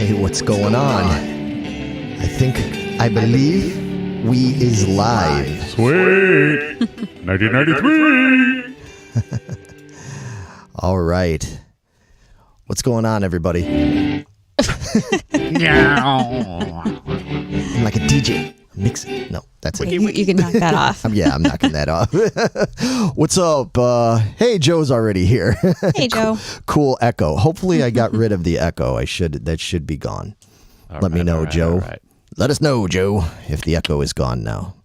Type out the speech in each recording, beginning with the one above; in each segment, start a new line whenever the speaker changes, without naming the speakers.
Hey, what's going on? I believe we is live.
Sweet. 1993.
All right. What's going on, everybody? I'm like a DJ. Mixing. No, that's it.
You can knock that off.
Yeah, I'm knocking that off. What's up? Hey, Joe's already here.
Hey, Joe.
Cool echo. Hopefully I got rid of the echo. That should be gone. Let me know, Joe.
Right.
Let us know, Joe, if the echo is gone now.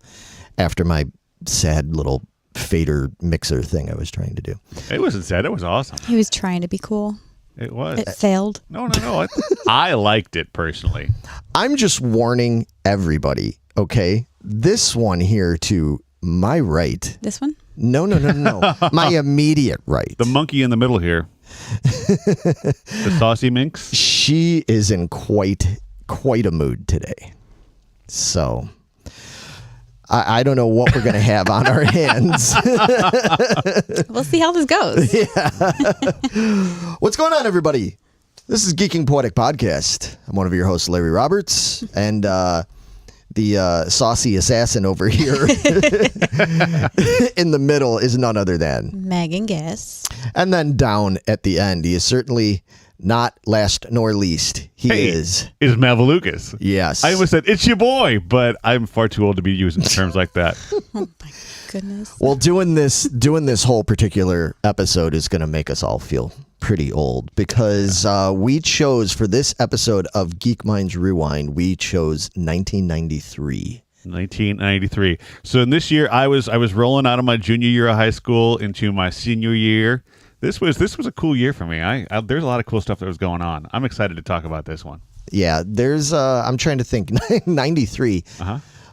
After my sad little fader mixer thing I was trying to do.
It wasn't sad. It was awesome.
He was trying to be cool.
It was.
It failed.
No. I liked it personally.
I'm just warning everybody, okay? This one here to my right.
This one?
No. My immediate right.
The monkey in the middle here. The saucy minx.
She is in quite a mood today. So I don't know what we're going to have on our hands.
We'll see how this goes.
Yeah. What's going on, everybody? This is Geeking Poetic Podcast. I'm one of your hosts, Larry Roberts, and the saucy assassin over here in the middle is none other than
Megan Guess.
And then down at the end, he is certainly not last nor least. He is
Mavalukas.
Yes.
I almost said, it's your boy, but I'm far too old to be using terms like that.
Oh, my goodness.
Well, doing this whole particular episode is going to make us all feel pretty old because we chose for this episode of Geek Minds Rewind, we chose 1993.
1993. So in this year, I was rolling out of my junior year of high school into my senior year. This was a cool year for me. There's a lot of cool stuff that was going on. I'm excited to talk about this one.
Yeah, there's I'm trying to think. 93.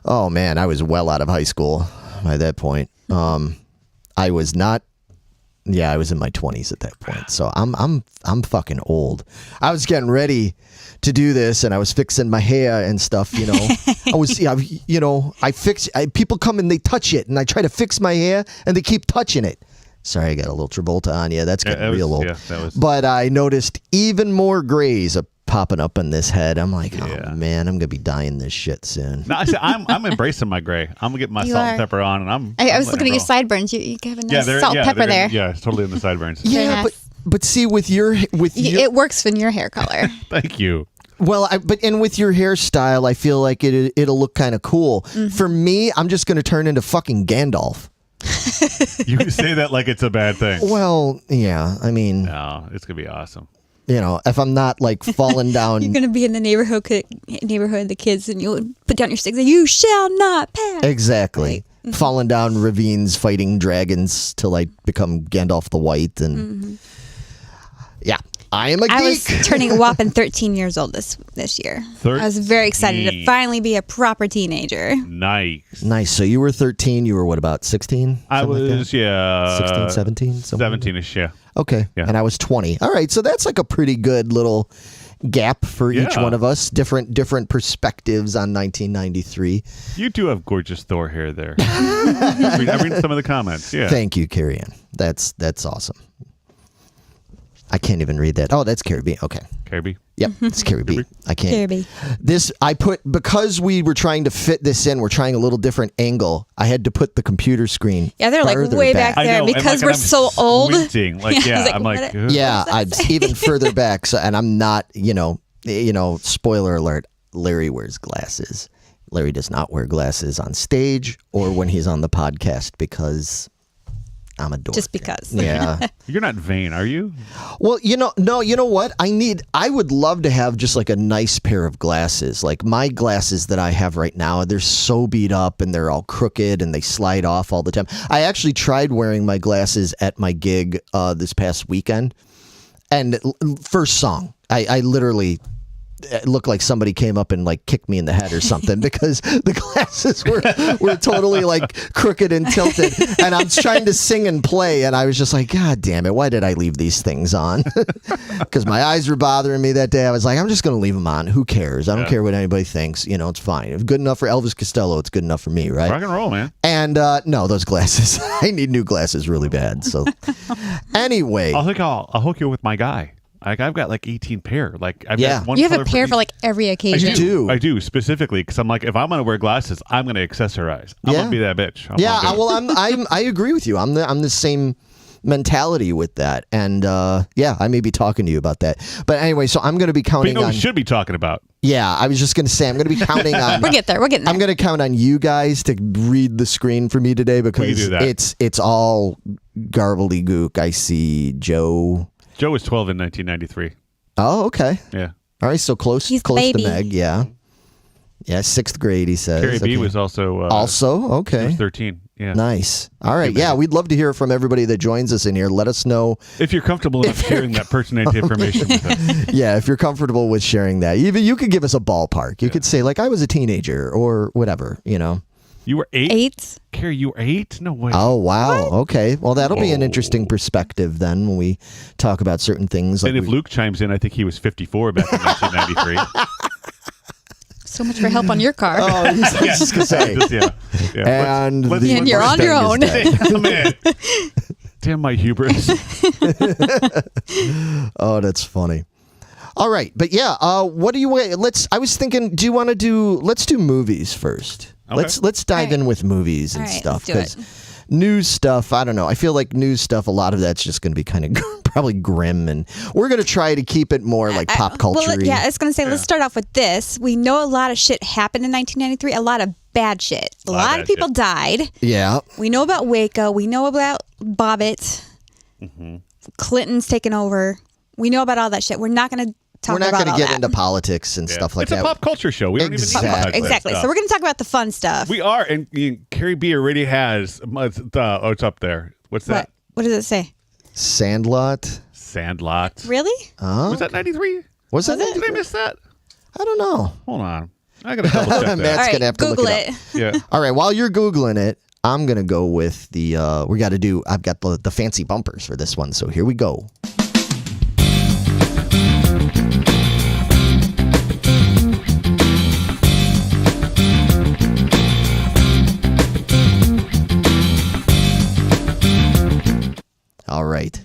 Oh man, I was well out of high school by that point. I was not. Yeah, I was in my 20s at that point. So I'm fucking old. I was getting ready to do this, and I was fixing my hair and stuff. You know, people come and they touch it, and I try to fix my hair, and they keep touching it. Sorry, I got a little Travolta on you. That's getting real old.
Yeah,
But I noticed even more grays popping up in this head. I'm like, oh man, I'm gonna be dyeing this shit soon.
No, I'm embracing my gray. I'm gonna get my salt and pepper on, and
I was looking at your sideburns. You have a nice salt and pepper there.
Yeah, it's totally in the sideburns.
Yeah, but see,
it works in your hair color.
Thank you.
Well, but with your hairstyle, I feel like it'll look kind of cool. Mm-hmm. For me, I'm just gonna turn into fucking Gandalf.
You say that like it's a bad thing.
Well, yeah, I mean,
no, it's gonna be awesome.
You know, if I'm not like falling down,
you're gonna be in the neighborhood of the kids, and you'll put down your sticks and you shall not pass.
Exactly, right. Falling down ravines, fighting dragons till I become Gandalf the White, and yeah. I am a geek.
I was turning a whopping 13 years old this year. 13. I was very excited to finally be a proper teenager.
Nice.
So you were 13. You were what, about 16?
I was,
like 16, 17?
17-ish, yeah.
Okay. Yeah. And I was 20. All right. So that's like a pretty good little gap for each one of us. Different perspectives on 1993.
You do have gorgeous Thor hair there. I read some of the comments. Yeah.
Thank you, Carrie Ann. That's awesome. I can't even read that. Oh, that's Carrie B. Okay.
Carrie B.
Yep, it's Carrie B. I can't.
Carrie B.
Because we were trying to fit this in, we're trying a little different angle. I had to put the computer screen.
Yeah, they're like way back there because we're so old.
I'm like,
I'm even further back. So, and I'm not, spoiler alert, Larry wears glasses. Larry does not wear glasses on stage or when he's on the podcast because I'm a dork.
Just because.
Yeah.
You're not vain, are you?
Well, you know what? I would love to have just like a nice pair of glasses. Like my glasses that I have right now, they're so beat up and they're all crooked and they slide off all the time. I actually tried wearing my glasses at my gig this past weekend. And first song, I literally... It looked like somebody came up and like kicked me in the head or something because the glasses were totally like crooked and tilted, and I'm trying to sing and play, and I was just like, God damn it, why did I leave these things on? Because my eyes were bothering me that day. I was like, I'm just gonna leave them on. Who cares? I don't care what anybody thinks. It's fine. If good enough for Elvis Costello, it's good enough for me, right?
Rock and roll, man.
And no, those glasses. I need new glasses really bad. So anyway,
I'll hook you with my guy. Like I've got like 18 pair. Like I've
Yeah.
got one
You have
color
a pair for like every occasion.
I do specifically because I'm like, if I'm gonna wear glasses, I'm gonna accessorize. I'm gonna be that bitch.
I agree with you. I'm the same mentality with that, and I may be talking to you about that. But anyway, so I'm going to be counting on.
We should be talking about.
Yeah, I was just going to say I'm going to be counting on.
We're getting there.
I'm going to count on you guys to read the screen for me today because it's all garbledygook. I see Joe.
Joe was 12 in 1993.
Oh, okay.
Yeah.
All right, so close
He's
to
baby.
Meg. Yeah. Yeah, 6th grade. He says.
Carrie B was also.
Okay.
She was 13. Yeah.
Nice. All right. Yeah, we'd love to hear from everybody that joins us in here. Let us know
if you're comfortable enough sharing that pertinent information with us.
Yeah, if you're comfortable with sharing that. Even you could give us a ballpark. You could say like I was a teenager or whatever,
You were 8?
8?
Carrie, you were 8? No way.
Oh, wow. What? Okay. Well, that'll be an interesting perspective then when we talk about certain things.
Like if Luke chimes in, I think he was 54 back in 1993.
So much for help on your car.
Oh, I was just going to say. And
you're on your own.
Damn my hubris.
Oh, that's funny. All right. But yeah, what do you I was thinking, let's do movies first. Okay. Let's dive in with movies and stuff because news stuff, I don't know. I feel like news stuff, a lot of that's just going to be kind of probably grim, and we're going to try to keep it more like pop culture.
Well, yeah, I was going to say, let's start off with this. We know a lot of shit happened in 1993, a lot of bad shit. A lot of people died.
Yeah.
We know about Waco. We know about Bobbitt. Mm-hmm. Clinton's taken over. We know about all that shit. We're not going to
We're not going to get into politics and stuff like that.
It's a pop culture show. We don't even need to talk about
Exactly. So we're going to talk about the fun stuff.
We are, and Carrie B already has. It's up there. What's that?
What does it say?
Sandlot.
Really?
Oh.
Was that 93?
Was that?
Did I miss that?
I don't know.
Hold on. I got to double check that.
Matt's going to have to
Google
look it up.
Yeah.
All right. While you're Googling it, I'm going to go with I've got the fancy bumpers for this one. So here we go. All right.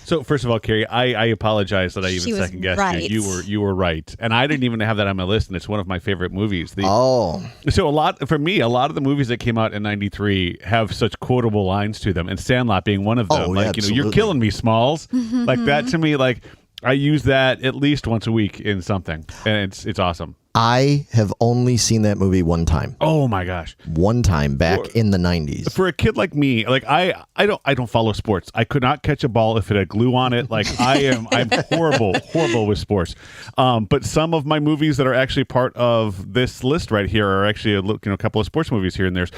So first of all, Carrie, I apologize that I even second guessed you. You were right, and I didn't even have that on my list, and it's one of my favorite movies. So a lot of the movies that came out in '93 have such quotable lines to them, and Sandlot being one of them.
Oh,
like you're killing me, Smalls. Like that to me, like I use that at least once a week in something, and it's awesome.
I have only seen that movie one time.
Oh my gosh.
One time back in the 90s.
For a kid like me, like I don't follow sports. I could not catch a ball if it had glue on it. Like I'm horrible with sports. But some of my movies that are actually part of this list right here are actually a couple of sports movies here and there's,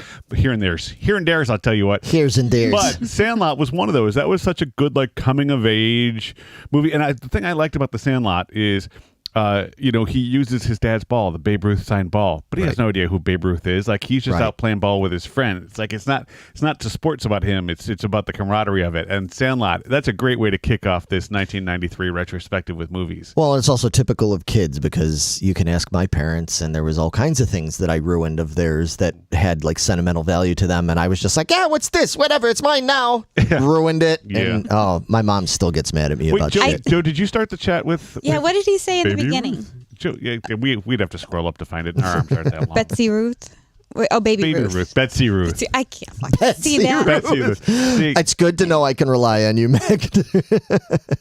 I'll tell you what.
Here's and there's.
But Sandlot was one of those. That was such a good like coming of age movie. And the thing I liked about the Sandlot is he uses his dad's ball, the Babe Ruth signed ball, but he has no idea who Babe Ruth is. Like he's just out playing ball with his friend. It's like it's not the sports about him. It's about the camaraderie of it. And Sandlot, that's a great way to kick off this 1993 retrospective with movies.
Well, it's also typical of kids because you can ask my parents, and there was all kinds of things that I ruined of theirs that had like sentimental value to them, and I was just like, yeah, what's this? Whatever, it's mine now. Ruined it. Yeah. And my mom still gets mad at me about shit.
Joe, did you start the chat with?
Yeah. What did he say in the beginning?
Joe, yeah, we'd have to scroll up to find it. Our arms aren't that long.
Betsy Ruth. Baby Ruth.
Betsy Ruth.
I can't fucking see that.
Betsy Ruth.
It's good to know I can rely on you, Meg.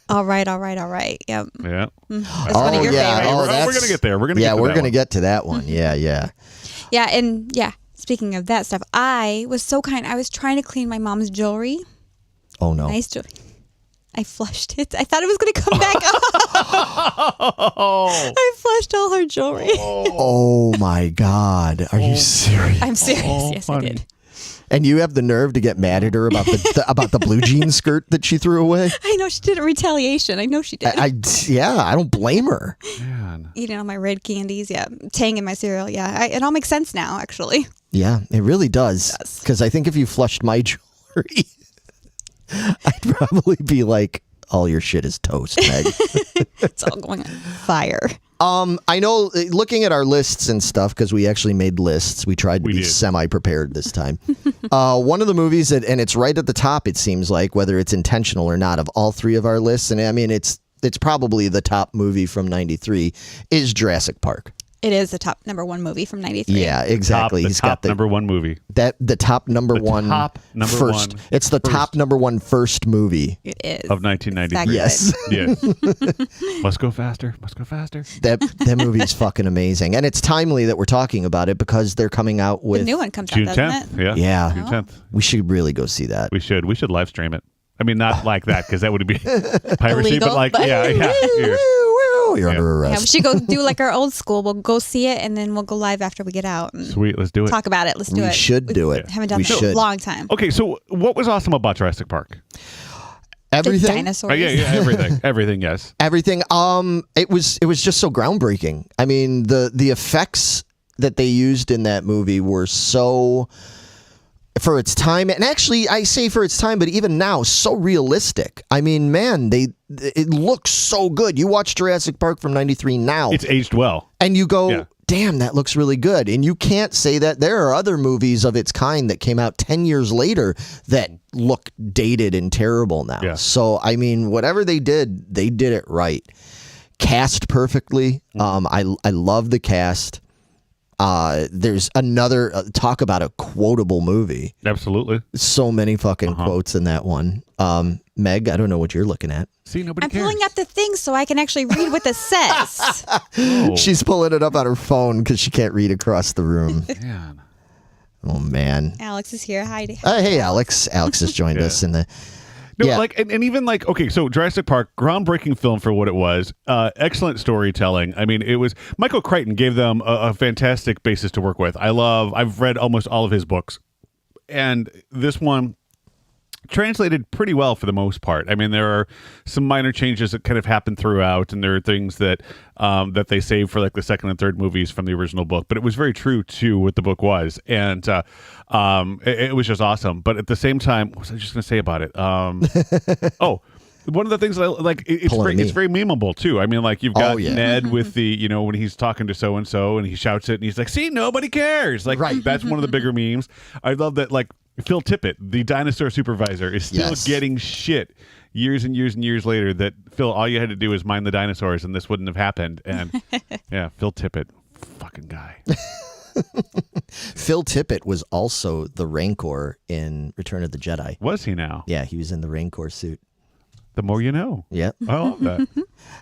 All right. Yep.
Yeah.
That's one of your favorites.
We're gonna get there. We're gonna
get to that one. Yeah.
Yeah, and speaking of that stuff, I was so kind. I was trying to clean my mom's jewelry.
Oh no.
Nice jewelry. I flushed it. I thought it was going to come back up. I flushed all her jewelry.
Oh my God. Are you serious?
I'm serious. Yes, funny. I did.
And you have the nerve to get mad at her about the blue jean skirt that she threw away?
I know she did it in retaliation. I know she did.
I don't blame her.
Man.
Eating all my red candies. Yeah. Tang in my cereal. Yeah. It all makes sense now, actually.
Yeah, it really does. Because I think if you flushed my jewelry, I'd probably be like, all your shit is toast, Meg.
It's all going on fire.
I know, looking at our lists and stuff, because we actually made lists. We tried to be semi-prepared this time. One of the movies, and it's right at the top, it seems like, whether it's intentional or not, of all three of our lists. And I mean, it's it's probably the top movie from 93 is Jurassic Park.
It is the top number one movie from 93.
Yeah, exactly.
He's got the number one movie.
The top number one
top number
first.
one
It's the
first.
top number one first movie.
It is.
Of 1993.
Yes.
Yes. Must go faster. Must go faster.
That movie is fucking amazing. And it's timely that we're talking about it because they're coming out with
The new one comes
June
out,
10th.
doesn't it?
Yeah.
Yeah.
June 10th.
We should really go see that.
We should live stream it. I mean, not like that because that would be piracy,
Illegal,
but like,
but-
yeah.
You're under arrest.
Yeah, we should go do like our old school. We'll go see it, and then we'll go live after we get out and
Sweet, let's do it.
talk about it. Let's do
We
it.
should do it.
Haven't done
We
that in
should.
a long time.
Okay, so what was awesome about Jurassic Park?
The
Everything.
dinosaurs.
Everything, yes.
Everything. It was just so groundbreaking. I mean, the effects that they used in that movie were so, for its time, and actually I say for its time, but even now, so realistic. I mean, man, it looks so good. You watch Jurassic Park from 93 now,
It's aged well.
and you go,
Yeah.
damn, that looks really good. And you can't say that. There are other movies of its kind that came out 10 years later that look dated and terrible now.
Yeah.
So, I mean, whatever they did it right. Cast perfectly. I love the cast. There's another talk about a quotable movie.
Absolutely.
So many fucking quotes in that one. Meg, I don't know what you're looking at.
See, nobody
I'm
cares.
pulling up the thing so I can actually read what this says.
Oh,
She's pulling it up on her phone because she can't read across the room.
man.
Oh, man.
Alex is here. Hi.
Hey, Alex. Alex has joined us in the...
No,
Yeah.
like, and even like, okay, so Jurassic Park, groundbreaking film for what it was, excellent storytelling. I mean, it was, Michael Crichton gave them a fantastic basis to work with. I've read almost all of his books, and this one translated pretty well for the most part. I mean, there are some minor changes that kind of happen throughout, and there are things that that they save for like the second and third movies from the original book. But it was very true to what the book was, and it was just awesome. But at the same time, what was I just going to say about it? One of the things that I like, it's very memeable too. I mean, like you've got Ned with the, when he's talking to so and so, and he shouts it, and he's like, "See, nobody cares." Like that's one of the bigger memes. I love that. Like Phil Tippett, the dinosaur supervisor, is still getting shit years and years and years later. That Phil, all you had to do is mind the dinosaurs, and this wouldn't have happened. And yeah, Phil Tippett, fucking guy.
Phil Tippett was also the Rancor in Return of the Jedi.
Was he now?
Yeah, he was in the Rancor suit.
The more you know.
Yep.
I love that.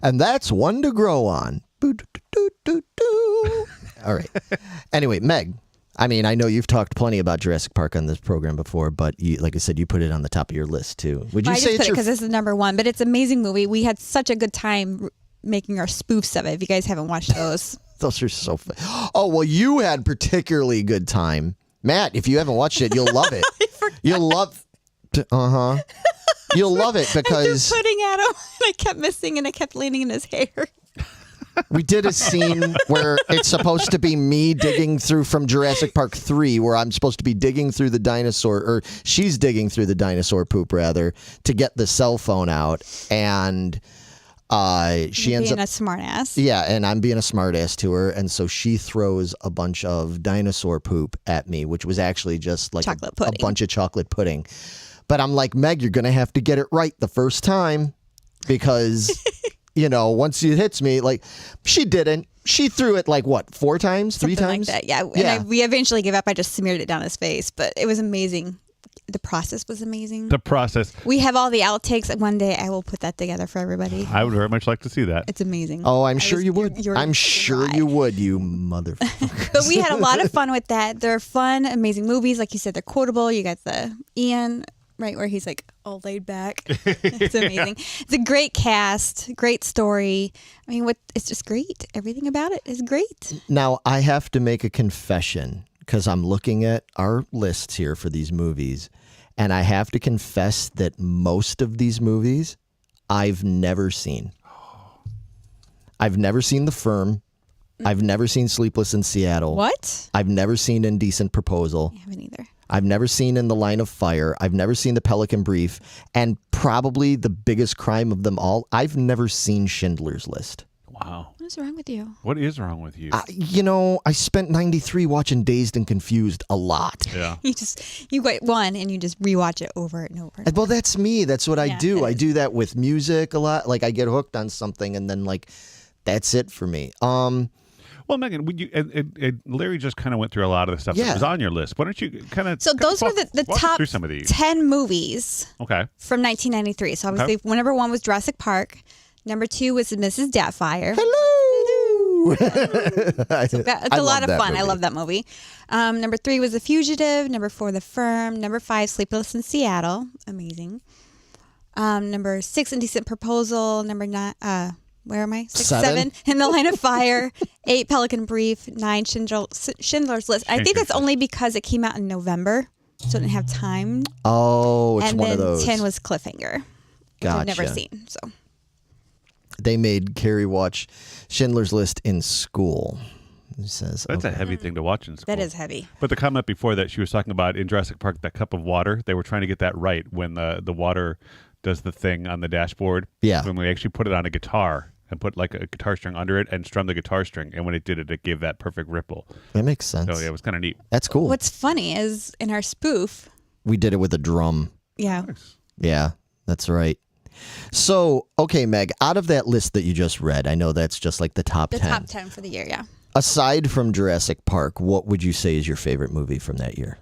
And that's one to grow on. Boo-doo-doo-doo-doo. All right. Anyway, Meg, I mean, I know you've talked plenty about Jurassic Park on this program before, but like I said, you put it on the top of your list too. Would you
I
say
just put
it's
it because this is number one, but it's an amazing movie. We had such a good time making our spoofs of it. If you guys haven't watched those.
Those are so fun. Oh, well, you had particularly good time. Matt, if you haven't watched it, you'll love it. You'll love... You'll love it because...
I kept putting at him, and I kept missing, and I kept landing in his hair.
We did a scene where it's supposed to be me digging through from Jurassic Park 3, where I'm supposed to be digging through the dinosaur, or she's digging through the dinosaur poop, rather, to get the cell phone out. And she ends up
being a smart ass.
Yeah, and I'm being a smart ass to her. And so she throws a bunch of dinosaur poop at me, which was actually just like a bunch of chocolate pudding. But I'm like, Meg, you're going to have to get it right the first time because... once it hits me, like she didn't. She threw it like what, 4 times, 3 times?
Like that. Yeah. And we eventually gave up. I just smeared it down his face, but it was amazing. The process was amazing.
The process.
We have all the outtakes. One day I will put that together for everybody.
I would very much like to see that.
It's amazing.
Oh, I'm sure you would. I'm sure you would, you motherfucker.
But we had a lot of fun with that. They're fun, amazing movies. Like you said, they're quotable. You got the Ian, right, where he's like all laid back. It's amazing. It's a great cast, great story. I mean, it's just great. Everything about it is great.
Now, I have to make a confession because I'm looking at our lists here for these movies, and I have to confess that most of these movies I've never seen. I've never seen The Firm. I've never seen Sleepless in Seattle.
What?
I've never seen Indecent Proposal.
I haven't either.
I've never seen In the Line of Fire. I've never seen The Pelican Brief. And probably the biggest crime of them all, I've never seen Schindler's List.
Wow.
What's wrong with you?
What is wrong with you?
I spent 93 watching Dazed and Confused a lot.
Yeah.
You get one and you just rewatch it over and over.
Well, that's me. That's what I
Yeah,
do.
it
I
is.
do that with music a lot. Like I get hooked on something and then like that's it for me.
Well, Megan, and Larry just kind of went through a lot of the stuff that was on your list. Why don't you kind of
So those were the
walk us
top
through some of these.
10 movies
Okay.
from 1993. So obviously, number 1 was Jurassic Park. Number 2 was Mrs. Doubtfire.
Hello.
It's a lot of fun.
Movie.
I love that movie. Number 3 was The Fugitive. Number 4, The Firm. Number 5, Sleepless in Seattle. Amazing. Number 6, Indecent Proposal. Number 9, where am I? 6, 7, In the Line of Fire. 8, Pelican Brief. 9, Schindler's List. I think that's only because it came out in November, so I didn't have time.
Oh, it's
and
one
then
of those.
10 was Cliffhanger, which
Gotcha.
I've never seen. So
They made Carrie watch Schindler's List in school. He says
That's a heavy thing to watch in school.
that is heavy.
But the comment before that, she was talking about in Jurassic Park, that cup of water. They were trying to get that right when the water does the thing on the dashboard.
Yeah.
When we actually put it on a guitar and put like a guitar string under it and strum the guitar string. And when it did it, it gave that perfect ripple.
That makes sense.
So yeah, it was kind of neat.
That's cool.
What's funny is in our spoof,
We did it with a drum.
yeah,
Nice.
Yeah, that's right. So, okay, Meg, out of that list that you just read, I know that's just like the top 10.
top 10 for the year, yeah.
Aside from Jurassic Park, what would you say is your favorite movie from that year?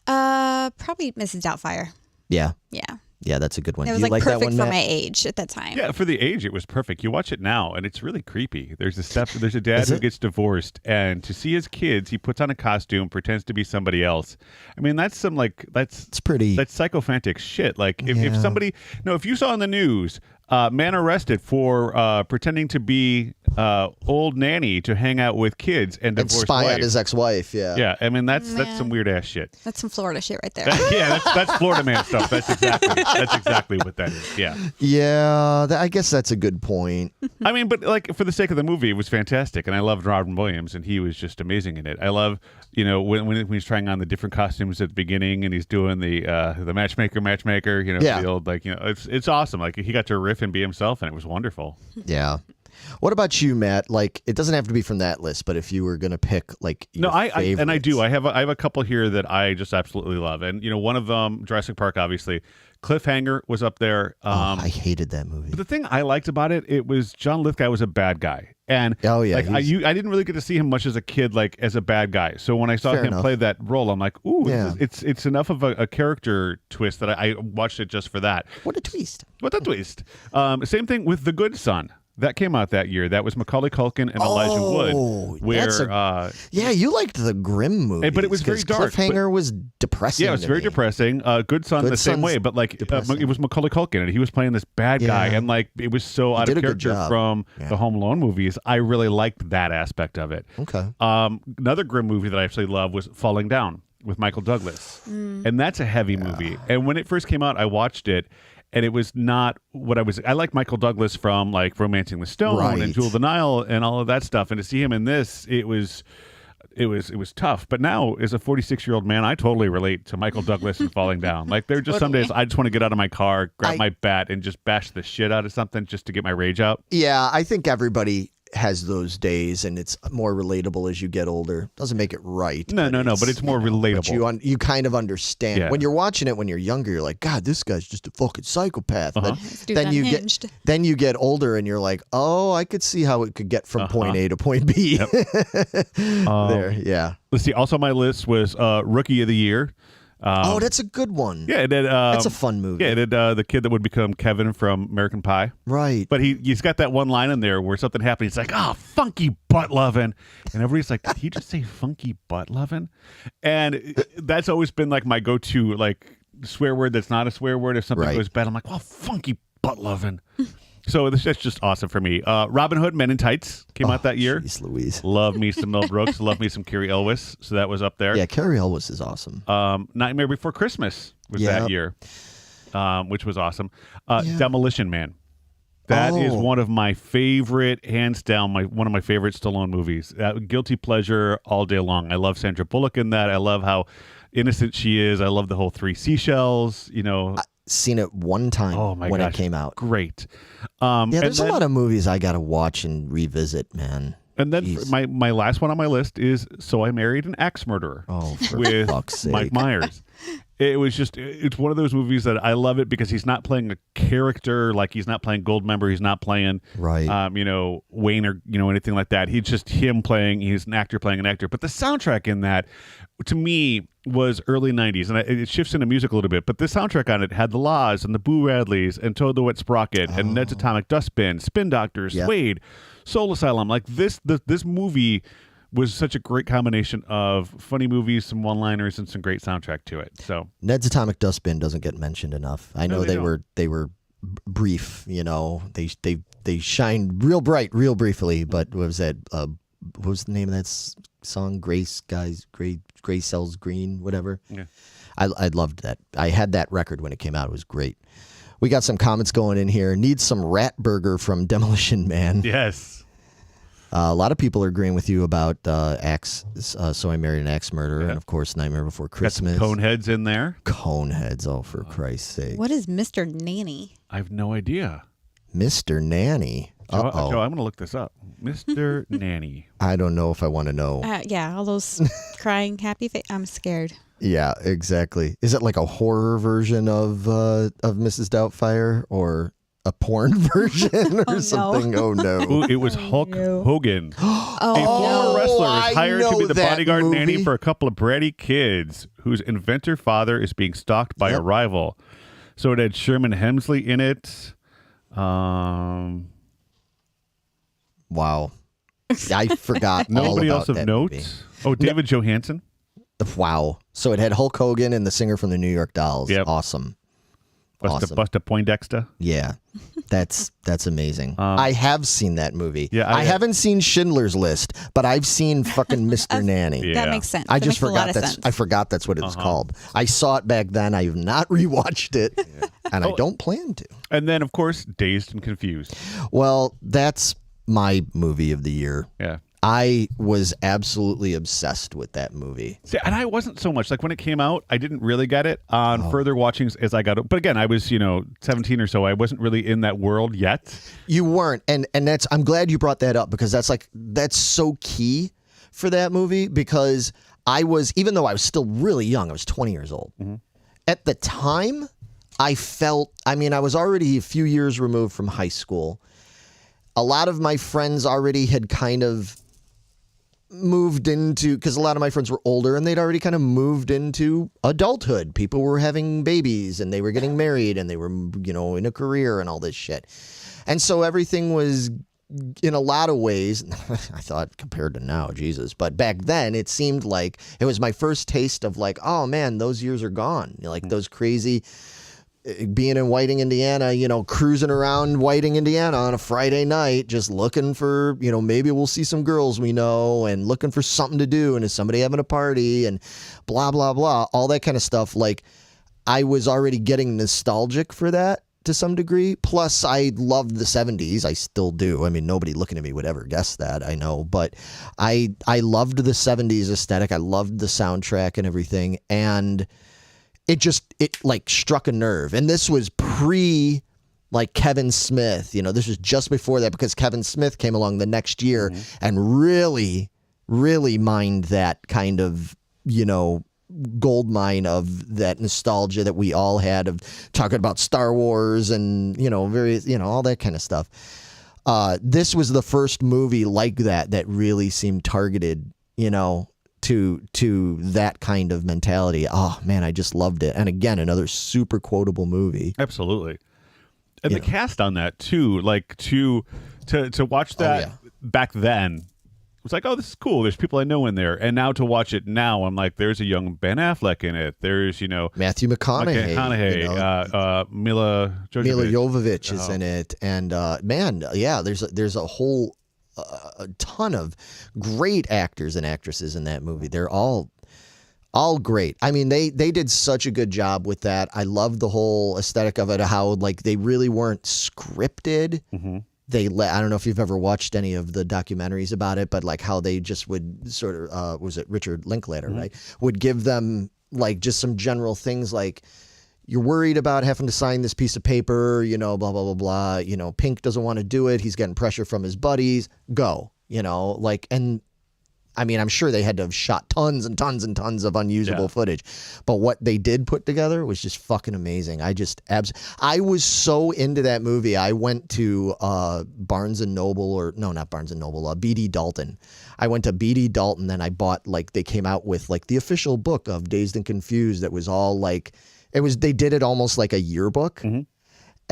Probably Mrs. Doubtfire.
Yeah.
Yeah.
Yeah, that's a good one.
It
Do
was
you
like
like that
perfect
one,
for
Matt?
my age at that time.
Yeah, for the age, it was perfect. You watch it now, and it's really creepy. There's a dad
Is
who
it?
gets divorced, and to see his kids, he puts on a costume, pretends to be somebody else. I mean, that's
It's pretty.
that's psychophantic shit. Like if
Yeah.
somebody, no, if you saw in the news, man arrested for pretending to be old nanny to hang out with kids and
And
divorced
spy
wife.
on his ex-wife, yeah.
Yeah, I mean that's
Man.
some weird ass shit.
That's some Florida shit right there.
Yeah, that's Florida man stuff. That's exactly what that is. Yeah.
Yeah, I guess that's a good point.
I mean, but like for the sake of the movie, it was fantastic, and I loved Robin Williams, and he was just amazing in it. I love, when he's trying on the different costumes at the beginning, and he's doing the matchmaker,
Yeah.
the old it's awesome. Like he got to riff and be himself, and it was wonderful.
Yeah. What about you, Matt? Like, it doesn't have to be from that list, but if you were going to pick, like,
No,
your
I do.
favorites.
I have a couple here that I just absolutely love, and one of them, Jurassic Park, obviously. Cliffhanger was up there.
I hated that movie.
But the thing I liked about it was John Lithgow was a bad guy, and
Oh, yeah,
like I didn't really get to see him much as a kid, like as a bad guy. So when I saw
Fair
him
enough.
play that role, I'm like, ooh,
Yeah.
it's enough of a character twist that I watched it just for that.
What a twist.
What a twist! Same thing with The Good Son. That came out that year. That was Macaulay Culkin and Elijah
Oh,
Wood. Where
that's Yeah, you liked the grim movie.
but it was very dark,
Cliffhanger was depressing.
yeah, it was
to
very
me.
depressing. Good Son
Good
the same
Son's
way, but like
depressing.
it was Macaulay Culkin, and he was playing this bad guy,
Yeah.
and like it was so out
did
of
a good
character
job.
from
Yeah.
the Home Alone movies. I really liked that aspect of it.
Okay.
Another grim movie that I actually love was Falling Down with Michael Douglas, and that's a heavy movie. And when it first came out, I watched it. And it was not what I like Michael Douglas from like Romancing the Stone
Right.
and Jewel of the Nile and all of that stuff. And to see him in this, it was tough. But now, as a 46-year-old man, I totally relate to Michael Douglas and Falling Down. Like there are just some days I just want to get out of my car, grab my bat, and just bash the shit out of something just to get my rage out.
Yeah, I think everybody has those days, and it's more relatable as you get older. Doesn't make it right.
No, but it's more relatable.
But you kind of understand.
Yeah.
When you're watching it when you're younger, you're like, God, this guy's just a fucking psychopath.
Uh-huh.
But
dude's unhinged.
then you get older and you're like, oh, I could see how it could get from point A to point B. There, yeah.
Let's see. Also, on my list was Rookie of the Year.
Oh, that's a good one.
Yeah, it had,
That's a fun movie.
Yeah, it had the kid that would become Kevin from American Pie.
Right.
But he's got that one line in there where something happened. He's like, funky butt loving. And everybody's like, did he just say funky butt loving? And that's always been like my go-to, like, swear word that's not a swear word. If something
Right.
goes bad, I'm like, funky butt loving. So that's just awesome for me. Robin Hood, Men in Tights came out that year.
Jeez Louise.
Love me some Mel Brooks. Love me some Carrie Elwes. So that was up there.
Yeah, Carrie Elwes is awesome.
Nightmare Before Christmas was
Yep.
that year, which was awesome.
Yeah.
Demolition Man. That is
Oh.
one of my favorite, hands down, one of my favorite Stallone movies. Guilty pleasure all day long. I love Sandra Bullock in that. I love how innocent she is. I love the whole three seashells.
seen it one time
Oh my
when
gosh,
it came out.
Great.
Yeah,
and
there's
then,
a lot of movies I got to watch and revisit, man.
And then
Jeez.
my last one on my list is So I Married an Axe Murderer.
Oh, for
with
fuck's sake.
Mike Myers. It's one of those movies that I love it because he's not playing a character, like he's not playing Goldmember, he's not playing
Right.
Wayne or anything like that. He's just him playing. He's an actor playing an actor. But the soundtrack in that, to me, was early '90s, and it shifts into music a little bit. But the soundtrack on it had the Laws and the Boo Radleys and Toad the Wet Sprocket and Ned's Atomic Dustbin, Spin Doctors,
Yep.
Suede, Soul Asylum. Like this movie was such a great combination of funny movies, some one-liners, and some great soundtrack to it. So
Ned's Atomic Dustbin doesn't get mentioned enough. I know
they
they were brief, they shined real bright real briefly, but what was that what was the name of that song? Gray Cells Green, whatever.
Yeah.
I loved that. I had that record when it came out. It was great. We got some comments going in here. Need some rat burger from Demolition Man.
yes.
A lot of people are agreeing with you about Axe. So I Married an Axe Murderer,
Yeah.
and of course Nightmare Before
Got some
Christmas.
Coneheads in there.
Coneheads, oh for Christ's sake!
What is Mr. Nanny?
I have no idea.
Mr. Nanny.
Joe,
Uh-oh.
I'm going to look this up. Mr. Nanny.
I don't know if I want to know.
Yeah, all those crying happy face. I'm scared.
Yeah, exactly. Is it like a horror version of Mrs. Doubtfire or a porn version or
no.
something? Oh no!
Ooh, it was Hulk
no.
Hogan.
Oh,
A former wrestler
I
is hired to
know
be the
that
bodyguard
movie.
nanny for a couple of bratty kids whose inventor father is being stalked by a
Yep.
rival. So it had Sherman Hemsley in it.
Wow, I forgot. all
Nobody
about
else of
that
note.
movie.
Oh, David Johansen.
Wow. So it had Hulk Hogan and the singer from the New York Dolls.
Yep.
Awesome. Awesome.
Busta Poindexter.
Yeah, that's amazing. I have seen that movie.
Yeah,
I haven't seen Schindler's List, but I've seen fucking Mr. Nanny.
Yeah.
That makes sense.
I
That
just
makes a lot
forgot
of
that's
sense.
I forgot that's what it was called. I saw it back then. I have not rewatched it, and I don't plan to.
And then, of course, Dazed and Confused.
Well, that's my movie of the year.
Yeah.
I was absolutely obsessed with that movie.
See, and I wasn't so much. Like when it came out, I didn't really get it. On further watchings as I got, but again, I was 17 or so. I wasn't really in that world yet.
You weren't, and that's. I'm glad you brought that up because that's so key for that movie because I was, even though I was still really young, I was 20 years old.
Mm-hmm.
At the time, I felt. I mean, I was already a few years removed from high school. A lot of my friends already had kind of moved into, because a lot of my friends were older and they'd already kind of moved into adulthood. People were having babies and they were getting married and they were, in a career and all this shit. And so everything was, in a lot of ways, I thought compared to now, Jesus, but back then it seemed like it was my first taste of like, oh man, those years are gone. Like those crazy, being in Whiting, Indiana, cruising around Whiting, Indiana on a Friday night, just looking for, maybe we'll see some girls we know and looking for something to do. And is somebody having a party and blah, blah, blah, all that kind of stuff. Like I was already getting nostalgic for that to some degree. Plus I loved the 70s. I still do. I mean, nobody looking at me would ever guess that, I know, but I loved the 70s aesthetic. I loved the soundtrack and everything. And it like struck a nerve. And this was pre like Kevin Smith, this was just before that because Kevin Smith came along the next year and really, really mined that kind of, gold mine of that nostalgia that we all had of talking about Star Wars and, various, all that kind of stuff. This was the first movie like that really seemed targeted, to that kind of mentality. Oh man, I just loved it. And again, another super quotable movie.
Absolutely. And the cast on that too, like to watch that back then, it was like, oh, this is cool. There's people I know in there. And now to watch it now, I'm like, there's a young Ben Affleck in it. There's,
Matthew McConaughey.
Mila
Jovovich is in it. And man, yeah, there's a whole a ton of great actors and actresses in that movie. They're all great. I mean, they did such a good job with that. I love the whole aesthetic of it, how like they really weren't scripted.
Mm-hmm.
I don't know if you've ever watched any of the documentaries about it, but like how they just would sort of, was it Richard Linklater, right? Would give them like just some general things like, you're worried about having to sign this piece of paper, blah, blah, blah, blah. Pink doesn't want to do it. He's getting pressure from his buddies. Go, and I mean, I'm sure they had to have shot tons and tons and tons of unusable footage, but what they did put together was just fucking amazing. I was so into that movie. I went to Barnes and Noble, not Barnes and Noble, B.D. Dalton. I went to B.D. Dalton, then I bought they came out with the official book of Dazed and Confused that was all they did it almost like a yearbook. Mm-hmm.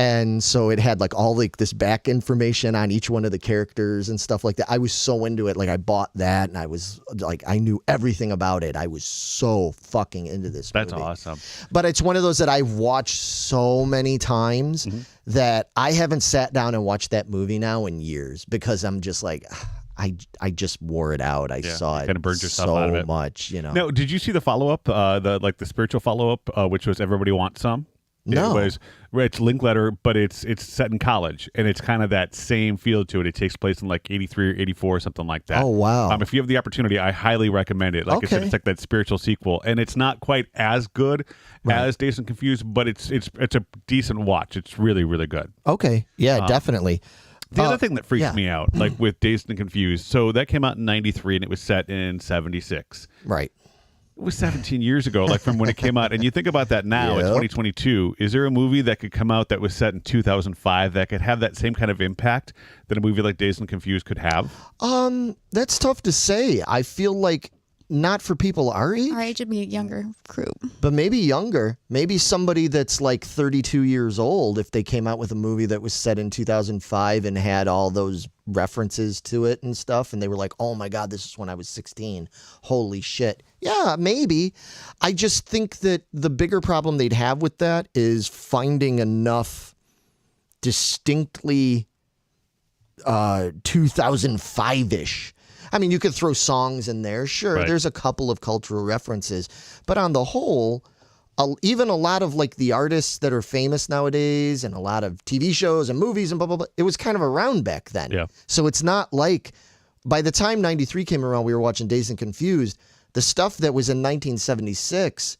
And so it had all this back information on each one of the characters and stuff like that. I was so into it. I bought that and I was I knew everything about it. I was so fucking into this movie.
That's awesome.
But it's one of those that I've watched so many times that I haven't sat down and watched that movie now in years because I'm just I just wore it out. I saw it
kind of burned yourself out of it.
Much,
No, did you see the follow-up, the spiritual follow-up, which was Everybody Wants Some?
No.
It's Linkletter, but it's set in college, and it's kind of that same feel to it. It takes place in 83 or 84, something like that.
Oh, wow.
If you have the opportunity, I highly recommend it. I said, it's like that spiritual sequel, and it's not quite as good as Dazed and Confused, but it's a decent watch. It's really, really good.
Okay. Yeah, definitely.
The other thing that freaks me out, with Dazed and Confused, so that came out in 93, and it was set in 76.
Right.
It was 17 years ago, from when it came out. And you think about that now in 2022. Is there a movie that could come out that was set in 2005 that could have that same kind of impact that a movie like Dazed and Confused could have?
That's tough to say. I feel like not for people our age.
Our age would be a younger crew.
But maybe younger. Maybe somebody that's 32 years old, if they came out with a movie that was set in 2005 and had all those references to it and stuff, and they were like, oh my God, this is when I was 16. Holy shit. Yeah, maybe. I just think that the bigger problem they'd have with that is finding enough distinctly 2005-ish. I mean, you could throw songs in there. Sure,
right.
There's a couple of cultural references. But on the whole, even a lot of the artists that are famous nowadays and a lot of TV shows and movies and blah, blah, blah, it was kind of around back then.
Yeah.
So it's not by the time 93 came around, we were watching Dazed and Confused. The stuff that was in 1976,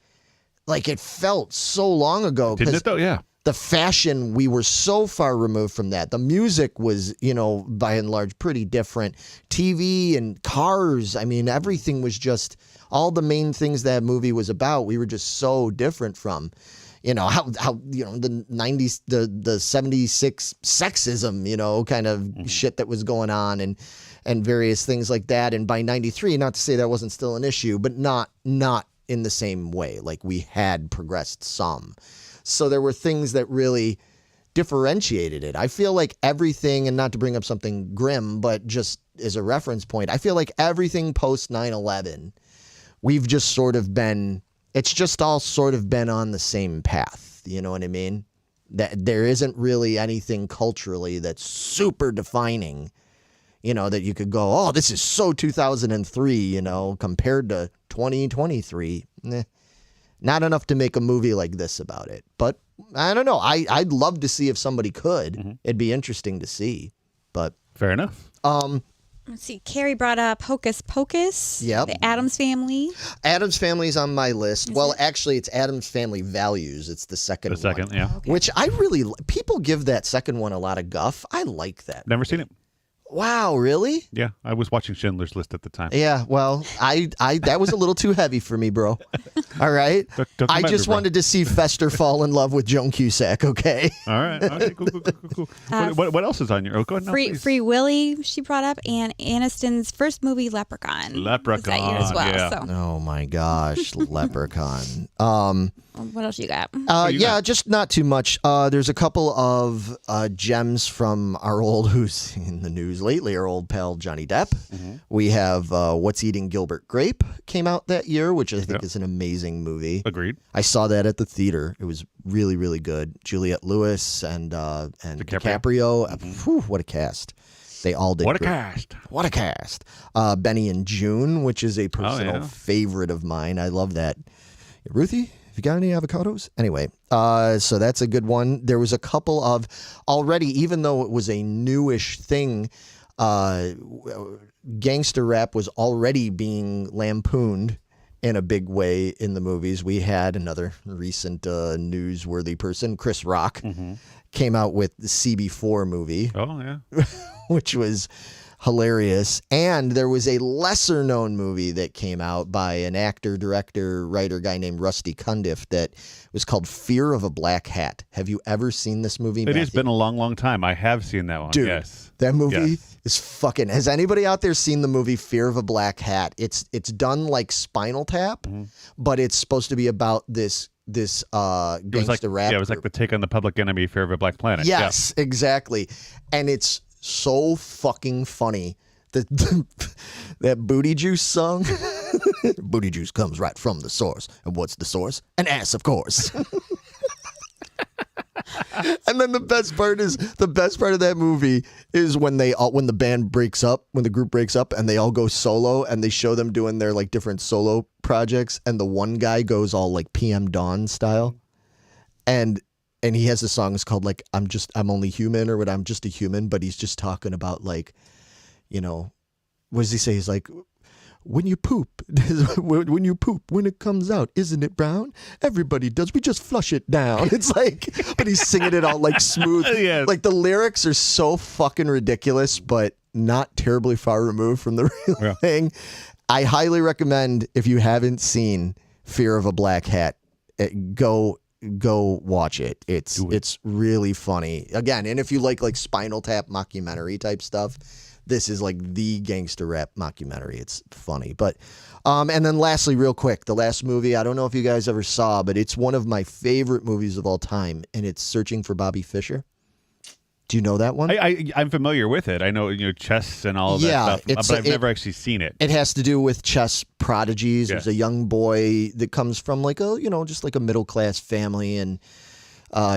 it felt so long ago.
Didn't it though? Yeah.
The fashion, we were so far removed from that. The music was, by and large, pretty different. TV and cars, I mean, everything was just, all the main things that movie was about, we were just so different from. How the 90s, the 76 sexism, kind of shit that was going on and various things like that. And by 93, not to say that wasn't still an issue, but not in the same way. We had progressed some. So there were things that really differentiated it. I feel like everything, and not to bring up something grim, but just as a reference point, I feel like everything post 9/11, we've just sort of been, it's just all sort of been on the same path. You know what I mean? That there isn't really anything culturally that's super defining, that you could go, oh, this is so 2003, compared to 2023. Not enough to make a movie like this about it. But I don't know. I'd love to see if somebody could. Mm-hmm. It'd be interesting to see. But
fair enough.
Let's see. Carrie brought up Hocus Pocus.
Yep.
The Addams Family.
Addams Family's on my list. Actually, it's Addams Family Values. It's the second one.
The second, yeah.
Okay.
Which people give that second one a lot of guff. I like that.
Never seen it.
Wow, really?
Yeah, I was watching Schindler's List at the time.
Yeah, well, I that was a little too heavy for me, bro. All right?
Don't
I just wanted to see Fester fall in love with Joan Cusack, okay?
All right. Okay, cool. What else is on your... Oh, go ahead. No,
Free Willy, she brought up, and Aniston's first movie, Leprechaun. Was that year as well.
Yeah.
So.
Oh, my gosh, Leprechaun.
What else you got?
Just not too much. There's a couple of gems from our who's in the news lately, our old pal Johnny Depp. Mm-hmm. We have What's Eating Gilbert Grape came out that year, which I think is an amazing movie.
Agreed.
I saw that at the theater. It was really, really good. Juliette Lewis and DiCaprio.
Mm-hmm.
Whew, what a cast. They all did.
What a
great.
cast.
What a cast. Benny and June, which is a personal favorite of mine. I love that. Ruthie? You got any avocados? Anyway, so that's a good one. There was a couple of already, even though it was a newish thing, gangster rap was already being lampooned in a big way in the movies. We had another recent newsworthy person, Chris Rock, came out with the CB4 movie.
Oh, yeah.
Which was hilarious. And there was a lesser known movie that came out by an actor, director, writer guy named Rusty Cundiff that was called Fear of a Black Hat. Have you ever seen this movie,
It
Matthew?
has been a long, long time. I have seen that one.
Dude,
yes.
that movie
Yes.
is fucking... Has anybody out there seen the movie Fear of a Black Hat? It's done like Spinal Tap, but it's supposed to be about this gangster rap.
Yeah, it was like the take on the Public Enemy, Fear of a Black Planet.
Yes, exactly. And it's so fucking funny. That Booty Juice song. Booty Juice comes right from the source. And what's the source? An ass, of course. And then the best part of that movie is when the band breaks up, when the group breaks up and they all go solo and they show them doing their like different solo projects, and the one guy goes all like PM Dawn style. And he has a song, it's called like I'm only human, or what, I'm just a human, but he's just talking about like, you know, what does he say? He's like, when you poop, when it comes out, isn't it brown? Everybody does. We just flush it down. It's like, but he's singing it all like smooth.
Yes.
Like the lyrics are so fucking ridiculous, but not terribly far removed from the real thing. I highly recommend, if you haven't seen Fear of a Black Hat, go watch it. It's really funny. Again, and if you like Spinal Tap mockumentary type stuff, this is like the gangster rap mockumentary. It's funny. But and then lastly, real quick, the last movie, I don't know if you guys ever saw, but it's one of my favorite movies of all time, and it's Searching for Bobby Fischer. Do you know that one?
I'm familiar with it. I know, chess and all of that stuff, but I've never actually seen it.
It has to do with chess prodigies.
Yeah.
There's a young boy that comes from like just like a middle class family, and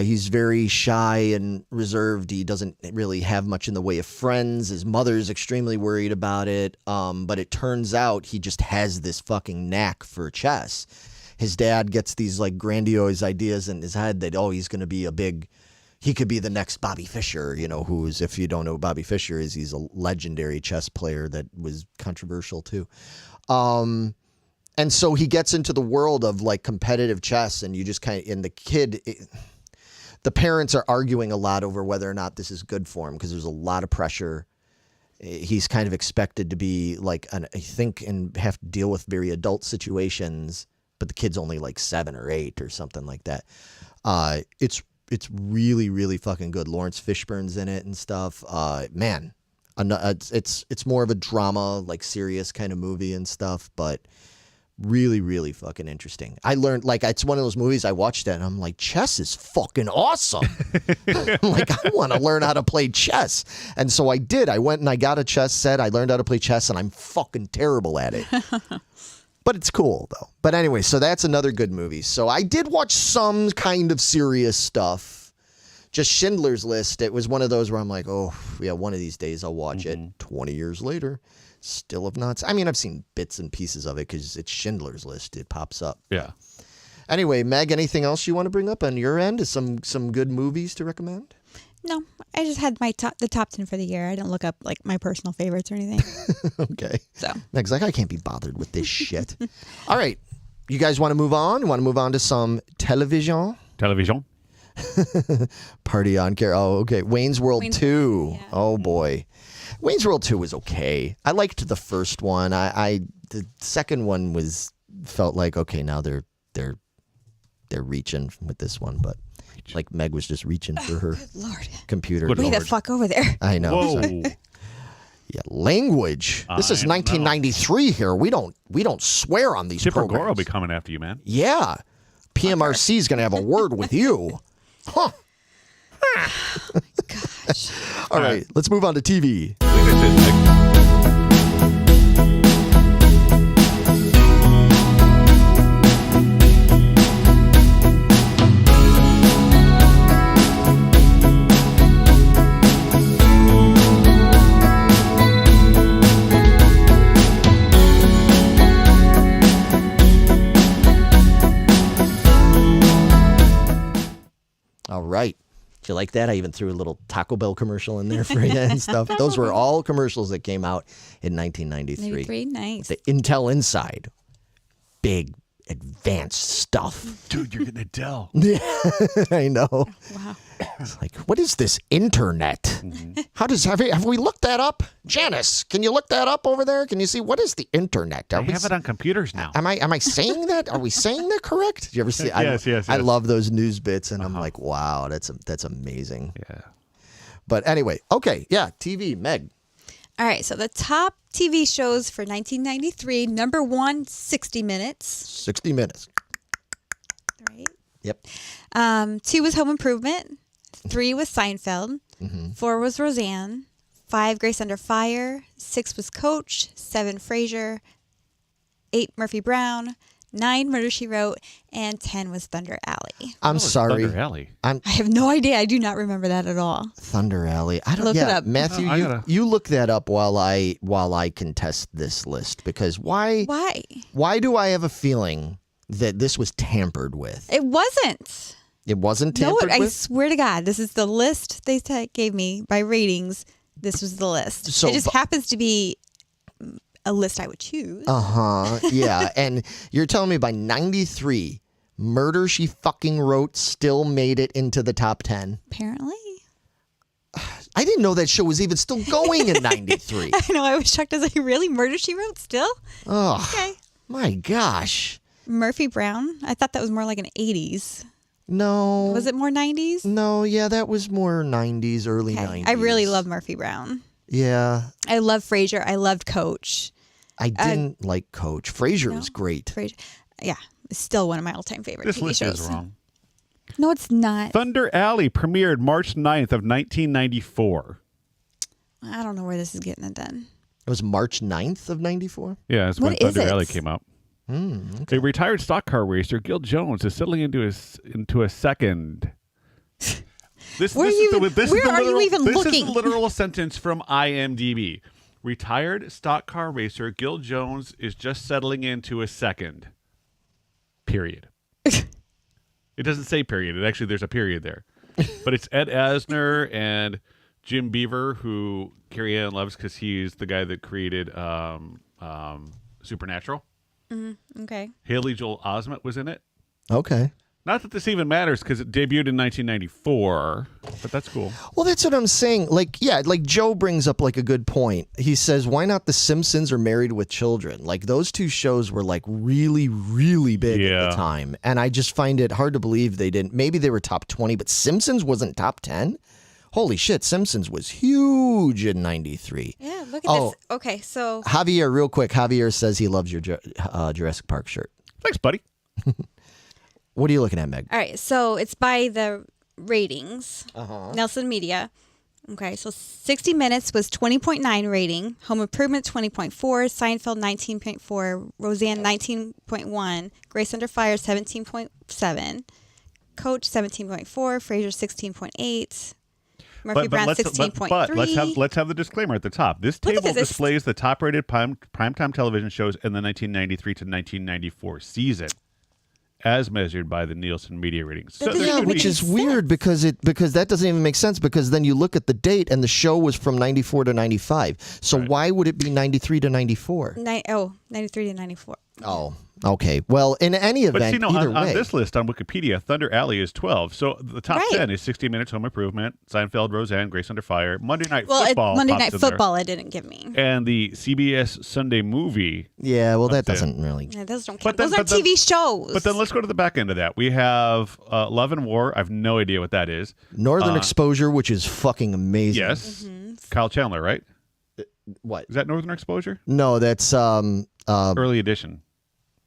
he's very shy and reserved. He doesn't really have much in the way of friends. His mother's extremely worried about it. But it turns out he just has this fucking knack for chess. His dad gets these like grandiose ideas in his head that, he's going to be he could be the next Bobby Fischer, who's, if you don't know who Bobby Fischer is, he's a legendary chess player that was controversial too. And so he gets into the world of like competitive chess, and you just the parents are arguing a lot over whether or not this is good for him, because there's a lot of pressure. He's kind of expected to be like, and have to deal with very adult situations, but the kid's only like 7 or 8 or something like that. It's really, really fucking good. Lawrence Fishburne's in it and stuff. Man, it's more of a drama, like serious kind of movie and stuff, but really, really fucking interesting. I learned, like, it's one of those movies I watched it and I'm like, chess is fucking awesome. I'm like, I want to learn how to play chess. And so I did. I went and I got a chess set. I learned how to play chess, and I'm fucking terrible at it. But it's cool, though. But anyway, so that's another good movie. So I did watch some kind of serious stuff. Just Schindler's List. It was one of those where I'm like, oh, yeah, one of these days I'll watch it. 20 years later, still have not. I mean, I've seen bits and pieces of it because it's Schindler's List. It pops up.
Yeah.
Anyway, Meg, anything else you want to bring up on your end? Some good movies to recommend?
No, I just had the top 10 for the year. I didn't look up like my personal favorites or anything.
Okay.
So
Meg's like, I can't be bothered with this shit. All right. You guys want to move on? You want to move on to some television?
Television.
Party on Care. Oh, okay. Wayne's World 2.
Yeah.
Oh, boy. Wayne's World 2 was okay. I liked the first one. The second one felt like, okay, now they're reaching with this one, but like Meg was just reaching for her
Lord.
computer.
Good
Way
Lord.
the fuck over there.
I know.
Whoa.
Sorry. Yeah, language. This is
I know.
1993 here. We don't swear on these
Chipper Gore will
programs.
be coming after you, man.
Yeah. PMRC is going to have a word with you. Huh.
Gosh.
All right, let's move on to TV. All right. Do you like that? I even threw a little Taco Bell commercial in there for you and stuff. Those were all commercials that came out in 1993.
Pretty nice.
The Intel Inside. big advanced stuff.
Dude, you're getting Adele.
Yeah, I know.
Wow.
It's like, what is this internet?
Mm-hmm.
Have we looked that up? Janice, can you look that up over there? Can you see what is the internet?
They have it on computers now.
Am I saying that? Are we saying that correct? Did you ever see?
Yes.
I love those news bits, and I'm like, wow, that's amazing.
Yeah.
But anyway, okay, yeah, TV, Meg.
All right, so the top TV shows for 1993. Number 1, 60 Minutes.
60 Minutes.
Right.
Yep.
2 was Home Improvement. 3 was Seinfeld. 4 was Roseanne. 5, Grace Under Fire. 6 was Coach. 7, Frasier. 8, Murphy Brown. 9, Murder, She Wrote. And 10 was Thunder Alley.
I'm sorry.
Thunder Alley.
I have no idea. I do not remember that at all.
Thunder Alley. I don't
Look it up.
Matthew, you look that up while I contest this list, because why do I have a feeling that this was tampered with?
It wasn't.
It wasn't tampered
I
with?
swear to God, this is the list they gave me by ratings. This was the list.
So,
it just happens to be a list I would choose.
Yeah. And you're telling me by 93, Murder, She Fucking Wrote still made it into the top 10?
Apparently.
I didn't know that show was even still going in 93.
I know. I was shocked. I was like, really? Murder, She Wrote still?
Oh,
Okay.
my gosh.
Murphy Brown? I thought that was more like an 80s.
No.
Was it more 90s?
No, yeah, that was more 90s, early 90s.
I really love Murphy Brown.
Yeah.
I love Frasier. I loved Coach.
I didn't like Coach. Frasier was great.
Frasier. Yeah. It's still one of my all-time favorite
This
TV
list
shows.
is wrong.
No, it's not.
Thunder Alley premiered March 9th of 1994.
I don't know where this is getting it then.
It was March 9th of 94?
Yeah, that's when
What is
Thunder
it?
Alley came out. A retired stock car racer, Gil Jones, is settling into a second.
Where are you even
This
looking?
is a literal sentence from IMDb. Retired stock car racer Gil Jones is just settling into a second. Period. It doesn't say period. It actually, there's a period there. But it's Ed Asner and Jim Beaver, who Carrie Ann loves because he's the guy that created Supernatural.
Okay.
Haley Joel Osment was in it.
Okay.
Not that this even matters because it debuted in 1994, but that's cool.
Well, that's what I'm saying. Like Joe brings up like a good point. He says, why not The Simpsons or Married with Children? Like those two shows were like really, really big at the time. And I just find it hard to believe they didn't. Maybe they were top 20, but Simpsons wasn't top 10? Holy shit, Simpsons was huge in 93.
Yeah, look at this. Okay, so
Javier, real quick. Javier says he loves your Jurassic Park shirt.
Thanks, buddy.
What are you looking at, Meg?
all right, so it's by the ratings. Nelson Media. Okay, so 60 Minutes was 20.9 rating, Home Improvement 20.4, Seinfeld 19.4, Roseanne 19.1, Grace Under Fire 17.7, Coach 17.4, Frasier 16.8. Murphy Brown 16.3.
But let's have the disclaimer at the top. This
Look at
table
this.
displays the top-rated primetime television shows in the 1993 to 1994 season, as measured by the Nielsen media ratings. So
doesn't
there
Yeah,
should
which
be-
is weird because that doesn't even make sense, because then you look at the date and the show was from 94 to 95. So why would it be 93 to 94?
93 to 94.
Oh, okay. Well, in any
But
event,
see, no,
either
on
way.
this list on Wikipedia, Thunder Alley is 12. So the top
Right.
10 is 60 Minutes, Home Improvement, Seinfeld, Roseanne, Grace Under Fire, Monday Night
Well,
Football.
Monday
pops
Night
in there,
Football it didn't give me.
and the CBS Sunday Movie.
Yeah, well, that
That's it.
doesn't really.
Yeah, those don't
But
count.
then-
Those are
but then-
TV shows.
But then let's go to the back end of that. We have Love and War. I have no idea what that is.
Northern Exposure, which is fucking amazing.
Yes. Kyle Chandler, right?
What?
Is that Northern Exposure?
No, that's
Early edition.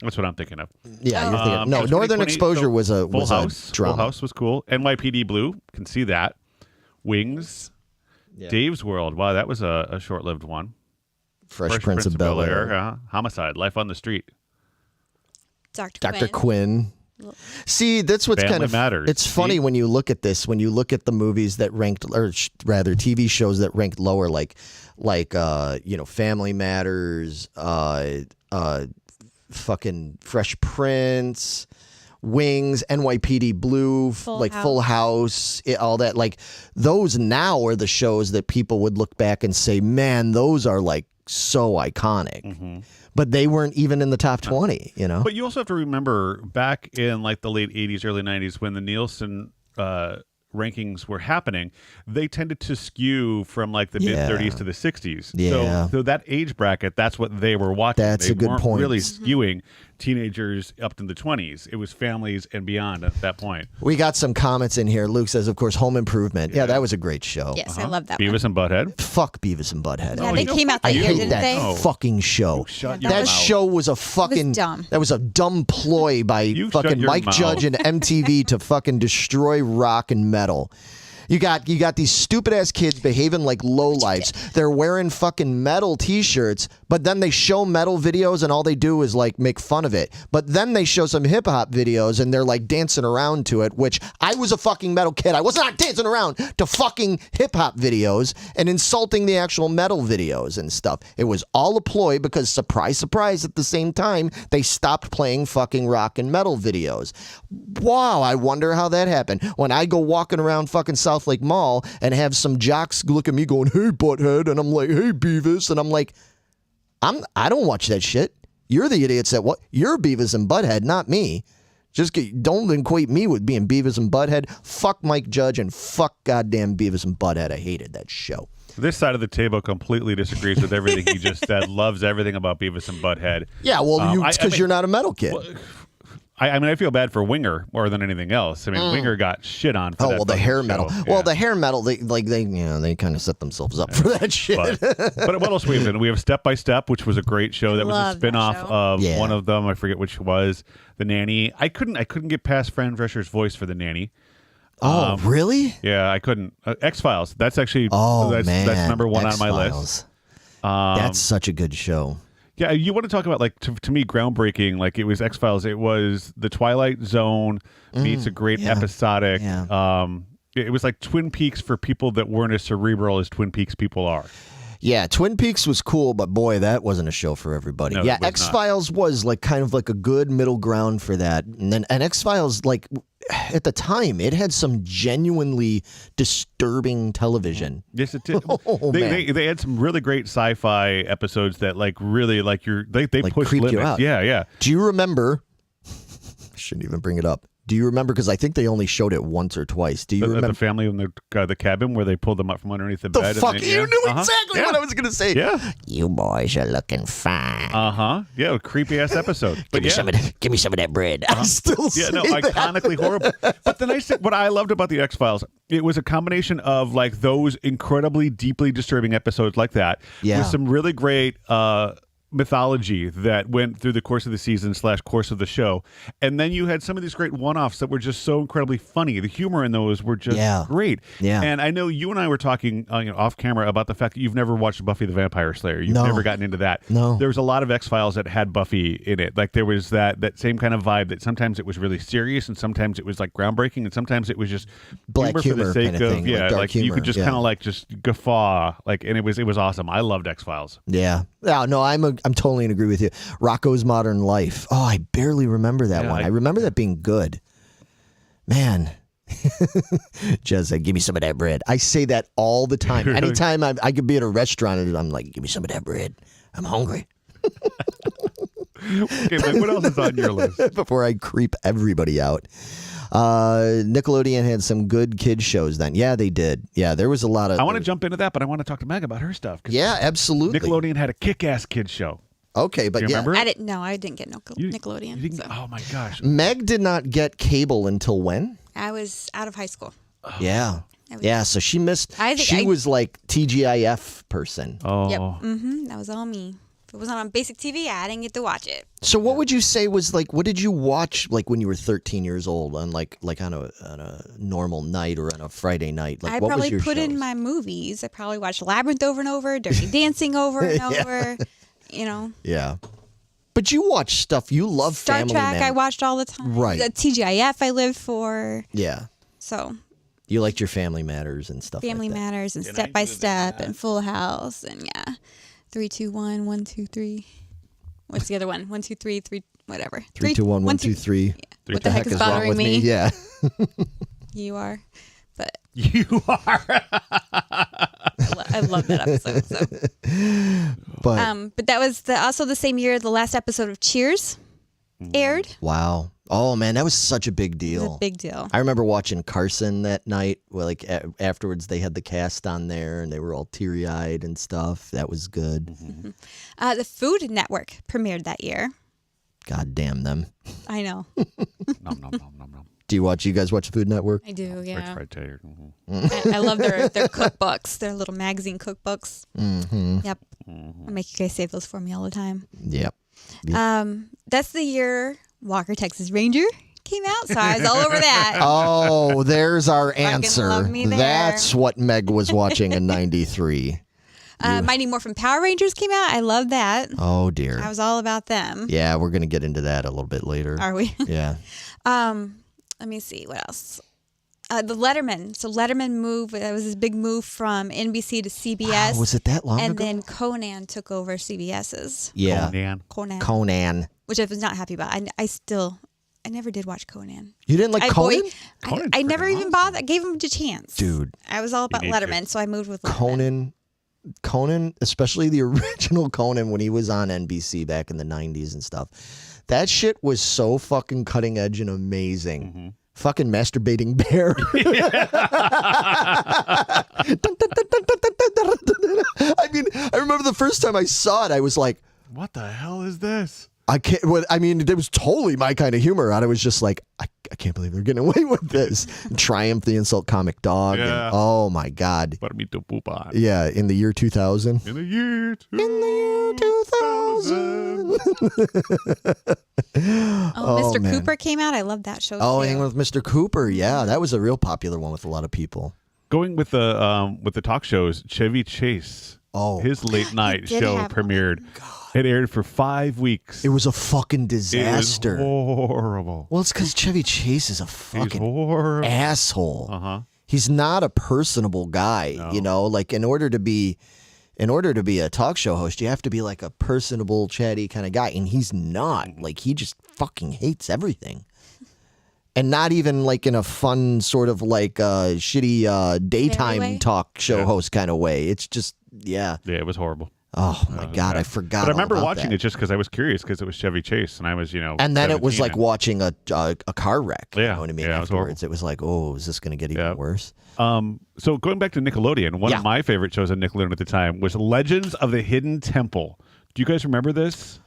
That's what I'm thinking of.
yeah. You're thinking, no,
It was
Northern
2020,
Exposure
so
was a
Full House.
drama.
Full House was cool. NYPD Blue, can see that. Wings.
Yeah.
Dave's World. Wow, that was a short-lived one.
Fresh Prince of Bel Air.
Homicide. Life on the Street.
Dr. Quinn. See, that's what's
Family
kind of
Matters.
It's funny
See?
when you look at this, when you look at the movies that ranked, or rather TV shows that ranked lower, like Family Matters, fucking Fresh Prince, Wings, NYPD Blue, Full House, all that. Like those now are the shows that people would look back and say, man, those are like so iconic. but they weren't even in the top 20, you know?
But you also have to remember back in like the late 80s, early 90s, when the Nielsen rankings were happening, they tended to skew from like the mid 30s to the 60s.
Yeah.
So that age bracket, that's what they were watching.
That's
they
a good
weren't
point.
really skewing teenagers up to the 20s. It was families and beyond at that point.
We got some comments in here. Luke says, of course, Home Improvement. Yeah, that was a great show.
Yes, I love that one.
Beavis and Butthead.
Fuck Beavis and Butthead.
Yeah, they came out
I
that year,
hate
didn't
that
they?
fucking show.
Shut your
That
mouth.
show was a fucking
dumb.
That was a dumb ploy by
You shut
fucking
your
Mike
mouth.
Judge and MTV to fucking destroy rock and metal. You got these stupid ass kids behaving like lowlifes. They're wearing fucking metal T-shirts, but then they show metal videos and all they do is like make fun of it. But then they show some hip hop videos and they're like dancing around to it. Which I was a fucking metal kid. I was not dancing around to fucking hip hop videos and insulting the actual metal videos and stuff. It was all a ploy because surprise, surprise. At the same time, they stopped playing fucking rock and metal videos. Wow, I wonder how that happened. When I go walking around fucking South Lake Mall and have some jocks look at me going, "Hey, Butthead," and I'm like, "Hey, Beavis," and I'm like, I don't watch that shit. You're the idiots that what? You're Beavis and Butthead, not me. Don't equate me with being Beavis and Butthead. Fuck Mike Judge and fuck goddamn Beavis and Butthead. I hated that show.
This side of the table completely disagrees with everything he just said. Loves everything about Beavis and Butthead.
Yeah, well, it's because you're not a metal kid.
I mean, I feel bad for Winger more than anything else. I mean, Winger got shit on. For that
well, the
fucking
hair
show.
metal.
Yeah.
Well, the hair metal. They kind of set themselves up for that shit.
But what else we have? We have Step by Step, which was a great show. That was a
Love that
spinoff
show.
of one of them. I forget which was. The Nanny. I couldn't get past Fran Drescher's voice for the Nanny.
Oh, really?
Yeah, I couldn't. X-Files. That's actually.
Man,
that's number one on my list.
X-Files. That's such a good show.
Yeah, you want to talk about like to me groundbreaking? Like it was X-Files. It was the Twilight Zone meets a great episodic.
Yeah.
It was like Twin Peaks for people that weren't as cerebral as Twin Peaks people are.
Yeah, Twin Peaks was cool, but boy, that wasn't a show for everybody.
No,
yeah,
it was
X-Files was like kind of like a good middle ground for that. And X-Files, like at the time, it had some genuinely disturbing television.
Yes, it did.
Oh, man.
They had some really great sci-fi episodes that like really like they
Like
pushed
creeped you
limits.
out.
Yeah.
Do you remember? I shouldn't even bring it up. Do you remember? Because I think they only showed it once or twice. Do you
The
remember?
family in the cabin where they pulled them up from underneath the bed.
Fuck,
and
you knew exactly what I was going to say.
Yeah.
You boys are looking fine.
Yeah, creepy ass episode. But
Give me some of that bread. I still say that.
Iconically horrible. But the nice thing, what I loved about the X-Files, it was a combination of like those incredibly deeply disturbing episodes like that with some really great mythology that went through the course of the season / course of the show. And then you had some of these great one-offs that were just so incredibly funny. The humor in those were just great.
Yeah.
And I know you and I were talking off camera about the fact that you've never watched Buffy the Vampire Slayer. You've never gotten into that.
No.
There was a lot of X-Files that had Buffy in it. Like there was that same kind of vibe that sometimes it was really serious and sometimes it was like groundbreaking and sometimes it was just
Black
humor for the sake
kind of thing, like dark
like you
humor,
could just kind of like just guffaw and it was awesome. I loved X-Files.
Yeah. No, I'm totally in agree with you. Rocco's Modern Life. Oh, I barely remember that one. I remember that being good. Man. Jez said, give me some of that bread. I say that all the time. Anytime I could be at a restaurant and I'm like, give me some of that bread. I'm hungry.
Okay, Mike, what else is on your list?
Before I creep everybody out. Nickelodeon had some good kids shows then. Yeah, they did. Yeah, there was a lot of...
I want to jump into that, but I want to talk to Meg about her stuff.
Yeah, absolutely.
Nickelodeon had a kick-ass kids show.
Okay, but
Do you remember?
I didn't get Nickelodeon.
You didn't,
so.
Oh my gosh.
Meg did not get cable until when?
I was out of high school.
Yeah. Yeah, so she missed... She was like TGIF person.
Oh.
Yep. That was all me. If it wasn't on basic TV, I didn't get to watch it.
So what would you say was like, what did you watch like when you were 13 years old on like on a normal night or on a Friday night? Like,
I
what
probably
was your
put in
shows?
my movies. I probably watched Labyrinth over and over, Dirty Dancing over and over,
Yeah. But you watch stuff. You love
Star
Family
Trek
Man.
I watched all the time.
Right.
The TGIF I lived for.
Yeah.
So
You liked your Family Matters and stuff
Family
like that.
Matters and Step by Step and Full House and 3, 2, 1, 1, 2, 3. What's the other one? 1, 2, 3, 3, whatever.
3, 2, 1, 1, 2, 3.
Yeah. What the heck is
wrong
bothering
with me? Yeah.
You are. But
You are.
I love that episode. So. But that was also the same year the last episode of Cheers aired.
Wow. Oh man, that was such a big deal.
It was a big deal.
I remember watching Carson that night. Well, like afterwards, they had the cast on there, and they were all teary-eyed and stuff. That was good.
Mm-hmm. The Food Network premiered that year.
God damn them!
I know.
Nom, nom, nom, nom, nom.
Do you guys watch the Food Network?
I do. Yeah.
French fried tater. Mm-hmm.
I love their cookbooks. Their little magazine cookbooks.
Mm-hmm.
Yep. I make you guys save those for me all the time.
Yep.
That's the year Walker, Texas Ranger came out, so I was all over that.
Oh, there's our answer.
love me there.
That's what Meg was watching in '93.
Mighty Morphin Power Rangers came out. I love that.
Oh dear.
I was all about them.
Yeah, we're gonna get into that a little bit later.
Are we?
Yeah.
Let me see what else. The Letterman. So Letterman moved. That was his big move from NBC to CBS.
Wow, was it that long
and
ago?
then Conan took over CBS's.
Yeah.
Conan.
Which I was not happy about. I never did watch Conan.
You didn't like Conan?
I never even bothered. I gave him a chance.
Dude.
I was all about Letterman, so I moved with Letterman.
Conan, especially the original Conan when he was on NBC back in the 90s and stuff. That shit was so fucking cutting edge and amazing. Mm-hmm. Fucking masturbating bear. I mean, I remember the first time I saw it, I was like,
what the hell is this?
I can't. Well, I mean, it was totally my kind of humor, and I was just like, I can't believe they're getting away with this. Triumph the Insult Comic Dog.
Yeah.
And, oh my God.
Para mí tu pupa.
Yeah, in the year 2000.
In the year 2000.
In the year 2000.
Mr.
man.
Cooper came out. I love that show.
Oh,
too.
Hanging with Mr. Cooper. Yeah, that was a real popular one with a lot of people.
Going with the talk shows, Chevy Chase.
Oh,
his late night
did
show
have
premiered. It aired for 5 weeks.
it was a fucking disaster.
It was horrible.
Well, it's because Chevy Chase is a
He's
fucking
horrible.
asshole.
Uh-huh.
He's not a personable guy.
No.
You know, like in order to be a talk show host, you have to be like a personable, chatty kind of guy, and he's not. Like he just fucking hates everything. And not even like in a fun sort of like shitty daytime talk show host kind of way. It's just, yeah.
Yeah, it was horrible.
Oh my God, I forgot.
But I remember
all about
watching
that.
it just because I was curious because it was Chevy Chase and I was,
And then it was
17
like
and-
watching a car wreck. You
Yeah.
know what I mean?
Yeah, it was horrible.
Afterwards, it was like, oh, is this going to get even worse?
So going back to Nickelodeon, one
Yeah.
of my favorite shows on Nickelodeon at the time was Legends of the Hidden Temple. Do you guys remember this?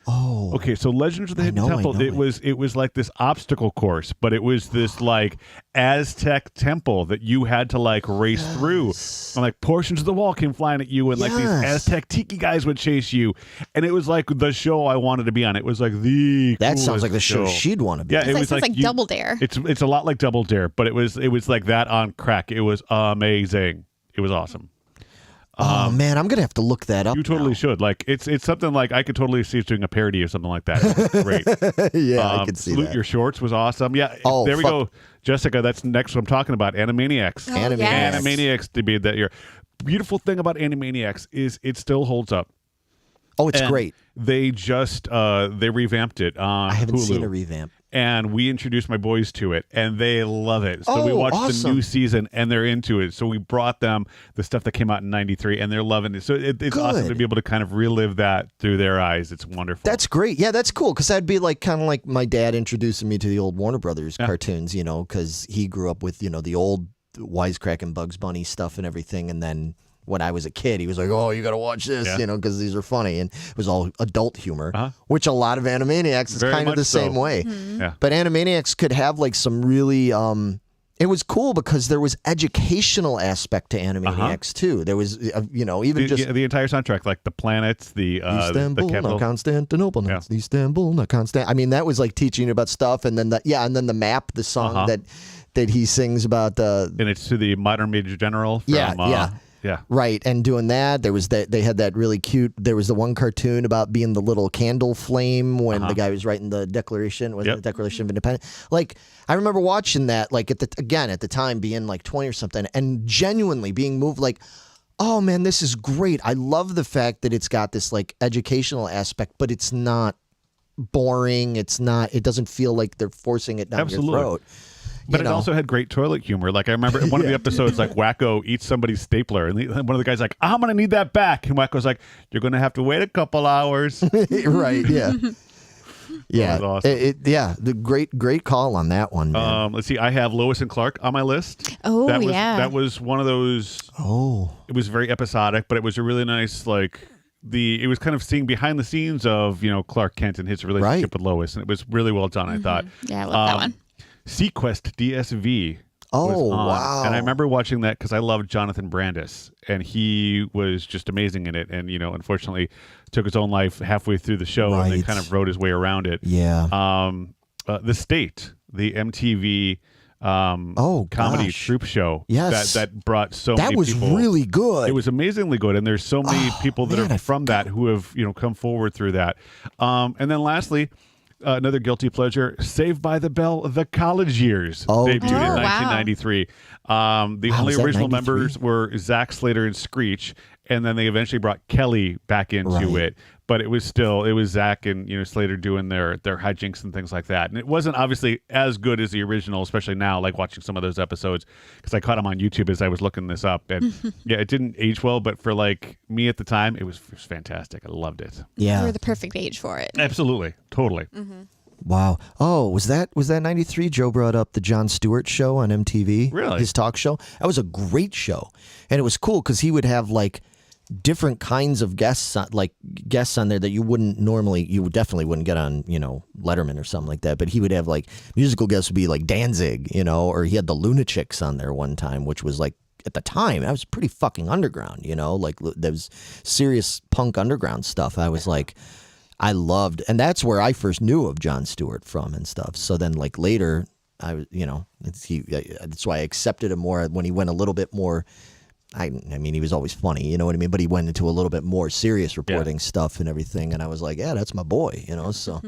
Oh,
Okay, so Legends of the Hidden
know
Temple,
it.
it was like this obstacle course, but it was this like Aztec temple that you had to like race through. And like portions of the wall came flying at you and like these
Yes.
Aztec tiki guys would chase you. And it was like the show I wanted to be on. It was like the
that sounds
coolest
like the show she'd want to be.
Yeah,
on.
it was
sounds like
you-
Double Dare.
It's a lot like Double Dare, but it was like that on crack. It was amazing. It was awesome.
Oh man, I'm gonna have to look that up.
You totally
now.
should. Like it's something like I could totally see us doing a parody or something like that. It was great.
Yeah, I could see
Salute
that.
Your Shorts was awesome. Yeah.
Oh,
there we
fuck.
go, Jessica. That's next what I'm talking about. Animaniacs.
Oh,
Animaniacs.
yes.
Animaniacs debuted that year. Beautiful thing about Animaniacs is it still holds up.
Oh, it's
And
great.
They just they revamped it on
I haven't
Hulu.
seen a revamp.
And we introduced my boys to it, and they love it. So we
Oh,
watched the
awesome.
new season, and they're into it. So we brought them the stuff that came out in '93, and they're loving it. So it's awesome to
Good.
be able to kind of relive that through their eyes. It's wonderful.
That's great. Yeah, that's cool. Because that'd be like kind of like my dad introducing me to the old Warner Brothers cartoons. You know, because he grew up with the old wisecracking Bugs Bunny stuff and everything, and then. When I was a kid, he was like, "Oh, you got to watch this," because these are funny, and it was all adult humor, which a lot of Animaniacs is
Very
kind of
much
the
so.
same way.
Yeah.
But Animaniacs could have like some really. It was cool because there was educational aspect to Animaniacs too. There was, even just
the entire soundtrack, like the planets, the
Istanbul,
capital.
not Constantinople, not Istanbul, not Constant. I mean, that was like teaching you about stuff, and then the map, the song that he sings about the.
And it's to the modern Major General. From,
Yeah. Right, and doing that, there was they had that really cute. There was the one cartoon about being the little candle flame when the guy was writing the Declaration, the Declaration of Independence. Like I remember watching that, like at the time being like 20 or something, and genuinely being moved, like, oh man, this is great. I love the fact that it's got this like educational aspect, but it's not boring. It doesn't feel like they're forcing it down your throat.
But it also had great toilet humor. Like I remember in one of the episodes, like Wacko eats somebody's stapler, and one of the guys like, "I'm gonna need that back," and Wacko's like, "You're gonna have to wait a couple hours."
Right? Yeah. Yeah,
That was awesome.
The great call on that one. Man.
Let's see. I have Lois and Clark on my list.
Oh,
that was one of those.
Oh,
it was very episodic, but it was a really nice it was kind of seeing behind the scenes of Clark Kent and his relationship with Lois, and it was really well done. I thought.
Yeah, I love that one.
Sequest DSV.
Oh,
was on.
wow.
And I remember watching that because I loved Jonathan Brandis, and he was just amazing in it. And, unfortunately took his own life halfway through the show and then kind of wrote his way around it.
Yeah.
The State, the MTV comedy troupe show.
Yes.
That brought so many people.
That was really good.
It was amazingly good. And there's so many people that are from that who have, come forward through that. And then lastly, another guilty pleasure, Saved by the Bell, The College Years, debuted in 1993. The only original members were Zach Slater and Screech, and then they eventually brought Kelly back into it. But it was Zach and Slater doing their hijinks and things like that. And it wasn't obviously as good as the original, especially now, like watching some of those episodes, because I caught them on YouTube as I was looking this up. And it didn't age well, but for me at the time, it was fantastic. I loved it.
Yeah,
you were the perfect age for it.
Absolutely, totally.
Wow. Oh, was that 93? Joe brought up the Jon Stewart show on MTV.
Really?
His talk show. That was a great show. And it was cool because he would have different kinds of guests on there that you definitely wouldn't get on, Letterman or something like that. But he would have musical guests would be like Danzig, or he had the Lunatics on there one time, which was at the time, that was pretty fucking underground, there was serious punk underground stuff. I was I loved, and that's where I first knew of Jon Stewart from and stuff. So then later, that's why I accepted him more when he went a little bit more. I mean, he was always funny, you know what I mean? But he went into a little bit more serious reporting stuff and everything. And I was like, yeah, that's my boy, so.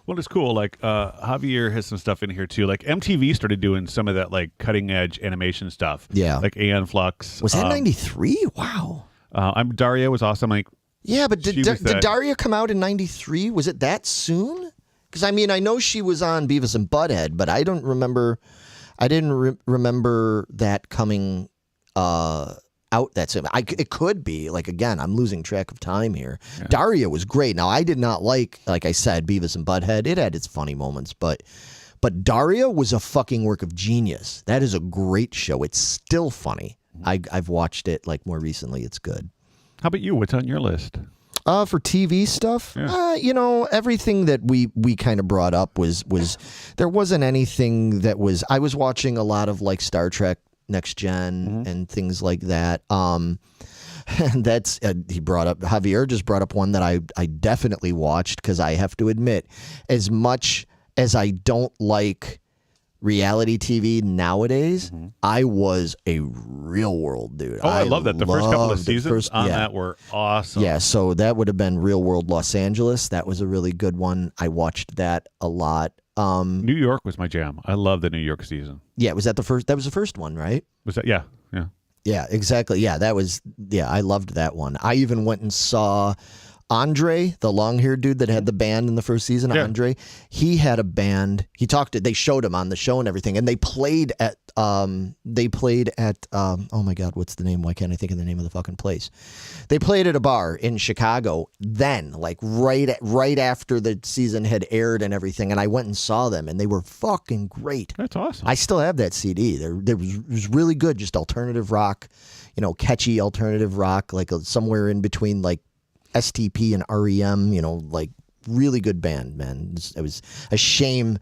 Well, it's cool. Javier has some stuff in here too. MTV started doing some of that cutting edge animation stuff.
Yeah.
Like Aeon Flux.
Was that 93? Wow.
Daria was awesome.
Yeah, but did Daria come out in 93? Was it that soon? Because, I know she was on Beavis and Butthead, but I don't remember. I didn't remember that coming out that soon. It could be. Again, I'm losing track of time here. Yeah. Daria was great. Now, I did not like I said, Beavis and Butthead. It had its funny moments, but Daria was a fucking work of genius. That is a great show. It's still funny. I've watched it more recently. It's good.
How about you? What's on your list?
For TV stuff, everything that we kind of brought up was there wasn't anything that was. I was watching a lot of Star Trek Next Gen and things like that. And that's Javier just brought up one that I definitely watched because I have to admit, as much as I don't like reality TV nowadays, I was a Real World dude.
Oh, I love that. The first couple of seasons that were awesome.
Yeah, so that would have been Real World Los Angeles. That was a really good one. I watched that a lot.
New York was my jam. I love the New York season.
Yeah, was that the first? That was the first one, right?
Was that? Yeah.
Yeah, exactly. Yeah, that was. Yeah, I loved that one. I even went and saw Andre, the long-haired dude that had the band in the first season. Yeah. Andre, he had a band. They showed him on the show and everything, and they played at. Oh my God, what's the name? Why can't I think of the name of the fucking place? They played at a bar in Chicago. Then, right after the season had aired and everything, and I went and saw them, and they were fucking great.
That's awesome.
I still have that CD. It was really good, just alternative rock, catchy alternative rock, somewhere in between STP and REM, really good band, man. It was a shame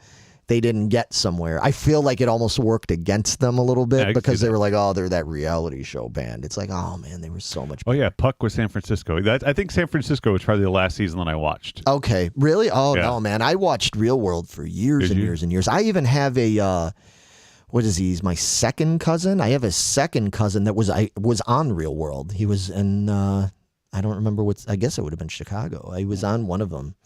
they didn't get somewhere. I feel like it almost worked against them a little bit because they were they're that reality show band. It's oh man, they were so much better.
Oh yeah, Puck was San Francisco. I think San Francisco was probably the last season that I watched.
Okay, really? Oh yeah. No, man, I watched Real World for years and years and years. I even have a what is he? He's my second cousin. I have a second cousin that was on Real World. He was in I don't remember I guess it would have been Chicago. I was on one of them.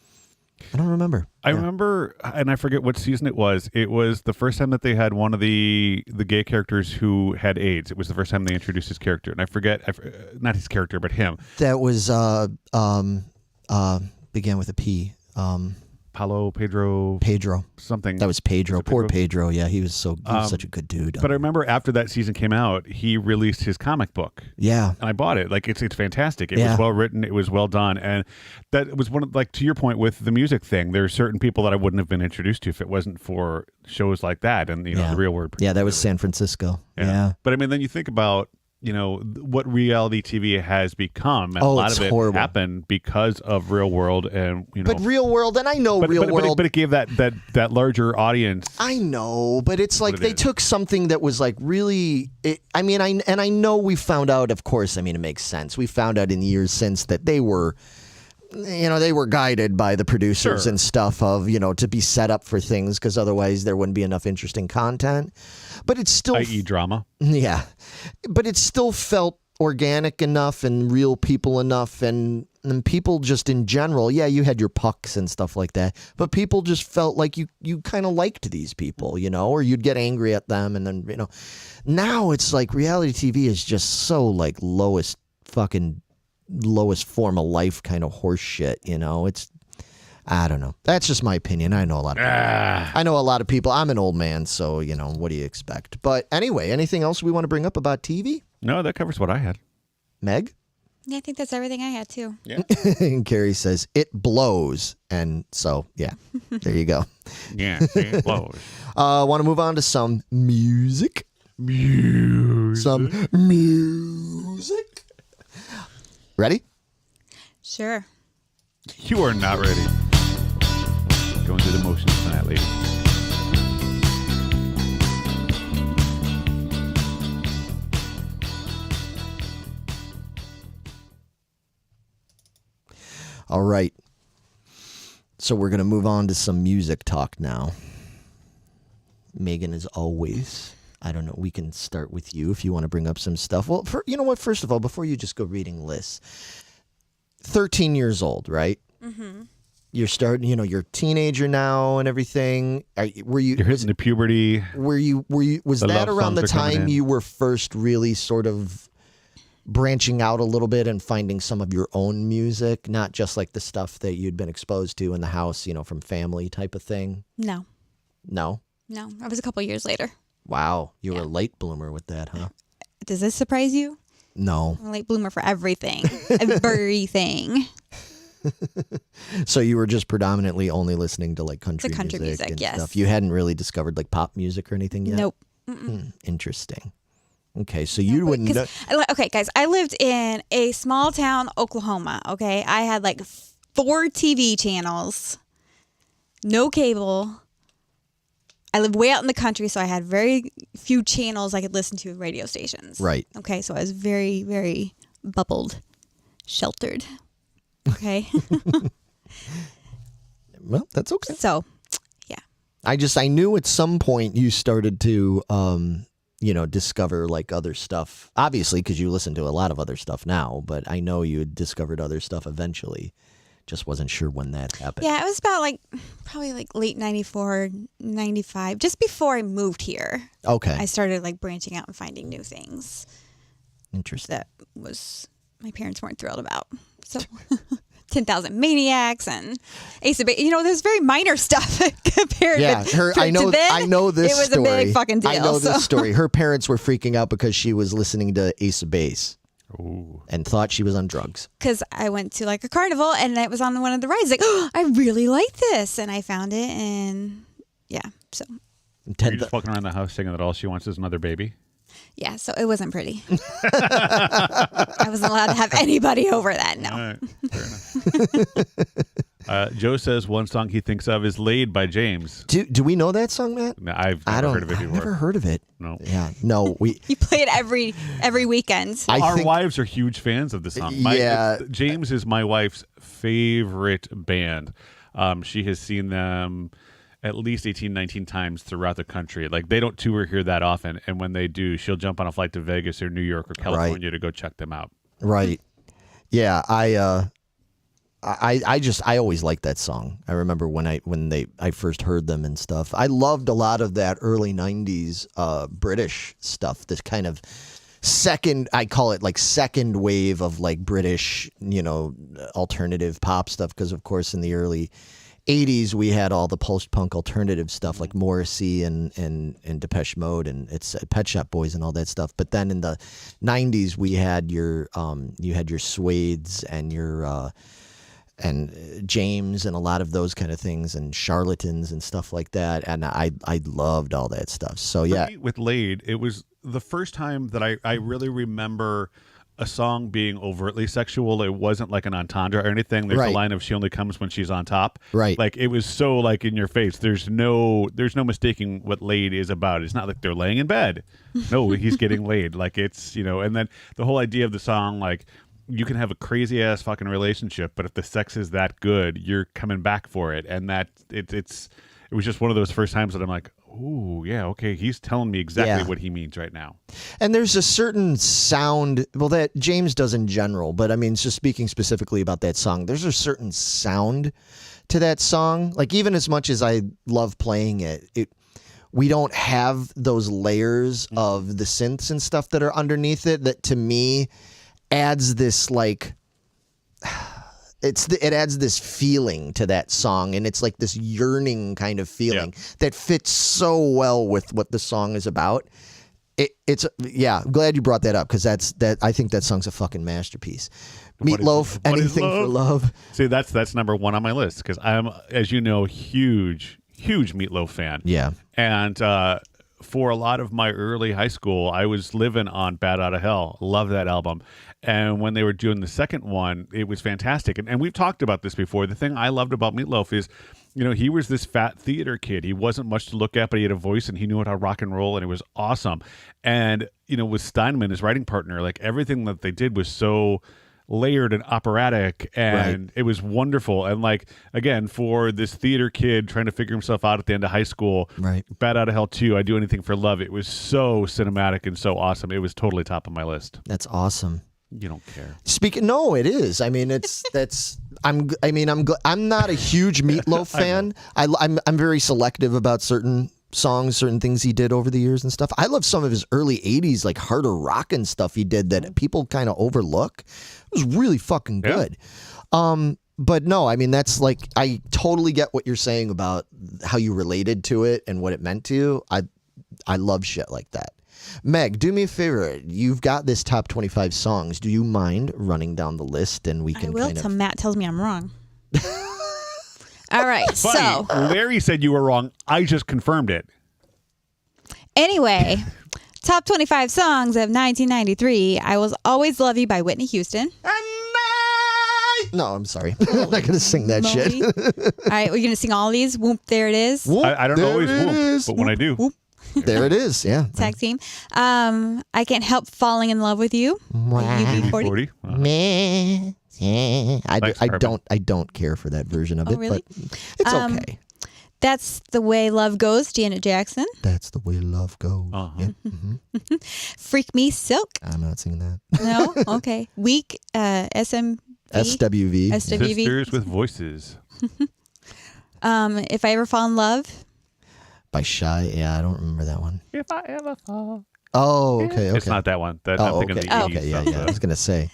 I don't remember.
I remember, and I forget what season it was. It was the first time that they had one of the gay characters who had AIDS. It was the first time they introduced his character, and I forget, not his character, but him.
That was began with a P. Pedro.
something.
That was Pedro.
Was it
Poor Pedro. Yeah, he was such a good dude.
But I remember after that season came out, he released his comic book.
Yeah.
And I bought it. Like, it's fantastic. It
Yeah.
was well written. It was well done. And that was one of, like, to your point with the music thing, there are certain people that I wouldn't have been introduced to if it wasn't for shows like that. And, you know, the Real World.
Yeah, that was San Francisco. Yeah.
But I mean, then you think about, you know, what reality TV has become, and a lot
it's
of it
horrible.
happened because of Real World, and you know.
But Real World, and I know Real World,
but it gave that larger audience.
I know, but it's like they
is.
took something that was like really. I know we found out. Of course, I mean it makes sense. We found out in years since that they were. You know, they were guided by the producers and stuff of, you know, to be set up for things because otherwise there wouldn't be enough interesting content. But it's still...
i.e. drama.
Yeah. But it still felt organic enough and real people enough and people just in general. Yeah, you had your pucks and stuff like that. But people just felt like you kind of liked these people, you know, or you'd get angry at them. And then, you know, now it's like reality TV is just so like lowest form of life kind of horse shit, you know. It's I don't know. That's just my opinion. I know a lot of people. I'm an old man, so you know, what do you expect? But anyway, anything else we want to bring up about TV?
No, that covers what I had.
Meg?
Yeah, I think that's everything I had too.
Yeah.
And Carrie says it blows, and so yeah, there you go.
Yeah, it blows.
Want to move on to some music? Some music. Ready?
Sure.
You are not ready. Going through the motions tonight, lady.
All right. So we're going to move on to some music talk now. Megan, as always, I don't know, we can start with you if you want to bring up some stuff. Well, you know what? First of all, before you just go reading lists, 13 years old, right? Mm-hmm. You're starting, you know, you're a teenager now and everything. You're
hitting the puberty.
Was that around the time you were first really sort of branching out a little bit and finding some of your own music, not just like the stuff that you'd been exposed to in the house, you know, from family type of thing?
No.
No?
No. I was a couple years later.
Wow. You were a late bloomer with that, huh?
Does this surprise you?
No.
I'm a late bloomer for everything. Everything.
So you were just predominantly only listening to like country music and
yes.
stuff. You hadn't really discovered like pop music or anything yet?
Nope.
Interesting. Okay, so you wouldn't know.
Okay, guys, I lived in a small town, Oklahoma, okay? I had like 4 TV channels, no cable. I lived way out in the country, so I had very few channels I could listen to radio stations.
Right.
Okay, so I was very, very bubbled, sheltered. Okay.
Well, that's okay.
So, yeah.
I knew at some point you started to, you know, discover like other stuff. Obviously, because you listen to a lot of other stuff now, but I know you had discovered other stuff eventually. Just wasn't sure when that happened.
Yeah, it was about probably late 94, 95, just before I moved here.
Okay.
I started branching out and finding new things.
Interesting.
That my parents weren't thrilled about. So 10,000 Maniacs and Ace of Base, you know, there's very minor stuff compared to
I know this
it was
story.
a big fucking deal.
I know this story. Her parents were freaking out because she was listening to Ace of Base.
Ooh.
And thought she was on drugs.
Because I went to a carnival and it was on one of the rides. Oh, I really like this. And I found it and yeah, so.
You're just walking around the house singing that all she wants is another baby?
Yeah, so it wasn't pretty. I wasn't allowed to have anybody over that, no.
All right, fair enough. Joe says one song he thinks of is Laid by James.
Do we know that song, Matt?
No, I've never heard of it before.
I've never heard of it.
No.
Yeah, no.
You play it every weekend.
Our wives are huge fans of the song. James is my wife's favorite band. She has seen them at least 18, 19 times throughout the country. They don't tour here that often, and when they do, she'll jump on a flight to Vegas or New York or California to go check them out.
Right. Yeah, I always liked that song. I remember when I first heard them and stuff. I loved a lot of that early 90s British stuff, this kind of I call it second wave of British, alternative pop stuff, because of course in the early 80s we had all the post-punk alternative stuff like Morrissey and Depeche Mode and it's Pet Shop Boys and all that stuff. But then in the 90s we had your you had your Suedes and your and James and a lot of those kind of things and Charlatans and stuff like that, and I loved all that stuff. So yeah,
with Laid, it was the first time that I really remember a song being overtly sexual. It wasn't like an entendre or anything. There's
Right.
a line of "She only comes when she's on top."
Right.
Like it was so like in your face. There's no mistaking what Laid is about. It's not like they're laying in bed. No, he's getting laid. Like it's, and then the whole idea of the song, like you can have a crazy ass fucking relationship, but if the sex is that good, you're coming back for it. And that it was just one of those first times that I'm like, ooh, yeah, okay, he's telling me exactly what he means right now.
And there's a certain sound, well, that James does in general, but I mean, just speaking specifically about that song, there's a certain sound to that song. Like, even as much as I love playing it, we don't have those layers of the synths and stuff that are underneath it that, to me, adds this, like... It adds this feeling to that song, and it's like this yearning kind of feeling that fits so well with what the song is about. I'm glad you brought that up because I think that song's a fucking masterpiece. Meatloaf, Anything for Love.
See, that's number one on my list because I'm, as you know, huge Meatloaf fan.
Yeah,
and for a lot of my early high school, I was living on Bad Outta Hell. Love that album. And when they were doing the second one, it was fantastic. And we've talked about this before. The thing I loved about Meatloaf is, he was this fat theater kid. He wasn't much to look at, but he had a voice and he knew how to rock and roll, and it was awesome. And, with Steinman, his writing partner, like everything that they did was so layered and operatic, and it was wonderful. And like, again, for this theater kid trying to figure himself out at the end of high school, Bad Outta Hell 2, I Do Anything for Love, it was so cinematic and so awesome. It was totally top of my list.
That's awesome.
You don't care.
No, it is. I mean, I'm not a huge Meatloaf fan. I'm very selective about certain songs, certain things he did over the years and stuff. I love some of his early 80s, like harder rockin' stuff he did that people kind of overlook. It was really fucking good. But no, I mean, that's like, I totally get what you're saying about how you related to it and what it meant to you. I love shit like that. Meg, do me a favor. You've got this top 25 songs. Do you mind running down the list and we can
till Matt tells me I'm wrong. All right,
Funny,
so
Larry said you were wrong. I just confirmed it.
Anyway, top 25 songs of 1993. I Will Always Love You by Whitney Houston.
No, I'm sorry. I'm not going to sing that shit.
All right, we're going to sing all these. Whoop, there it is.
Whoop,
I don't always whoop, but when I do.
Whoop.
There it is, yeah.
Tag team. I Can't Help Falling in Love with You.
UB40.
I don't care for that version of it,
really?
but it's okay.
That's the Way Love Goes, Janet Jackson.
That's the way love goes.
Uh-huh.
Yeah.
Freak Me Silk.
I'm not singing that.
No? Okay. Weak, SWV.
Sisters with Voices.
If I Ever Fall in Love.
By Shy. Yeah, I don't remember that one.
If I ever fall.
Oh, okay.
It's not that one. I'm thinking of the 80s
Okay,
stuff.
yeah. I was going to say.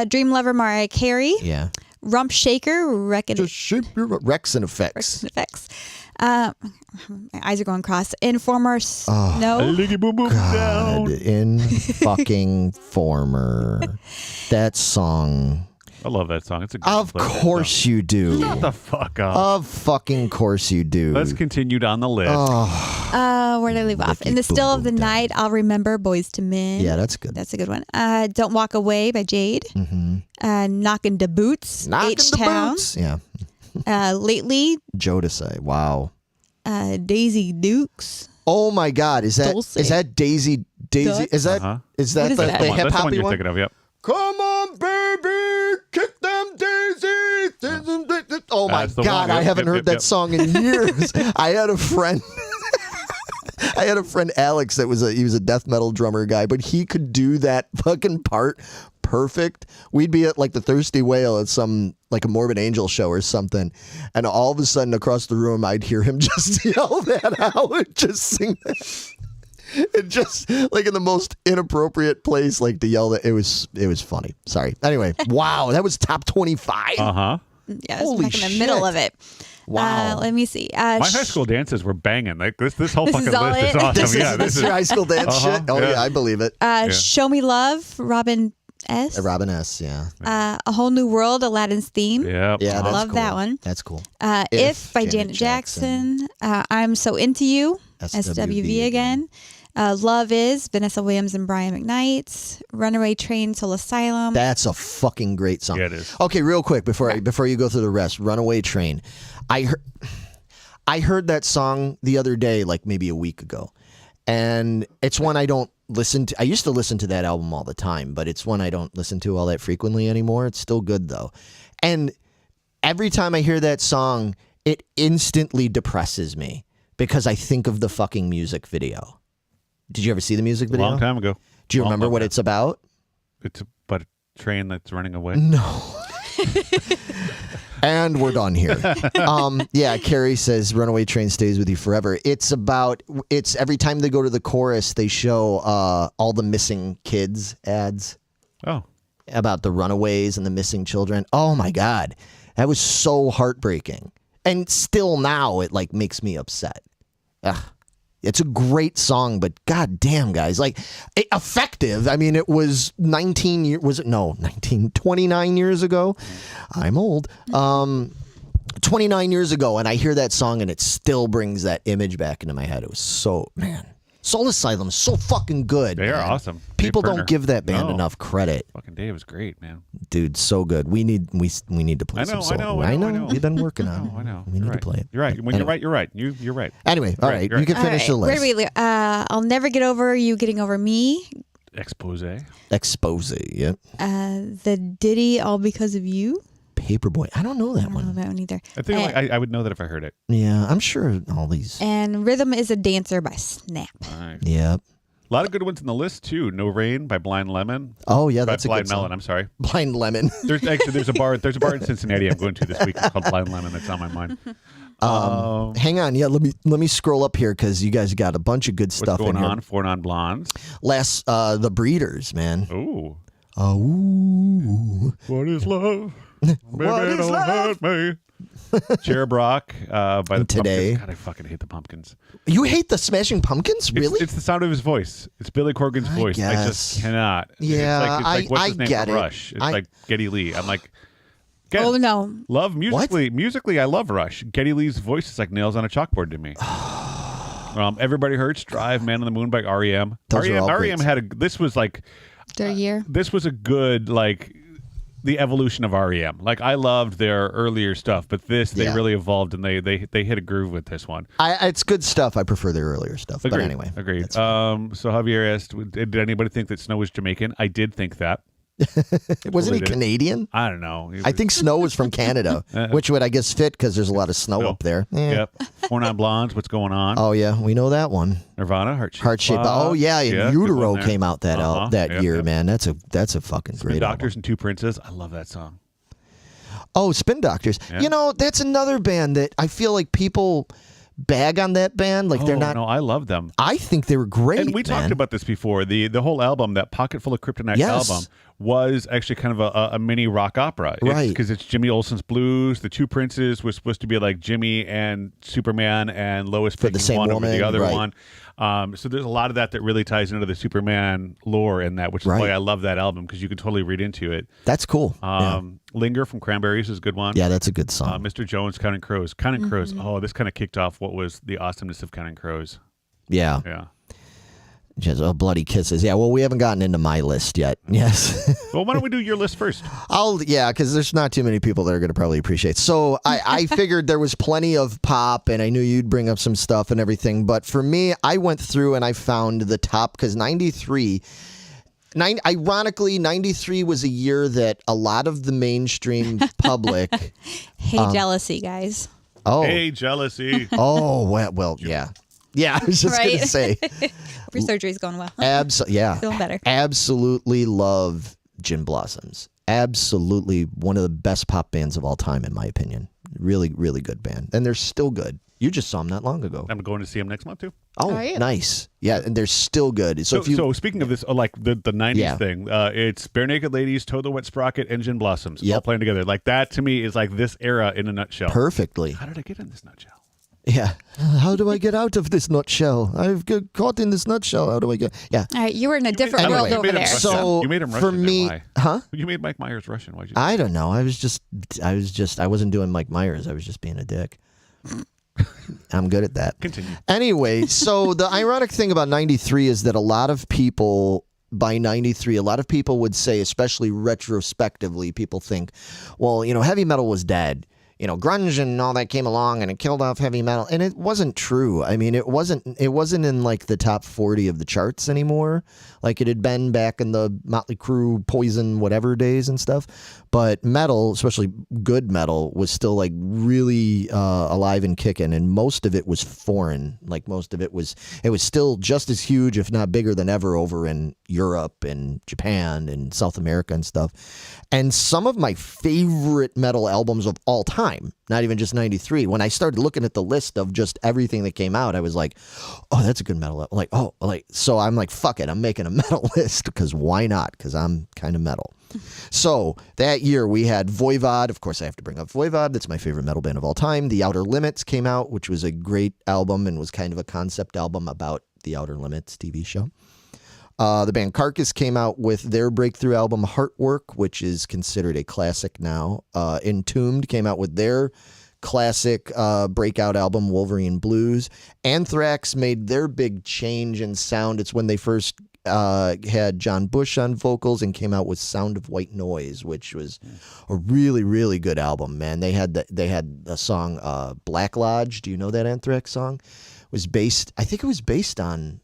Dream Lover, Mariah Carey.
Yeah.
Rump Shaker,
Just shape your Rex and Effects.
My eyes are going cross. Informer, no.
Liggy boom boom
God,
down.
in fucking former. That song.
I love that song. It's a good
Of course you do.
Shut the fuck up.
Of fucking course you do.
Let's continue down the list.
Where did I leave off? In the Still of the Night, I'll Remember, Boys to Men.
Yeah, that's good.
That's a good one. Don't Walk Away by Jade.
Mm-hmm.
Knockin' the Boots, H-Town.
Yeah.
Lately,
Jodeci. Wow.
Daisy Dukes.
Oh my God! Is that
Dulce.
Daisy?
Duck.
Is that
What
the
is that?
hip
That's the one
hoppy
you're
one?
thinking of, yep.
Come on, baby, kick them daisies. Oh my
That's the
God!
one.
I haven't heard that
Yep.
song in years. I had a friend. Alex that was he was a death metal drummer guy, but he could do that fucking part perfect. We'd be at like the Thirsty Whale at some like a Morbid Angel show or something, and all of a sudden across the room I'd hear him just yell that out and just sing that. It just like in the most inappropriate place, like to yell that. It was funny. Sorry. Anyway, wow, that was top 25.
Uh-huh.
Yeah, it's
Holy
back in the middle
shit.
of it.
Wow.
Let me see.
My high school dances were banging. Like this whole
This
fucking
is all
list is
it?
awesome.
This is your high school dance shit? Oh, yeah, I believe it.
Show Me Love, Robin S.
Robin S., yeah.
A Whole New World, Aladdin's theme.
Yep.
Yeah, that's
Love
cool.
that one.
That's cool.
If by Janet Jackson. I'm So Into You, SWV again. Love Is, Vanessa Williams and Brian McKnight. Runaway Train, Soul Asylum.
That's a fucking great song.
Yeah, it is.
Okay, real quick before you go through the rest, Runaway Train. I heard that song the other day, like maybe a week ago, and it's one I don't listen to. I used to listen to that album all the time, but it's one I don't listen to all that frequently anymore. It's still good though, and every time I hear that song, it instantly depresses me because I think of the fucking music video. Did you ever see the music
A
video?
long time ago.
Do you remember what
time.
it's about?
It's about a train that's running away.
No. And we're done here. Yeah, Carrie says Runaway Train stays with you forever. It's every time they go to the chorus, they show all the missing kids ads
Oh.
about the runaways and the missing children. Oh my God. That was so heartbreaking. And still now it like makes me upset. Ugh. It's a great song, but goddamn, guys, like effective. I mean, it was 29 years ago. I'm old. 29 years ago, and I hear that song, and it still brings that image back into my head. It was so, man. Soul Asylum is so fucking good.
They are
man.
awesome.
People
Dave
don't
Pirner.
give that band
No.
enough credit.
Fucking Dave was great, man.
Dude, so good. We need to play some soul. I know. We've been working on it.
I know.
We need
You're
to
right.
play it.
You're right. When
Anyway.
you're right. You're right.
Anyway, all right. You can finish the list.
Where do we I'll Never Get Over You Getting Over Me.
Expose.
Expose. Yep.
The Ditty All Because of You.
Paperboy. I don't know that
I don't know
one.
that one either.
I think I would know that if I heard it.
Yeah, I'm sure all these.
And Rhythm is a Dancer by Snap.
Nice.
Yep.
A lot of good ones in the list too. No Rain by Blind Lemon.
Oh yeah,
By
that's a
Blind
good song.
Melon. I'm sorry.
Blind Lemon.
There's a bar in Cincinnati I'm going to this week. It's called Blind Lemon. That's on my mind.
Hang on, yeah. Let me scroll up here because you guys got a bunch of good
What's
stuff
going
in here.
on? Four Non-Blondes.
The Breeders, man.
Ooh.
Ooh.
What is love?
What
Baby,
is
don't
love?
hurt me. Cherub Rock by the
Today.
Pumpkins. God, I fucking hate the Pumpkins.
You hate the Smashing Pumpkins, really?
It's the sound of his voice. It's Billy Corgan's voice. I just
guess.
cannot.
Yeah,
it's like what's his name
get
from
it.
Rush? It's
I-
like Geddy Lee. I'm like, again,
Oh no.
love musically. Musically, I love Rush. Geddy Lee's voice is like nails on a chalkboard to me. Everybody Hurts, Drive, Man on the Moon by REM.
Those are all
REM
great.
had this was like
Their year.
this was a good like the evolution of REM. Like I loved their earlier stuff, but they
Yeah.
really evolved and they hit a groove with this one.
It's good stuff. I prefer their earlier stuff.
Agreed.
But anyway.
Agreed.
that's fine.
So Javier asked, did anybody think that Snow was Jamaican? I did think that.
Wasn't he
did.
Canadian?
I don't know.
I think Snow was from Canada, which would, I guess, fit because there's a lot of snow up there. Eh.
Yep. Four Non-Blondes. What's going on?
Oh, yeah. We know that one.
Nirvana. Heart-Shaped
Heart-Shaped. Oh, yeah. And
good
Utero
one there.
came out that
Yep,
year,
yep.
man. That's a fucking
Spin
great
Doctors
album.
and Two Princes. I love that song.
Oh, Spin Doctors.
Yeah.
You know, that's another band that I feel like people bag on that band. Like they're not.
No, I love them.
I think they were great.
And we
man.
talked about this before. The whole album, that Pocket Full of Kryptonite
Yes.
album, was actually kind of a mini rock opera.
Right.
Because it's Jimmy Olsen's Blues. The Two Princes was supposed to be like Jimmy and Superman and Lois
For the
picking
same
one over
woman,
the other
right.
one. So there's a lot of that really ties into the Superman lore in that, which is
Right.
why I love that album because you can totally read into it.
That's cool.
Linger from Cranberries is a good one.
Yeah, that's a good song.
Mr. Jones, Counting Crows. Counting Crows. Oh, this kind of kicked off what was the awesomeness of Counting Crows.
Yeah.
Yeah.
Just Bloody Kisses. Yeah, well, we haven't gotten into my list yet. Yes.
Well, why don't we do your list first?
Because there's not too many people that are going to probably appreciate. So I figured there was plenty of pop, and I knew you'd bring up some stuff and everything. But for me, I went through and I found the top because ironically, 93 was a year that a lot of the mainstream public.
Hey, jealousy, guys.
Oh,
Hey, jealousy.
oh, well, yeah. Yeah, I was just going
Right.
to say.
Hope your surgery's going well.
Yeah.
Feeling better.
Absolutely love Gin Blossoms. Absolutely one of the best pop bands of all time, in my opinion. Really, really good band. And they're still good. You just saw them not long ago.
I'm going to see them next month too.
Oh,
Are you?
nice. Yeah, and they're still good. So,
So speaking of this, like the 90s
Yeah.
thing, it's Bare Naked Ladies, Toad the Wet Sprocket, Engine Blossoms, all
Yep.
playing together. Like that to me is like this era in a nutshell.
perfectly.
How did I get in this nutshell?
Yeah. How do I get out of this nutshell? I've got caught in this nutshell. How do I get? Yeah.
All right, you were in a different
Anyway.
world
You
over
made him
there.
Russian.
So
You made him
for
Russian,
me,
why?
huh?
You made Mike Myers Russian. Why'd you?
I don't know. I wasn't doing Mike Myers. I was just being a dick. I'm good at that.
Continue.
Anyway, so the ironic thing about 93 is that a lot of people by 93, a lot of people would say, especially retrospectively, people think, well, heavy metal was dead. Grunge and all that came along and it killed off heavy metal. And it wasn't true. I mean, it wasn't in like the top 40 of the charts anymore, like it had been back in the Motley Crue, Poison, whatever days and stuff. But metal, especially good metal, was still like really alive and kicking. And most of it was foreign. Like most of it was still just as huge, if not bigger than ever over in Europe and Japan and South America and stuff. And some of my favorite metal albums of all time, not even just 93, when I started looking at the list of just everything that came out, I was like, oh, that's a good metal album. So I'm like, fuck it, I'm making a metal list because why not? Because I'm kind of metal. So that year we had Voivod. Of course, I have to bring up Voivod. That's my favorite metal band of all time. The Outer Limits came out, which was a great album and was kind of a concept album about the Outer Limits TV show. The band Carcass came out with their breakthrough album Heartwork, which is considered a classic now. Entombed came out with their classic breakout album Wolverine Blues. Anthrax made their big change in sound. It's when they first had John Bush on vocals and came out with Sound of White Noise, which was a really, really good album, man. They had a song Black Lodge. Do you know that Anthrax song? I think it was based on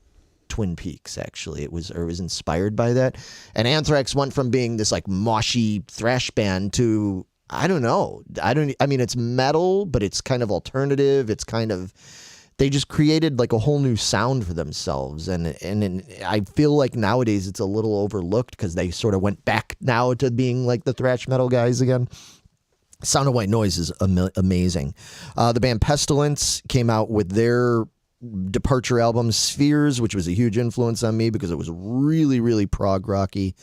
Twin Peaks, actually. It was inspired by that. And Anthrax went from being this like moshy thrash band to, I don't know. I mean, it's metal, but it's kind of alternative. They just created like a whole new sound for themselves. And I feel like nowadays it's a little overlooked because they sort of went back now to being like the thrash metal guys again. Sound of White Noise is amazing. The band Pestilence came out with their departure album Spheres, which was a huge influence on me because it was really, really prog rocky.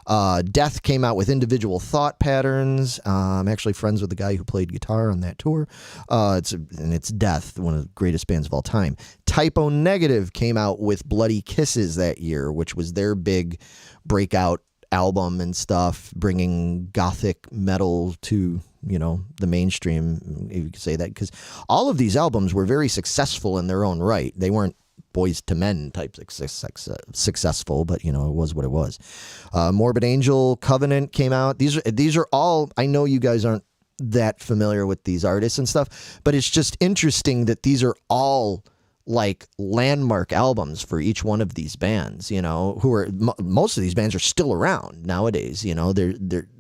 Death came out with Individual Thought Patterns. I'm actually friends with the guy who played guitar on that tour. It's Death, one of the greatest bands of all time. Typo Negative came out with Bloody Kisses that year, which was their big breakout album and stuff, bringing gothic metal to the mainstream, if you could say that, because all of these albums were very successful in their own right. They weren't Boys to Men type successful, but it was what it was. Morbid Angel, Covenant came out. These are all, I know you guys aren't that familiar with these artists and stuff, but it's just interesting that these are all like landmark albums for each one of these bands, most of these bands are still around nowadays.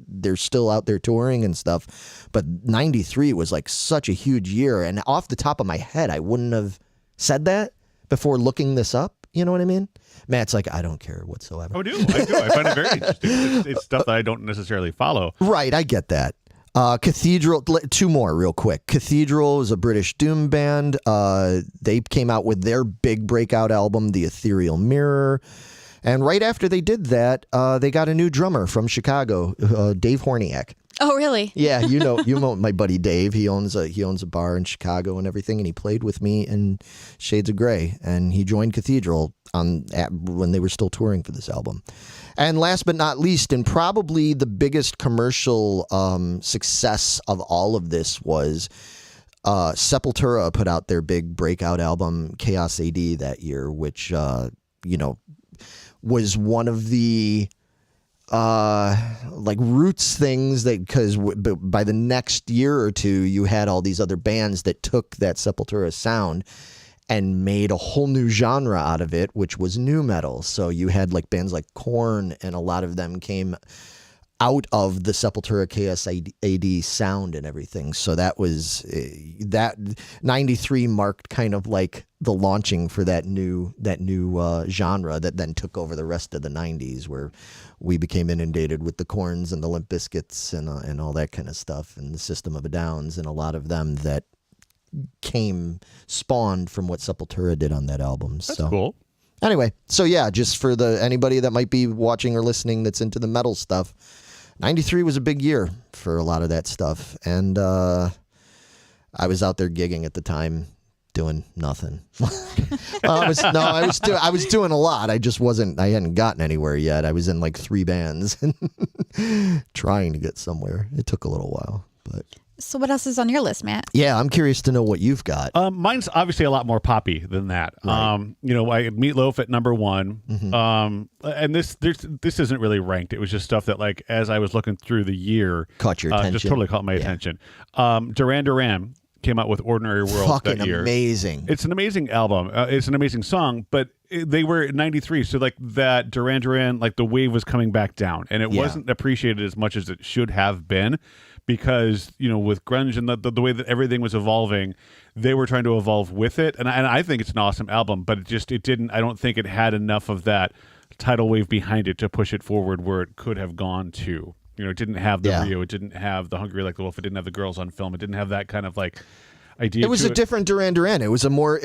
They're still out there touring and stuff, but 93 was like such a huge year. And off the top of my head, I wouldn't have said that before looking this up. You know what I mean? Matt's like, I don't care whatsoever.
I do. I find it very interesting. It's stuff that I don't necessarily follow.
Right. I get that. Cathedral, two more real quick. Cathedral is a British doom band. They came out with their big breakout album, The Ethereal Mirror. And right after they did that, they got a new drummer from Chicago, Dave Horniak.
Oh, really?
Yeah, you know my buddy Dave. He owns a bar in Chicago and everything, and he played with me in Shades of Grey, and he joined Cathedral when they were still touring for this album. And last but not least, and probably the biggest commercial success of all of this was Sepultura put out their big breakout album Chaos AD that year, which was one of the like roots things that, because by the next year or two you had all these other bands that took that Sepultura sound and made a whole new genre out of it, which was nu metal. So you had like bands like Korn, and a lot of them came out of the Sepultura Chaos AD sound and everything. So that was that 93 marked kind of like the launching for that new genre that then took over the rest of the 90s, where we became inundated with the Korns and the Limp Bizkits and all that kind of stuff, and the System of a Downs, and a lot of them that spawned from what Sepultura did on that album.
That's
so
cool.
Anyway, so yeah, just for anybody that might be watching or listening that's into the metal stuff, 93 was a big year for a lot of that stuff. And I was out there gigging at the time doing nothing. I was doing a lot. I hadn't gotten anywhere yet. I was in like 3 bands trying to get somewhere. It took a little while, but...
So what else is on your list, Matt?
Yeah, I'm curious to know what you've got.
Mine's obviously a lot more poppy than that.
Right.
I had Meatloaf at number 1.
Mm-hmm.
And this isn't really ranked. It was just stuff that, like, as I was looking through the year,
Caught your attention.
just totally caught my attention. Duran Duran came out with Ordinary World
Fucking
that year.
amazing.
It's an amazing album. It's an amazing song, but they were in 93, so like that Duran Duran, like the wave was coming back down, and it wasn't appreciated as much as it should have been. Because, with grunge and the way that everything was evolving, they were trying to evolve with it. And I think it's an awesome album, but it didn't, I don't think it had enough of that tidal wave behind it to push it forward where it could have gone to. It didn't have the Rio, it didn't have the Hungry Like the Wolf, it didn't have the Girls on Film, it didn't have that kind of like idea.
It was a different Duran Duran. It was a more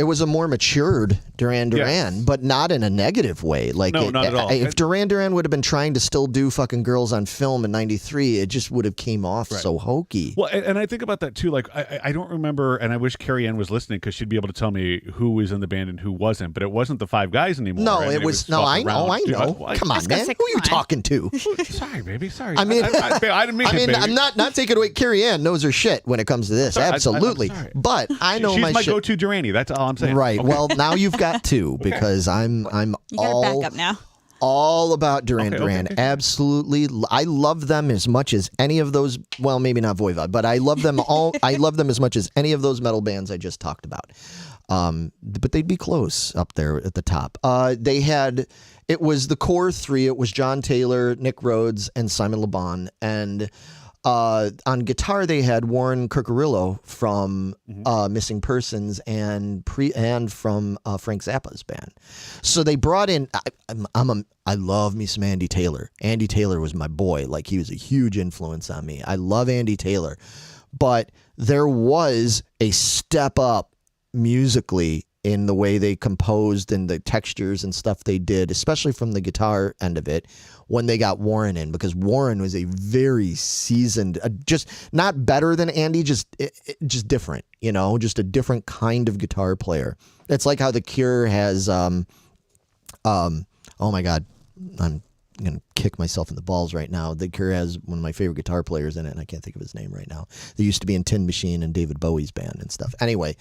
matured Duran Duran, but not in a negative way. Like
no, not at all.
If Duran Duran would have been trying to still do fucking Girls on Film in 93, it just would have came off so hokey.
Well, and I think about that too. Like I don't remember, and I wish Carrie Ann was listening because she'd be able to tell me who was in the band and who wasn't. But it wasn't the 5 guys anymore.
No,
right?
it was no. I know. Come on, man. Who are you talking to?
Sorry, baby. Sorry.
I mean,
I didn't mean. Baby.
I'm not taking away. Carrie Ann knows her shit when it comes to this. Absolutely.
I'm sorry.
But I know
She's
my
my
shit.
go-to Duranie. That's all I'm saying.
Right.
Okay.
Well, now you've got 2 because I'm
You got to back up now.
all about Duran Duran.
Okay.
Absolutely. I love them as much as any of those. Well, maybe not Voivod, but I love them all. I love them as much as any of those metal bands I just talked about. But they'd be close up there at the top. It was the core 3. It was John Taylor, Nick Rhodes, and Simon Le Bon. And on guitar, they had Warren Kirkarillo from Missing Persons and from Frank Zappa's band. So they brought in. I love me some Andy Taylor. Andy Taylor was my boy. Like, he was a huge influence on me. I love Andy Taylor, but there was a step up musically in the way they composed and the textures and stuff they did, especially from the guitar end of it, when they got Warren in, because Warren was a very seasoned, just not better than Andy, just different, just a different kind of guitar player. It's like how The Cure has, oh my God, I'm going to kick myself in the balls right now. The Cure has one of my favorite guitar players in it, and I can't think of his name right now. They used to be in Tin Machine and David Bowie's band and stuff. Anyway,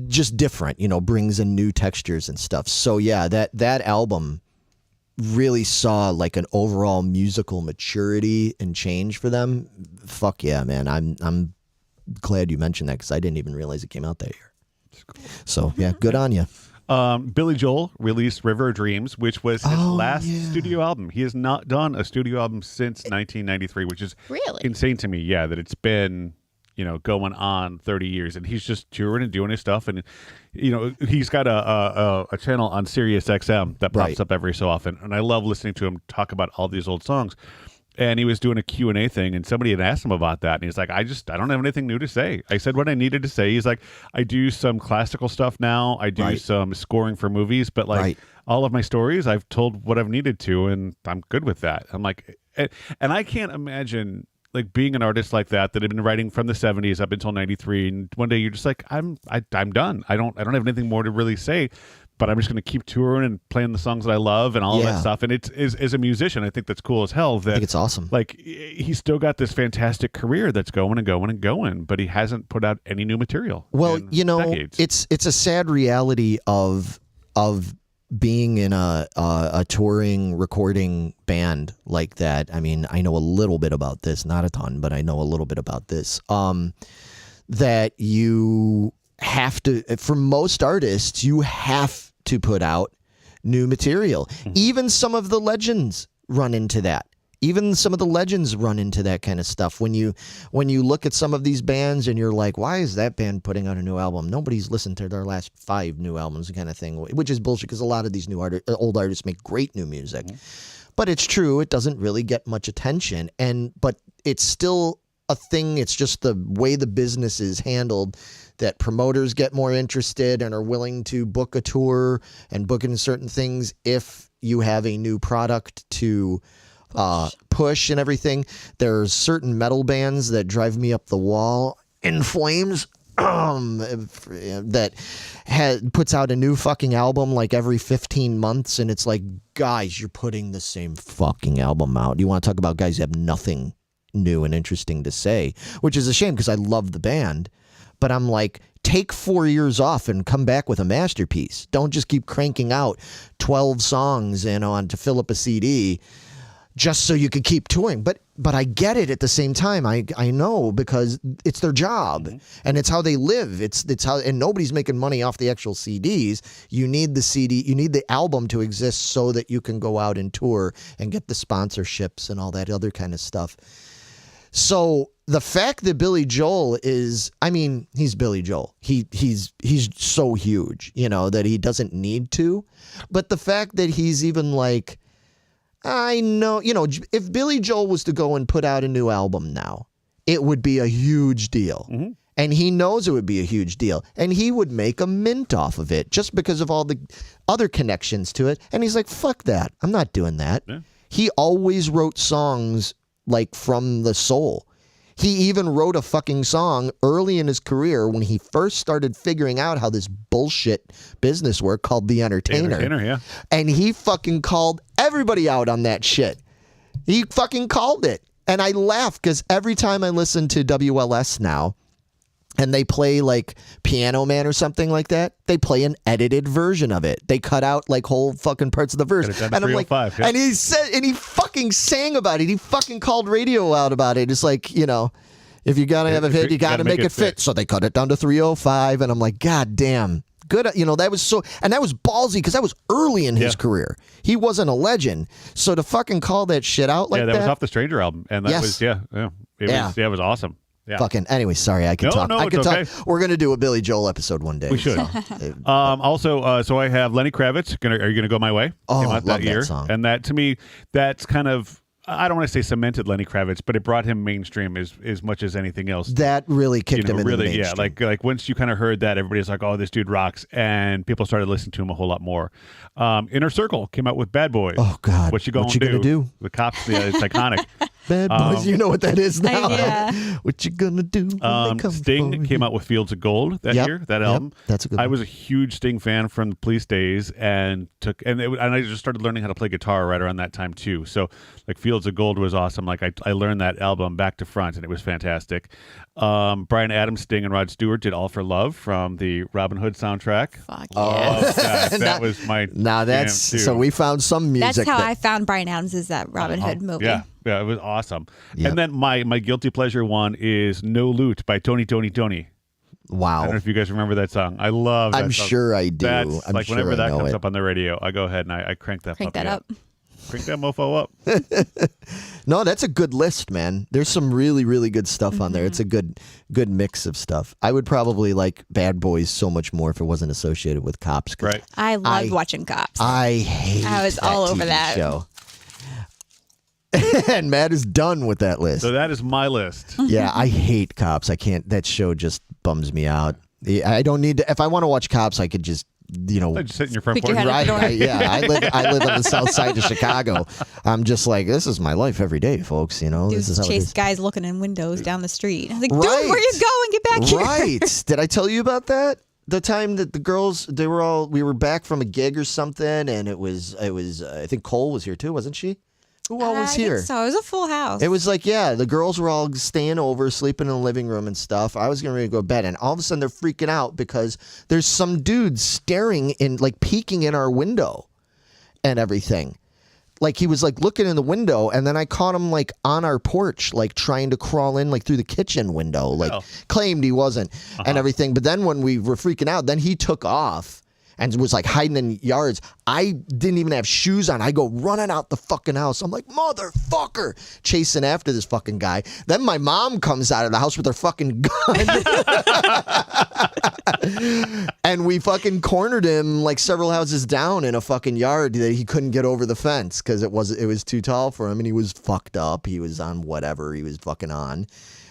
just different, brings in new textures and stuff. So yeah, that album really saw like an overall musical maturity and change for them. Fuck yeah, man. I'm glad you mentioned that because I didn't even realize it came out that year. Cool. So yeah, good on you.
Billy Joel released River of Dreams, which was his last studio album. He has not done a studio album since 1993, which is
really
insane to me. Yeah, that it's been going on 30 years, and he's just touring and doing his stuff. And he's got a channel on Sirius XM that pops up every so often, and I love listening to him talk about all these old songs. And he was doing a Q&A thing, and somebody had asked him about that, and he's like, I don't have anything new to say. I said what I needed to say. He's like, I do some classical stuff now, I do some scoring for movies, but like all of my stories, I've told what I've needed to, and I'm good with that. I'm like, and I can't imagine like being an artist like that had been writing from the 70s up until 93, and one day you're just like, I'm done. I don't have anything more to really say, but I'm just going to keep touring and playing the songs that I love and all of that stuff. And it's as a musician, I think that's cool as hell. That,
I think it's awesome.
Like, he's still got this fantastic career that's going and going and going, but he hasn't put out any new material.
Well,
decades.
it's a sad reality of being in a touring recording band like that. I mean, I know a little bit about this, not a ton, but I know a little bit about this. That you have to, for most artists, you have to put out new material. Mm-hmm. Even some of the legends run into that. Even some of the legends run into that kind of stuff. When you look at some of these bands and you're like, why is that band putting out a new album? Nobody's listened to their last 5 new albums, kind of thing, which is bullshit because a lot of these old artists make great new music. Mm-hmm. But it's true, it doesn't really get much attention. But it's still a thing. It's just the way the business is handled that promoters get more interested and are willing to book a tour and book in certain things if you have a new product to push and everything. There's certain metal bands that drive me up the wall in flames. That puts out a new fucking album like every 15 months, and it's like, guys, you're putting the same fucking album out. You want to talk about guys who have nothing new and interesting to say, which is a shame because I love the band, but I'm like, take 4 years off and come back with a masterpiece. Don't just keep cranking out 12 songs to fill up a CD just so you could keep touring. But I get it at the same time. I know, because it's their job and it's how they live. It's how, and nobody's making money off the actual CDs. You need the CD, you need the album to exist so that you can go out and tour and get the sponsorships and all that other kind of stuff. So the fact that Billy Joel is, I mean, he's Billy Joel. He's so huge, that he doesn't need to. But the fact that he's even like, I know, if Billy Joel was to go and put out a new album now, it would be a huge deal. Mm-hmm. And he knows it would be a huge deal. And he would make a mint off of it just because of all the other connections to it. And he's like, fuck that. I'm not doing that. Yeah. He always wrote songs like from the soul. He even wrote a fucking song early in his career when he first started figuring out how this bullshit business worked called The Entertainer.
Yeah.
And he fucking called everybody out on that shit. He fucking called it. And I laugh because every time I listen to WLS now and they play like Piano Man or something like that, they play an edited version of it. They cut out like whole fucking parts of the verse. And I'm like, yeah. And he said, and he fucking sang about it. He fucking called radio out about it. It's like, if you gotta have a hit, you gotta make it fit. So they cut it down to 305. And I'm like, God damn. Good. That was so, and that was ballsy because that was early in his career. He wasn't a legend. So to fucking call that shit out like that.
Yeah, that was off the Stranger album. And that was, it was awesome. Yeah.
Fucking. Anyway, sorry, I can talk.
No,
I can talk.
okay.
We're gonna do a Billy Joel episode one day.
We should. Also, so I have Lenny Kravitz. Are you gonna go my way?
Oh,
Came out
love
that year.
That song.
And that, to me, that's kind of, I don't want to say cemented Lenny Kravitz, but it brought him mainstream as much as anything else.
That really kicked him into the mainstream.
Yeah, like once you kind of heard that, everybody's like, "Oh, this dude rocks," and people started listening to him a whole lot more. Inner Circle came out with Bad Boys.
Oh God,
what you gonna do? The Cops, it's iconic.
Bad Boys, you know what that is now.
Yeah.
What you gonna do? When they come
Sting came out with Fields of Gold that year. That album.
That's a good one.
I was a huge Sting fan from the Police days, and I just started learning how to play guitar right around that time too. So like Fields of Gold was awesome. Like I learned that album back to front, and it was fantastic. Bryan Adams, Sting, and Rod Stewart did All for Love from the Robin Hood soundtrack.
Fuck
Oh, God, that was my
now that's
jam, too.
So we found some music.
That's how I found Bryan Adams, is that Robin Hood movie.
Yeah, it was awesome.
Yep.
And then my guilty pleasure one is No Loot by Tony.
Wow.
I don't know if you guys remember that song. I love that
I'm
song.
sure I do.
That's,
I'm
like
sure
whenever
I
that
know
comes
it.
up on the radio, I go ahead and I crank that
Crank
puppy
that up.
Crank that mofo up.
No, that's a good list, man. There's some really, really good stuff on there. It's a good mix of stuff. I would probably like Bad Boys so much more if it wasn't associated with Cops.
Right.
I loved watching Cops.
I
was
that
all over
TV
that
show. And Matt is done with that list.
So that is my list.
Yeah, I hate Cops. I can't. That show just bums me out. I don't need to. If I want to watch Cops, I could just,
Just sit in your front
Stick your
porch.
head out the door.
I live on the south side of Chicago. I'm just like, this is my life every day, folks. This is how it
chase
is.
guys looking in windows down the street. I was like,
Right.
dude, where you going? Get back here.
Right. Did I tell you about that? The time that the girls, we were back from a gig or something, and it was. I think Cole was here too, wasn't she? Who all was here?
I think so. It was a full house.
It was like, the girls were all staying over, sleeping in the living room and stuff. I was getting ready to go to bed, and all of a sudden they're freaking out because there's some dude staring in, like peeking in our window and everything. Like he was like looking in the window, and then I caught him like on our porch, like trying to crawl in like through the kitchen window, like claimed he wasn't and everything. But then when we were freaking out, then he took off and was like hiding in yards. I didn't even have shoes on. I go running out the fucking house. I'm like, motherfucker, chasing after this fucking guy. Then my mom comes out of the house with her fucking gun. And we fucking cornered him like several houses down in a fucking yard that he couldn't get over the fence because it was too tall for him, and he was fucked up. He was on whatever he was fucking on.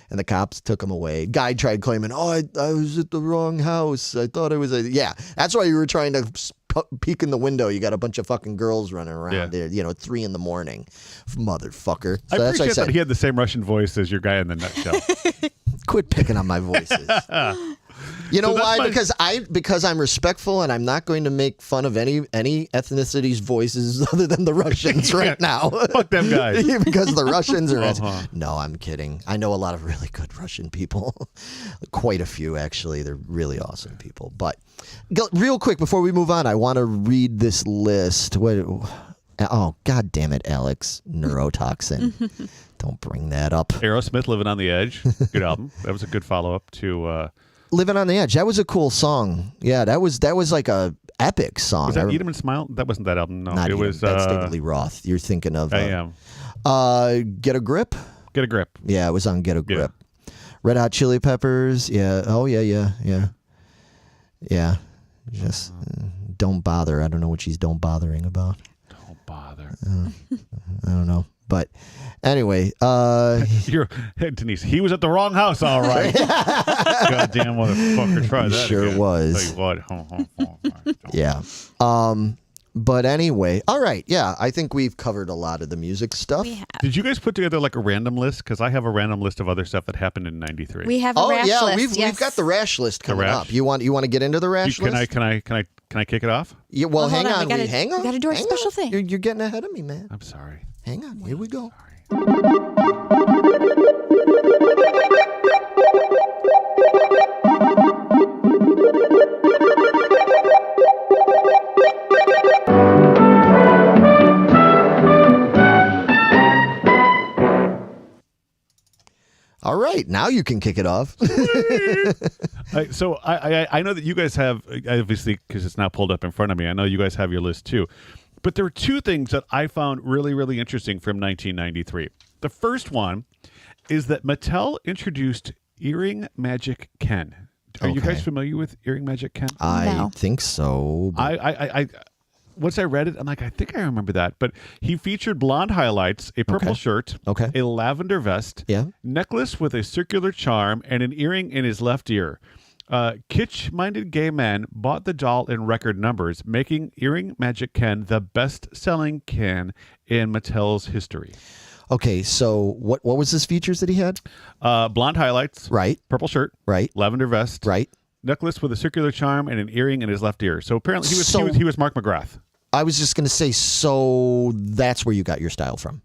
and the cops took him away. Guy tried claiming, "Oh, I was at the wrong house. I thought I was yeah." That's why you were trying to peek in the window. You got a bunch of fucking girls running around there. 3 a.m, motherfucker. So
I
that's
appreciate
what I said.
that he had the same Russian voice as your guy in the nutshell.
Quit picking on my voices. You know why? Because I'm respectful and I'm not going to make fun of any ethnicity's voices other than the Russians right now.
Fuck them guys.
Because the Russians are. No, I'm kidding. I know a lot of really good Russian people. Quite a few, actually. They're really awesome people. But real quick before we move on, I want to read this list. Oh, God damn it, Alex. Neurotoxin. Don't bring that up.
Aerosmith, Living on the Edge. Good album. That was a good follow-up to...
Living on the Edge. That was a cool song. Yeah, that was like a epic song.
Was that Eat 'Em and Smile? That wasn't that album. No,
not
it was.
That's David Lee Roth. You're thinking of.
I am.
Get a Grip.
Get a Grip.
Yeah, it was on Get a Grip. Yeah. Red Hot Chili Peppers. Yeah. Oh yeah. Just don't bother. I don't know what she's don't bothering about.
Don't bother.
I don't know. But anyway,
Denise, he was at the wrong house, all right. Goddamn motherfucker, try that.
Sure
again.
was.
Tell you what.
Yeah. But anyway, all right. Yeah, I think we've covered a lot of the music stuff.
We have.
Did you guys put together like a random list? Because I have a random list of other stuff that happened in '93.
We have a rash list.
We've got the rash list coming up. You want to get into the rash list?
Can I kick it off?
Yeah. Well,
hang on.
Hang on.
We got to do our special thing.
You're getting ahead of me, man.
I'm sorry.
Hang on. Here we go. All right, now you can kick it off.
So I know that you guys have, obviously, because it's now pulled up in front of me, I know you guys have your list too. But there were two things that I found really, really interesting from 1993. The first one is that Mattel introduced Earring Magic Ken. Are you guys familiar with Earring Magic Ken?
I think so.
I once I read it, I'm like, I think I remember that. But he featured blonde highlights, a purple shirt, a lavender vest, necklace with a circular charm, and an earring in his left ear. Kitsch-minded gay men bought the doll in record numbers, making Earring Magic Ken the best-selling Ken in Mattel's history.
Okay, so what was his features that he had?
Blonde highlights,
right?
Purple shirt,
right?
Lavender vest,
right?
Necklace with a circular charm and an earring in his left ear. So apparently he was Mark McGrath.
I was just going to say, so that's where you got your style from.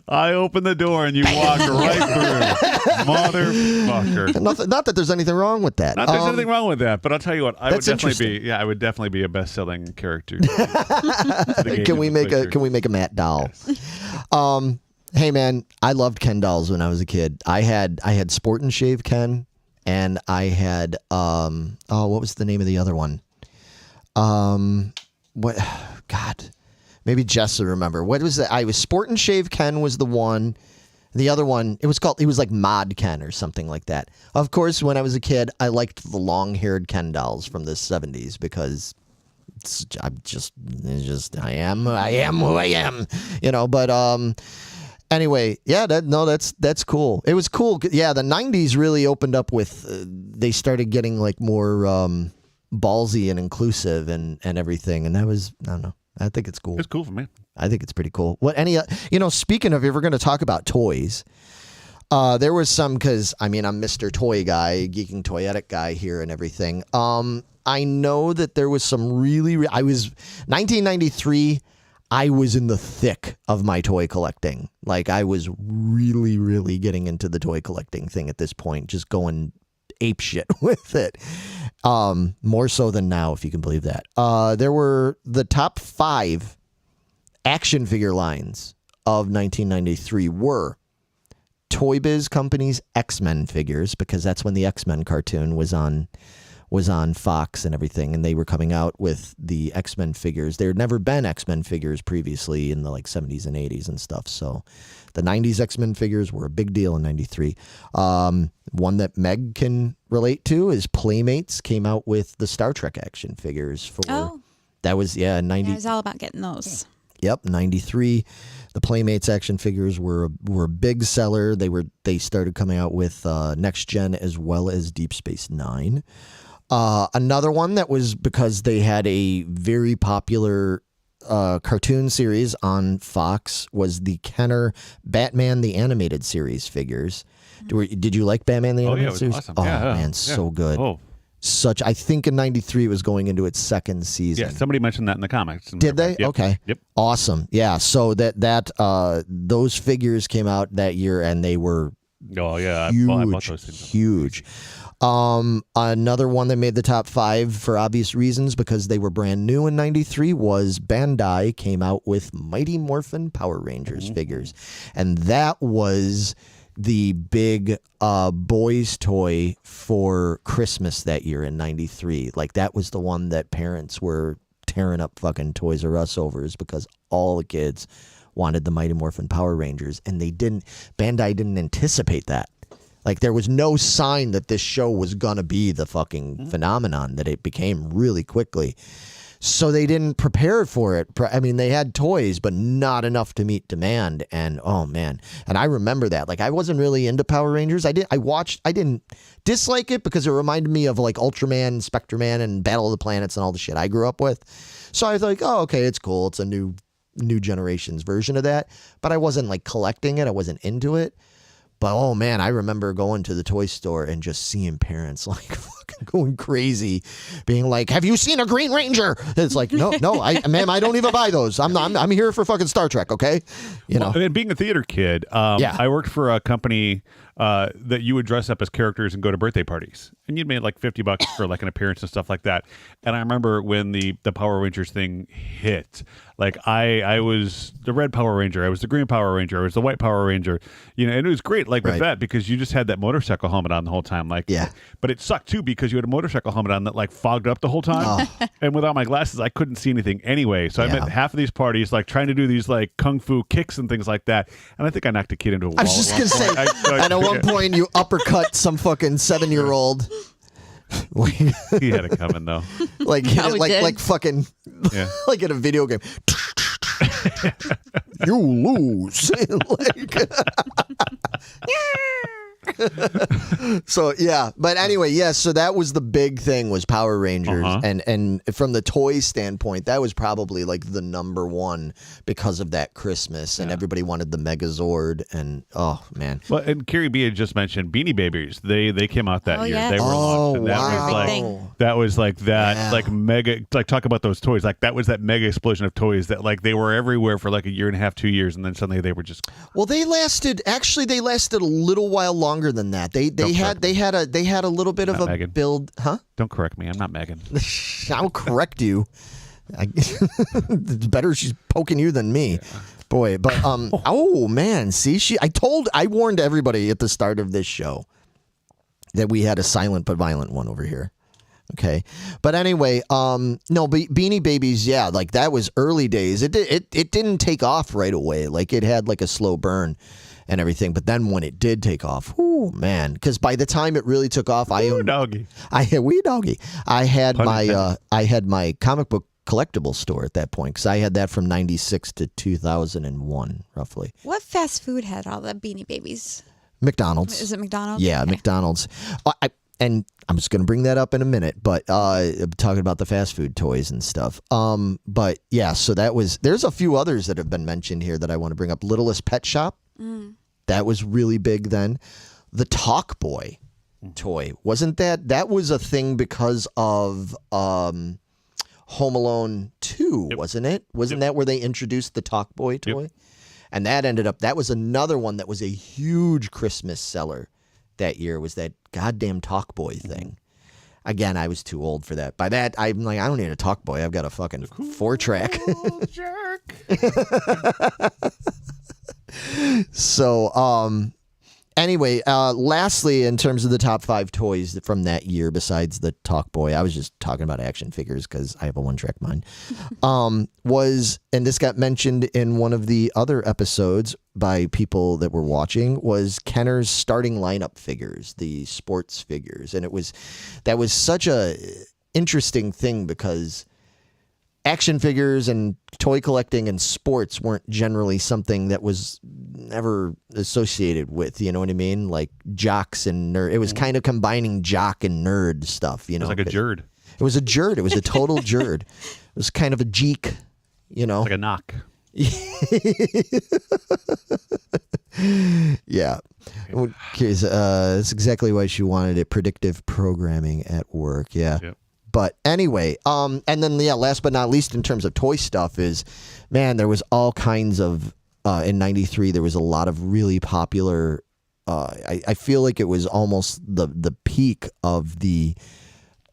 I opened the door and you walked right through. Motherfucker.
Not that there's anything wrong with that.
Not that there's anything wrong with that, but I'll tell you what, I would definitely be a best-selling character.
Can we make a Matt doll? Yes. Hey man, I loved Ken dolls when I was a kid. I had Sport and Shave Ken, and I had what was the name of the other one? What? God, maybe Jess will remember. What was that? I was Sport and Shave Ken was the one. The other one, it was like Mod Ken or something like that. Of course, when I was a kid, I liked the long-haired Ken dolls from the 70s because I am who I am, But anyway, yeah, that's cool. It was cool. Yeah, the 90s really opened up with. They started getting like more ballsy and inclusive and everything, and that was, I don't know. I think it's cool.
It's cool for me.
I think it's pretty cool. Speaking of, if we're going to talk about toys, there was some, because I'm Mr. Toy Guy, Geeking Poetic guy here and everything. I know that there was some 1993. I was in the thick of my toy collecting. Like I was really, really getting into the toy collecting thing at this point, just going ape shit with it. More so than now, if you can believe that. There were the top 5 action figure lines of 1993 were Toy Biz Company's X-Men figures, because that's when the X-Men cartoon was on Fox and everything, and they were coming out with the X-Men figures. There had never been X-Men figures previously in the 70s and 80s and stuff, so the 90s X-Men figures were a big deal in 93. One that Meg can relate to is Playmates came out with the Star Trek action figures for...
Oh.
That was, 90...
Yeah, it was all about getting those.
Yep, 93. The Playmates action figures were a big seller. They started coming out with Next Gen as well as Deep Space Nine. Another one that was because they had a very popular cartoon series on Fox was the Kenner Batman the Animated Series figures. Did you like Batman the Animated Series?
Awesome.
Oh,
yeah,
man, so good.
Oh.
I think in 93 it was going into its second season.
Yeah, somebody mentioned that in the comics.
Did they?
Yep.
Okay.
Yep.
Awesome. Yeah, so those figures came out that year and they were
Oh, yeah.
huge.
I bought those things.
Huge. Another one that made the top 5 for obvious reasons because they were brand new in 93 was Bandai came out with Mighty Morphin Power Rangers figures. And that was the big boys toy for Christmas that year in 93. Like that was the one that parents were tearing up fucking Toys R Us over is because all the kids wanted the Mighty Morphin Power Rangers and Bandai didn't anticipate that. Like there was no sign that this show was gonna be the fucking phenomenon that it became really quickly. So they didn't prepare for it. I mean, they had toys, but not enough to meet demand. And oh man, and I remember that. Like I wasn't really into Power Rangers. I didn't dislike it because it reminded me of like Ultraman, Spectreman, and Battle of the Planets and all the shit I grew up with. So I was like, oh, okay, it's cool. It's a new generation's version of that. But I wasn't like collecting it. I wasn't into it. But oh man, I remember going to the toy store and just seeing parents like fucking going crazy, being like, "Have you seen a Green Ranger?" It's like, no, ma'am, I don't even buy those. I'm here for fucking Star Trek, okay? You know.
Well, and being a theater kid, I worked for a company that you would dress up as characters and go to birthday parties, and you'd made like $50 for like an appearance and stuff like that. And I remember when the Power Rangers thing hit, like I was the red Power Ranger, I was the green Power Ranger, I was the white Power Ranger, you know, and it was great like with that because you just had that motorcycle helmet on the whole time, like but it sucked too because you had a motorcycle helmet on that like fogged up the whole time, and without my glasses I couldn't see anything anyway. So I'm at half of these parties like trying to do these like kung fu kicks and things like that, and I think I knocked a kid into a wall.
I was just gonna say, and at one point you uppercut some fucking 7-year-old.
He had it coming though.
Like fucking like in a video game. You lose. So yeah, but anyway, so that was the big thing was Power Rangers, and from the toy standpoint, that was probably like the number one because of that Christmas, and everybody wanted the Megazord, and oh man.
Well, and Carrie B had just mentioned Beanie Babies. They came out that year.
Yes.
They were launched, and that was like mega. Like talk about those toys. Like that was that mega explosion of toys that like they were everywhere for like a year and a half, 2 years, and then suddenly they were just.
Well, they lasted a little while longer than that. They had a little bit of a
Megan.
build, huh?
Don't correct me. I'm not Megan.
I'll correct you. It's better she's poking you than me. Boy, but oh man, see, I warned everybody at the start of this show that we had a silent but violent one over here. Okay, but anyway, no, Beanie Babies, yeah, like that was early days. It didn't take off right away. Like it had like a slow burn and everything. But then when it did take off, oh man, because by the time it really took off, I had my comic book collectible store at that point because I had that from 96 to 2001 roughly.
What fast food had all the Beanie Babies?
McDonald's.
Is it McDonald's?
Yeah, okay. McDonald's. And I'm just going to bring that up in a minute, but I'm talking about the fast food toys and stuff. But yeah, so there's a few others that have been mentioned here that I want to bring up. Littlest Pet Shop. That was really big then. The Talk Boy toy. Wasn't that was a thing because of Home Alone 2, wasn't it? Wasn't that where they introduced the Talk Boy toy? Yep. And that was another one that was a huge Christmas seller that year, was that goddamn Talk Boy thing. Again, I was too old for that. By that, I'm like, I don't need a Talk Boy. I've got a fucking 4-track. Jerk. So, anyway, lastly, in terms of the top 5 toys from that year, besides the Talk Boy, I was just talking about action figures because I have a 1-track mind, and this got mentioned in one of the other episodes by people that were watching, was Kenner's starting lineup figures, the sports figures. And that was such a interesting thing because action figures and toy collecting and sports weren't generally something that was ever associated with, you know what I mean? Like jocks and nerd. It was kind of combining jock and nerd stuff, you know?
It was like a jerd.
It was a jerd. It was a total jerd. It was kind of a geek, you know?
Like a knock.
Yeah. That's exactly why she wanted it. Predictive programming at work. Yeah.
Yep.
But anyway, and then, last but not least, in terms of toy stuff is, man, there was all kinds of, in 93, there was a lot of really popular, I feel like it was almost the peak of the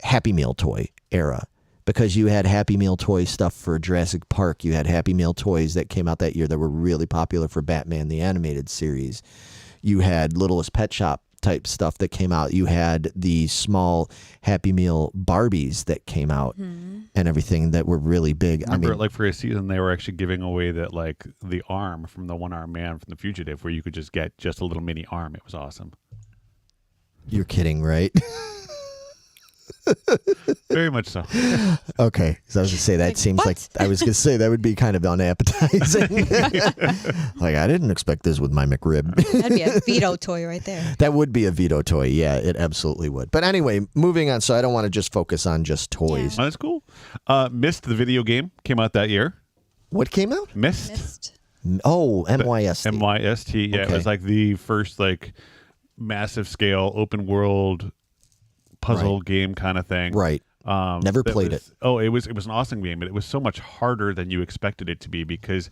Happy Meal toy era. Because you had Happy Meal toy stuff for Jurassic Park. You had Happy Meal toys that came out that year that were really popular for Batman the Animated Series. You had Littlest Pet Shop type stuff that came out. You had the small Happy Meal Barbies that came out and everything that were really big.
Remember, like for a season, they were actually giving away that, like the arm from the One-Armed Man from The Fugitive, where you could just get just a little mini arm. It was awesome.
You're kidding, right?
Very much so.
Okay, so I was going to say that seems like I was going to say that would be kind of unappetizing. Like I didn't expect this with my McRib.
That'd be a veto toy right there.
That would be a veto toy. Yeah, it absolutely would. But anyway, moving on. So I don't want to just focus on just toys.
Oh, that's cool. Myst, the video game, came out that year.
What came out?
Myst.
Oh, MYST.
MYST. Yeah,
Okay.
It was like the first like massive scale open world puzzle game kind of thing.
Right. Never played it.
Oh, it was an awesome game, but it was so much harder than you expected it to be because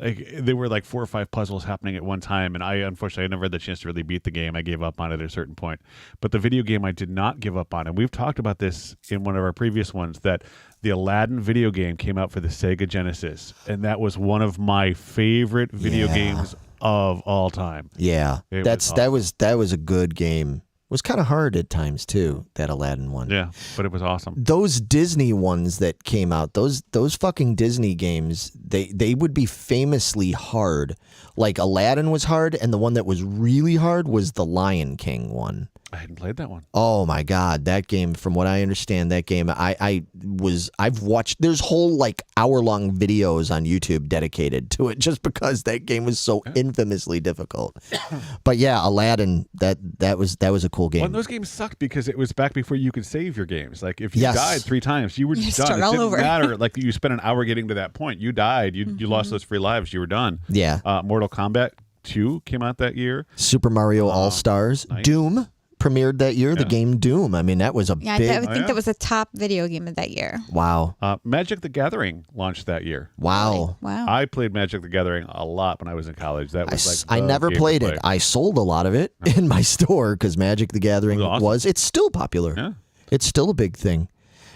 like there were like 4 or 5 puzzles happening at one time, and I never had the chance to really beat the game. I gave up on it at a certain point. But the video game I did not give up on, and we've talked about this in one of our previous ones, that the Aladdin video game came out for the Sega Genesis, and that was one of my favorite video games of all time.
Yeah. That was a good game. It was kind of hard at times too, that Aladdin one.
Yeah, but it was awesome.
Those Disney ones that came out, those fucking Disney games, they would be famously hard. Like Aladdin was hard, and the one that was really hard was the Lion King one.
I hadn't played that one.
Oh my God, that game! From what I understand, that game I've watched. There's whole like hour-long videos on YouTube dedicated to it, just because that game was so infamously difficult. But yeah, Aladdin, that was a cool game.
Well, those games sucked because it was back before you could save your games. Like if you died 3 times, you were done.
Start
It
all
didn't
over.
matter. Like you spent an hour getting to that point. You died. You lost those 3 lives. You were done.
Yeah.
Mortal Kombat 2 came out that year.
Super Mario All Stars,
nice.
Doom premiered that year. The game Doom. I mean, that was a
Yeah,
big.
I think that was the top video game of that year.
Wow.
Magic the Gathering launched that year.
Wow.
Wow.
I played Magic the Gathering a lot when I was in college. That was
I never played it. I sold a lot of it in my store because Magic the Gathering
awesome.
it's still popular.
Yeah.
It's still a big thing.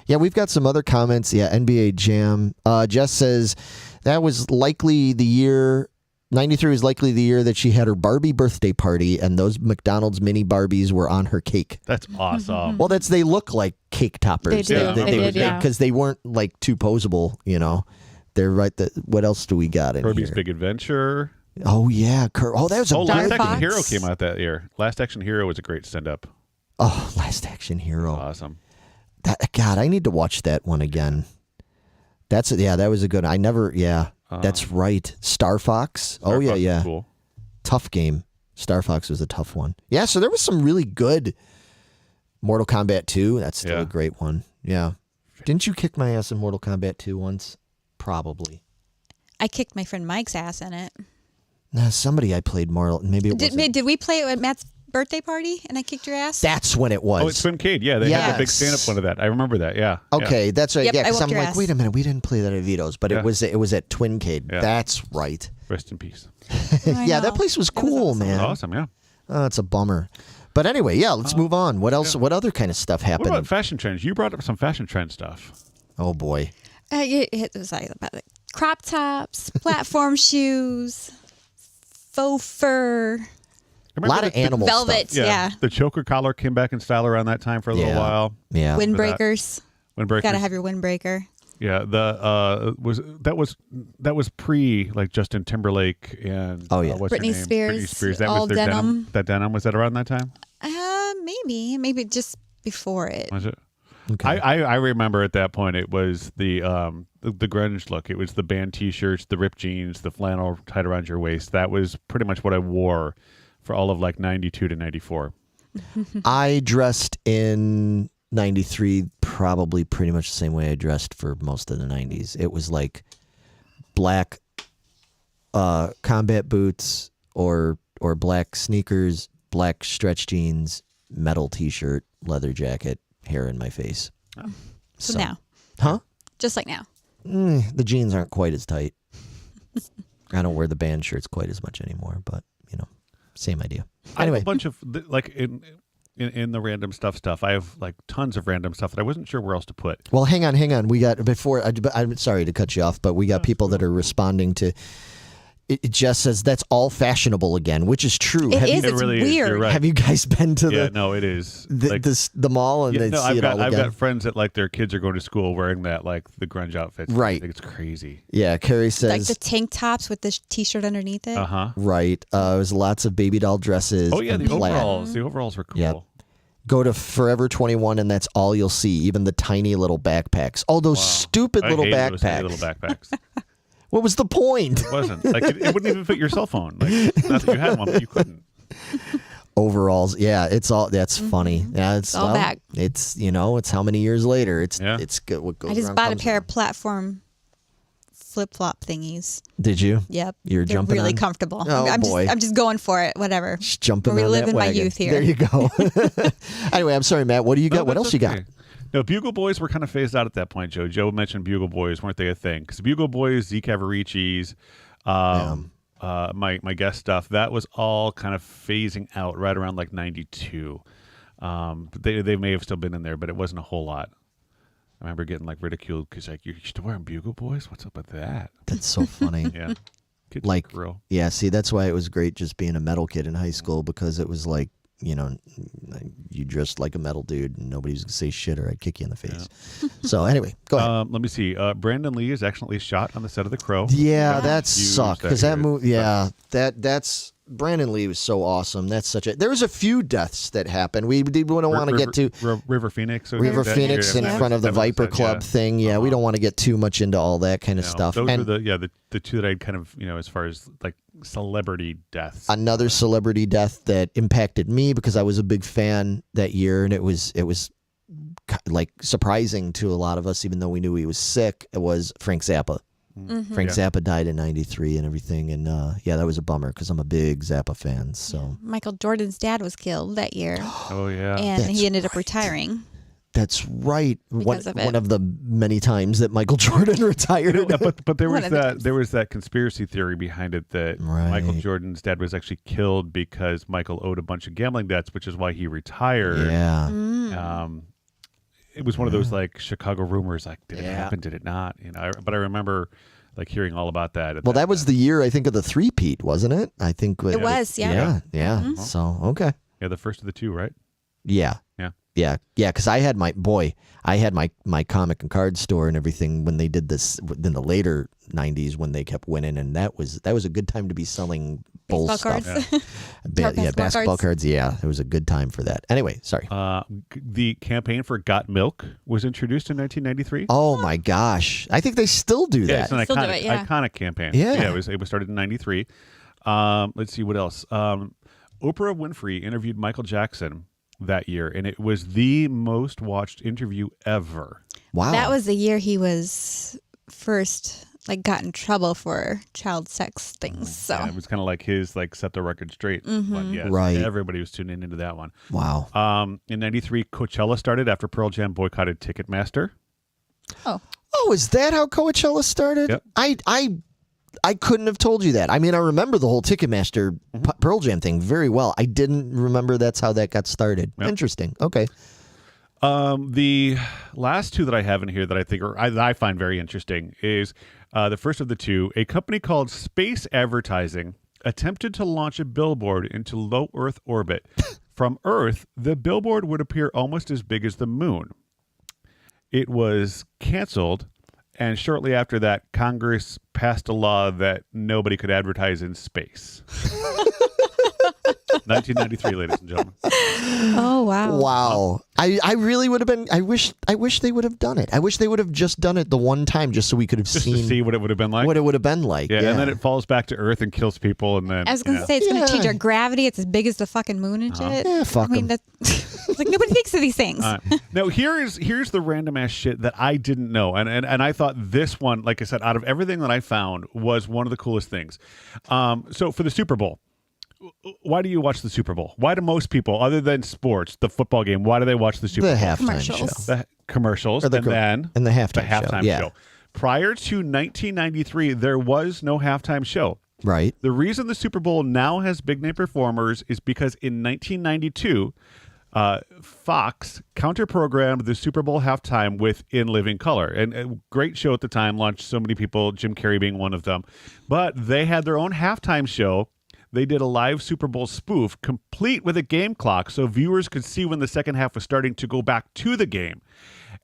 Yeah, we've got some other comments. Yeah, NBA Jam. Jess says that was likely the year. 93 was likely the year that she had her Barbie birthday party, and those McDonald's mini Barbies were on her cake.
That's awesome.
Well, they look like cake toppers.
They do. They did, yeah.
Because they weren't like too posable, you know. They're right. What else do we got in
Kirby's
here?
Big Adventure.
Oh yeah, that was a
Last
Fox.
Action Hero came out that year. Last Action Hero was a great send-up.
Oh, Last Action Hero.
Awesome.
God, I need to watch that one again. That was a good. I never. Yeah, that's right. Star Fox.
Star Fox
yeah.
was cool.
Tough game. Star Fox was a tough one. Yeah, so there was some really good. Mortal Kombat 2. That's still a great one. Yeah. Didn't you kick my ass in Mortal Kombat 2 once? Probably.
I kicked my friend Mike's ass in it.
No, somebody I played Mortal. Maybe it wasn't.
Did we play it at Matt's birthday party and I kicked your ass?
That's when it was.
Oh, it's Twin Cade. Yeah, they had a big stand-up one of that. I remember that. Yeah.
Okay, that's right.
Yep,
yeah,
I
because
whooped
I'm
your
like,
ass.
wait a minute, we didn't play that at Vito's, but it was at Twincade.
Yeah.
That's right.
Rest in peace.
Yeah, that place was cool,
awesome.
It was
man.
awesome. Yeah.
Oh, it's a bummer. But anyway, yeah, let's move on. What else? What other kind of stuff
What
happened?
about fashion trends? You brought up some fashion trend stuff.
Oh boy.
It was like about crop tops, platform shoes, faux fur,
A lot of animal
velvet.
stuff.
Yeah.
The choker collar came back in style around that time for a little while.
Yeah.
Windbreakers.
Windbreakers.
Got to have your windbreaker.
Yeah, that was pre like Justin Timberlake and what's her
Britney
name?
Spears,
Britney Spears. That
all
was their
denim.
That denim was that around that time?
Maybe just before it.
Was it?
Okay.
I remember at that point it was the grunge look. It was the band T-shirts, the ripped jeans, the flannel tied around your waist. That was pretty much what I wore for all of like 92 to 94.
I dressed in 93 probably pretty much the same way I dressed for most of the 90s. It was like black combat boots or black sneakers, black stretch jeans, metal T-shirt, leather jacket, hair in my face.
Oh.
So now.
Huh?
Just like now.
The jeans aren't quite as tight. I don't wear the band shirts quite as much anymore, but, same idea.
I
Anyway.
have a bunch of, like, in the random stuff, I have, like, tons of random stuff that I wasn't sure where else to put.
Well, hang on. We got, I'm sorry to cut you off, but we got people that are responding to, it just says that's all fashionable again, which is true.
It is.
It
It's
really
weird.
is. You're right.
Have you guys been to
Yeah, no, it is.
the mall and they see
I've
it all again?
got friends that like their kids are going to school wearing that, like the grunge outfits.
Right.
I think it's crazy.
Yeah, Carrie says.
Like the tank tops with the T-shirt underneath it.
Right. There's lots of baby doll dresses.
Oh yeah,
and
the
plaid.
overalls. The overalls were cool.
Yep. Go to Forever 21 and that's all you'll see. Even the tiny little backpacks. Oh, those stupid little
I hated those
backpacks.
tiny little backpacks.
What was the point?
It wasn't like it wouldn't even fit your cell phone. Like not that you had one, but you couldn't.
Overalls. Yeah, it's all. That's funny. Yeah, it's
all back.
It's it's how many years later. It's good. What goes
I just
around
bought a
comes
pair
around.
of platform flip-flop thingies.
Did you?
Yep.
You're
They're
jumping
really
on?
comfortable.
Oh,
I'm
boy.
just going for it. Whatever.
Just jumping
We're
on that
reliving my
wagon.
youth here.
There you go. Anyway, I'm sorry, Matt. What do you got?
No,
What
that's
else you got?
okay. No, Bugle Boys were kind of phased out at that point, Joe. Joe mentioned Bugle Boys, weren't they a thing? Because Bugle Boys, Zeke Avaricci's, my guest stuff, that was all kind of phasing out right around like 92. But they may have still been in there, but it wasn't a whole lot. I remember getting like ridiculed because like, you're still wearing Bugle Boys? What's up with that?
That's so funny.
Yeah. Kids
Like,
are real.
yeah, see, that's why it was great just being a metal kid in high school because it was like, you dressed like a metal dude and nobody was going to say shit or I'd kick you in the face. So anyway, go ahead.
Let me see. Brandon Lee is accidentally shot on the set of The Crow.
Yeah, that
Huge
sucked because
that
that movie. Yeah, that's Brandon Lee was so awesome. That's such a. There was a few deaths that happened. We wouldn't want to get to
River Phoenix.
River Phoenix in front of the Viper Club thing. Yeah, we don't want to get too much into all that kind of stuff.
Those
and
were the two that I'd kind of as far as like celebrity deaths.
Another celebrity death that impacted me because I was a big fan that year, and it was like surprising to a lot of us, even though we knew he was sick. It was Frank Zappa.
Mm-hmm.
Frank Zappa died in '93 and everything, and that was a bummer because I'm a big Zappa fan. So
Michael Jordan's dad was killed that year.
Oh yeah,
And
That's
he ended up retiring.
that's right.
Because of it.
One of the many times that Michael Jordan retired.
but there
One
was
of the
that
times.
there was that conspiracy theory behind it that
Right.
Michael Jordan's dad was actually killed because Michael owed a bunch of gambling debts, which is why he retired.
Yeah.
It was one of those like Chicago rumors, like did it
Yeah.
happen, did it not? But I remember like hearing all about that.
Well, that was the year I think of the three-peat, wasn't it? I think
It was, yeah.
Yeah.
Mhm.
So okay.
yeah, the first of the two, right?
Yeah.
Yeah.
Yeah. Because I had my comic and card store and everything when they did this in the later '90s when they kept winning, and that was a good time to be selling bull
Baseball
stuff.
cards.
Basketball cards. Yeah, it was a good time for that. Anyway, sorry.
The campaign for Got Milk was introduced in 1993.
Oh my gosh, I think they still do
Yeah, it's
that.
an
Still do
iconic,
it, yeah.
iconic campaign.
Yeah.
It was started in 93. Let's see what else. Oprah Winfrey interviewed Michael Jackson that year, and it was the most watched interview ever.
Wow.
That was the year he was first got in trouble for child sex things. So
Yeah, it was kind of like his set the record straight. One. Yes,
Right.
Everybody was tuning into that one.
Wow.
In 93, Coachella started after Pearl Jam boycotted Ticketmaster.
oh,
Is that how Coachella started?
Yep.
I couldn't have told you that. I mean, I remember the whole Ticketmaster Pearl Jam thing very well. I didn't remember that's how that got started.
Yep.
Interesting. Okay.
The last two that I have in here that I think I find very interesting is the first of the two. A company called Space Advertising attempted to launch a billboard into low Earth orbit. From Earth, the billboard would appear almost as big as the moon. It was canceled, and shortly after that, Congress passed a law that nobody could advertise in space. 1993, ladies and gentlemen.
Oh, wow.
Wow. I really would have been. I wish they would have done it. I wish they would have just done it the one time, just so we could have
Just
seen
to see what it would have been like.
what it would have been like.
Yeah, and then it falls back to Earth and kills people, and then
I was going to say, it's going to change our gravity. It's as big as the fucking moon and shit.
Yeah, fuck
I mean,
'em.
that's like nobody thinks of these things.
Now here's the random ass shit that I didn't know, and I thought this one, like I said, out of everything that I found, was one of the coolest things. So for the Super Bowl, why do you watch the Super Bowl? Why do most people, other than sports, the football game, why do they watch the Super
The
Bowl?
halftime
Commercials.
show.
The commercials,
Or
and then
and the halftime show. Yeah.
show. Prior to 1993, there was no halftime show.
Right.
The reason the Super Bowl now has big name performers is because in 1992, Fox counter-programmed the Super Bowl halftime with In Living Color. And a great show at the time, launched so many people, Jim Carrey being one of them. But they had their own halftime show. They did a live Super Bowl spoof, complete with a game clock, so viewers could see when the second half was starting to go back to the game.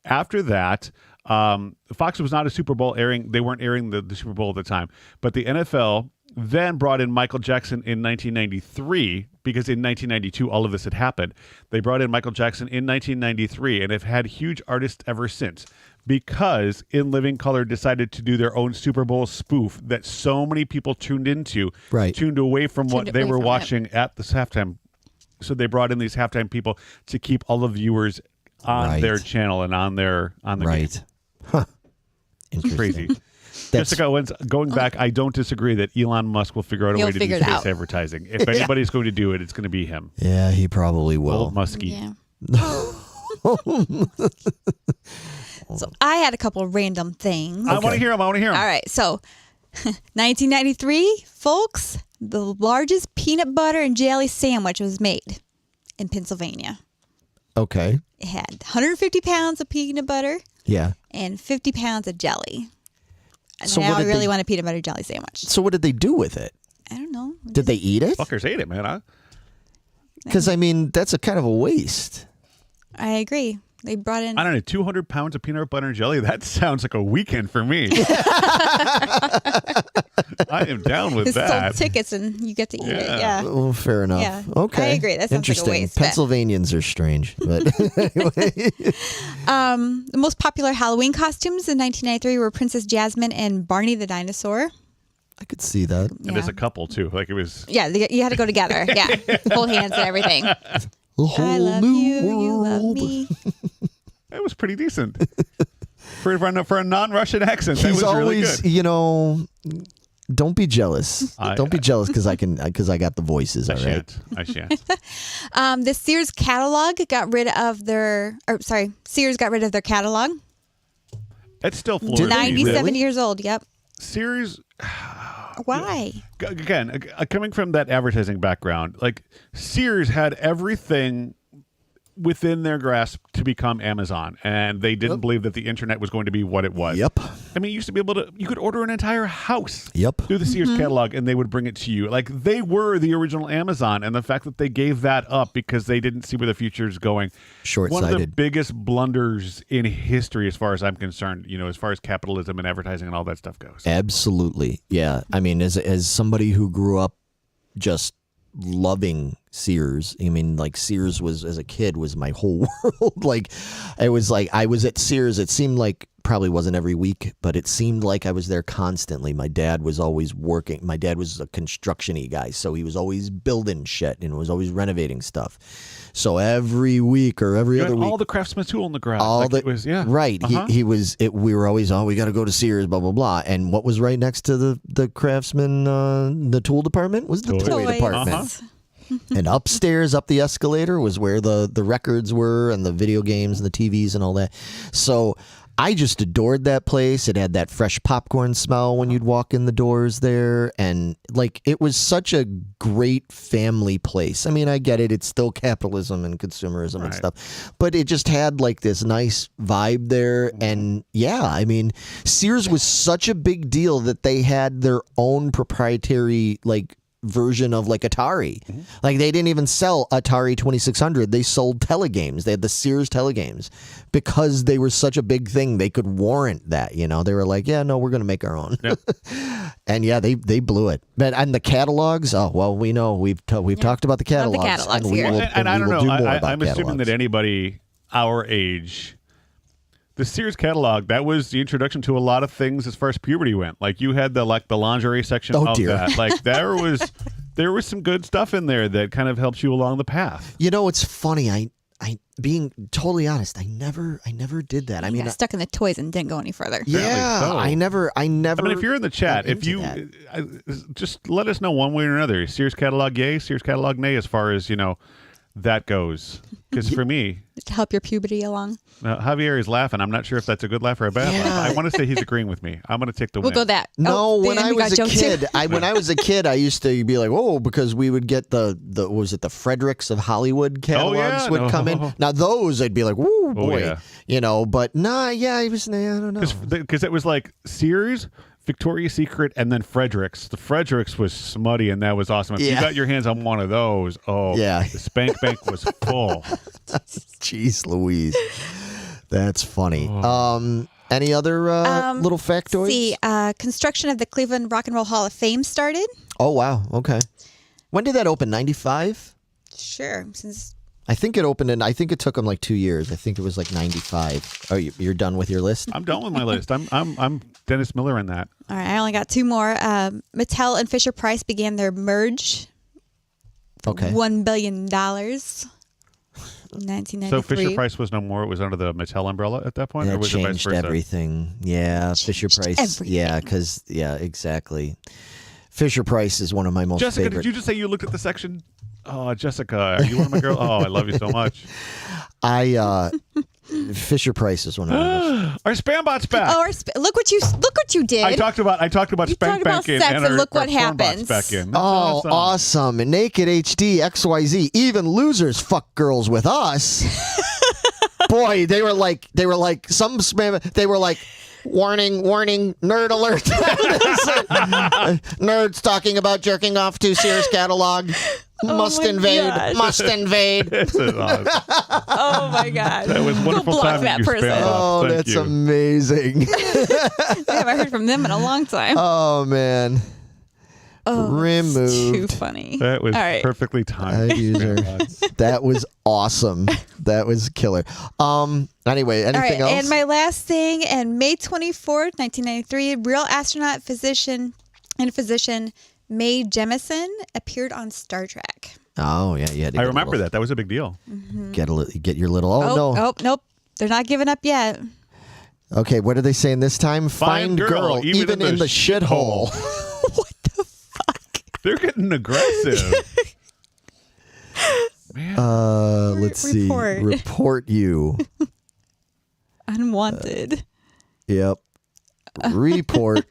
After that, Fox was not a Super Bowl airing. They weren't airing the Super Bowl at the time. But the NFL then brought in Michael Jackson in 1993, because in 1992, all of this had happened. They brought in Michael Jackson in 1993 and have had huge artists ever since, because In Living Color decided to do their own Super Bowl spoof that so many people tuned into, tuned away from what they were watching at this halftime. So they brought in these halftime people to keep all the viewers on their channel and on the game.
Huh. Interesting.
Crazy. Jessica Owens, going back, I don't disagree that Elon Musk will figure out a way to do space advertising. If anybody's going to do it, it's going to be him.
Yeah, he probably will.
Old Muskie.
Yeah. So I had a couple of random things.
I want to hear him.
All right. So 1993, folks, the largest peanut butter and jelly sandwich was made in Pennsylvania.
Okay.
It had 150 pounds of peanut butter
Yeah.
and 50 pounds of jelly. And
So
now
what
I
did
really
they-
want a peanut butter jelly sandwich.
So what did they do with it?
I don't know.
Did they eat it?
Fuckers ate it, man. Huh?
Because, I mean, that's a kind of a waste.
I agree. They brought in.
I don't know, 200 pounds of peanut butter and jelly? That sounds like a weekend for me. I am down with
Sold
that.
tickets and you get to eat it. Yeah.
Oh, fair enough.
Yeah.
Okay.
I agree. That sounds like a
Interesting.
waste, but-
Pennsylvanians are strange. But anyway.
The most popular Halloween costumes in 1993 were Princess Jasmine and Barney the dinosaur.
I could see that.
And there's a couple, too. Like it was...
Yeah, you had to go together. Yeah. Hold hands and everything.
A whole
I love
new
you.
world.
You love me.
It was pretty decent. for a non-Russian accent, that
He's
was really
always,
good.
Don't be jealous. Don't be jealous because I got the voices. All right.
I shan't.
The Sears catalog got rid of their catalog.
It's still floors.
Did they
97
really?
years old. Yep.
Sears...
Why?
Again, coming from that advertising background, like Sears had everything within their grasp to become Amazon, and they didn't believe that the internet was going to be what it was.
Yep.
I mean, you used to be able to, you could order an entire house through the Sears catalog, and they would bring it to you. Like, they were the original Amazon, and the fact that they gave that up because they didn't see where the future is going.
Short-sighted.
One of the biggest blunders in history, as far as I'm concerned, as far as capitalism and advertising and all that stuff goes.
Absolutely. Yeah. I mean, as somebody who grew up just loving Sears, I mean, like Sears was, as a kid, was my whole world. Like, it was like I was at Sears. It seemed like, probably wasn't every week, but it seemed like I was there constantly. My dad was always working. My dad was a construction-y guy, so he was always building shit and was always renovating stuff. So every week or every other week,
all the Craftsman tool in the garage.
all
like
the
it was, yeah,
right.
Uh-huh.
He was. We were always, we got to go to Sears, blah blah blah. And what was right next to the Craftsman, the tool department was the toy department.
Uh-huh.
And upstairs, up the escalator, was where the records were and the video games and the TVs and all that. So I just adored that place. It had that fresh popcorn smell when you'd walk in the doors there. And like, it was such a great family place. I mean, I get it. It's still capitalism and consumerism and stuff. But it just had like this nice vibe there. And yeah, I mean, Sears was such a big deal that they had their own proprietary, like, version of like Atari. Like they didn't even sell Atari 2600. They sold telegames. They had the Sears telegames because they were such a big thing. They could warrant that, you know. They were like, yeah, no, we're going to make our own.
Yep.
And yeah, they blew it. But and the catalogs, oh well, we know we've talked about the catalogs.
catalogs
and we
here.
will,
And I don't know. I'm assuming
catalogs.
that anybody our age, the Sears catalog, that was the introduction to a lot of things as far as puberty went. Like you had the lingerie section of
dear.
that. Like there was some good stuff in there that kind of helps you along the path.
You know, it's funny. I being totally honest, I never did that. I
You
mean,
got stuck in the toys and didn't go any further.
yeah,
so.
I never.
I mean, if you're in the chat,
went
if you
into
just let us know one way or another. Sears catalog, yay. Sears catalog, nay. As far as that goes, because for me,
To help your puberty along.
Javier is laughing. I'm not sure if that's a good laugh or a bad laugh. I want to say he's agreeing with me. I'm going to take the
We'll
win.
go that.
No, when
then
I
we got
was a
Joe too.
kid, I used to be like, oh, because we would get the the Fredericks of Hollywood catalogs would come in. Now those I'd be like, whoa, boy,
yeah.
But nah, yeah, I don't know.
Because it was like Sears, Victoria's Secret, and then Fredericks. The Fredericks was smutty, and that was awesome. If you
Yeah.
got your hands on one of those,
Yeah.
the spank bank was full.
Jeez Louise. That's funny. Any other little factoids?
See, construction of the Cleveland Rock and Roll Hall of Fame started.
Oh, wow. Okay. When did that open? 95?
Sure, since
I think it opened I think it took them like 2 years. I think it was like 95. Oh, you're done with your list?
I'm done with my list. I'm Dennis Miller in that.
all right, I only got two more. Mattel and Fisher Price began their merge.
Okay.
$1 billion. 1993.
So Fisher Price was no more. It was under the Mattel umbrella at that point, or
That
was it vice
changed
versa?
everything. Yeah, Fisher Price.
everything.
Yeah, because exactly. Fisher Price is one of my most
Jessica,
favorite.
did you just say you looked at the section? Oh, Jessica, are you one of my girls? Oh, I love you so much.
Fisher Price is one of my most.
Our spam bot's back.
Oh, look what you did.
I talked about
You
spank
talked about
bank in,
sex
and
and
our,
look what
our phone bot's
happens.
back in. That's
Oh, awesome. Naked HD, XYZ. Even losers fuck girls with us. Boy, they were like some spam. They were like, warning, nerd alert. Nerds talking about jerking off to Sears catalog. Must
my
invade.
gosh.
Must invade.
This is awesome.
Oh my god.
That was wonderful
block
time
that
you
person.
spam bots.
Oh,
Thank
that's
you.
amazing.
I haven't heard from them in a long time.
Oh, man.
Oh,
removed.
Too funny.
That was
All right.
perfectly timed.
User. That was awesome. That was killer. Anyway, anything
All right,
else?
and my last thing, and May 24th, 1993, real astronaut, physician Mae Jemison appeared on Star Trek.
Oh, yeah, you had to
I
get a
remember
little-
that. That was a big deal.
Get your little. Oh, no.
Oh, nope. They're not giving up yet.
Okay, what are they saying this time? Find girl, even in the shithole.
What the fuck?
They're getting aggressive. Man.
Let's see.
Report.
Report you.
Unwanted.
Yep. Report.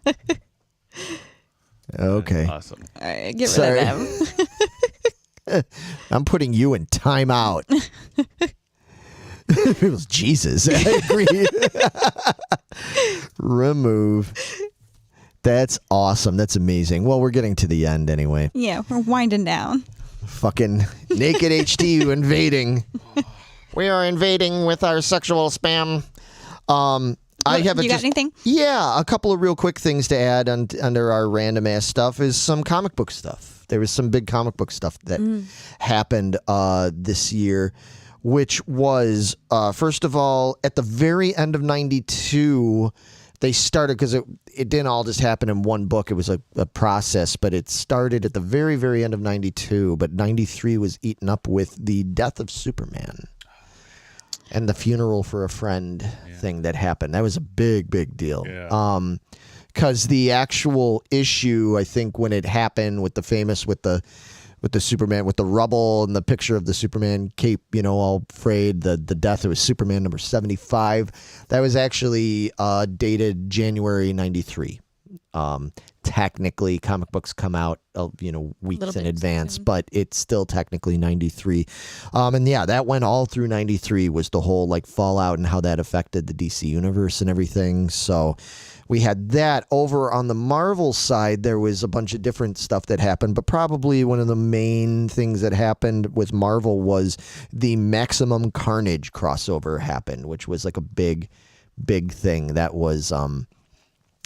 Okay.
Awesome.
All right, get
Sorry.
rid of them.
I'm putting you in timeout. It was Jesus. I agree. Remove. That's awesome. That's amazing. Well, we're getting to the end anyway.
Yeah, we're winding down.
Fucking Naked HD invading. We are invading with our sexual spam. I have
You got anything?
Yeah, a couple of real quick things to add under our random ass stuff is some comic book stuff. There was some big comic book stuff that happened this year, which was first of all at the very end of '92. They started because it didn't all just happen in one book. It was a process, but it started at the very, very end of '92. But '93 was eaten up with the death of Superman and the funeral for a friend thing that happened. That was a big, big deal.
Yeah.
Because the actual issue, I think, when it happened with the famous with the Superman with the rubble and the picture of the Superman cape, all frayed, the death, it was Superman number 75. That was actually dated January '93. Technically, comic books come out, weeks in advance, but it's still technically 93. And yeah, that went all through 93 was the whole like fallout and how that affected the DC universe and everything. So we had that. Over on the Marvel side, there was a bunch of different stuff that happened, but probably one of the main things that happened with Marvel was the Maximum Carnage crossover happened, which was like a big thing. That was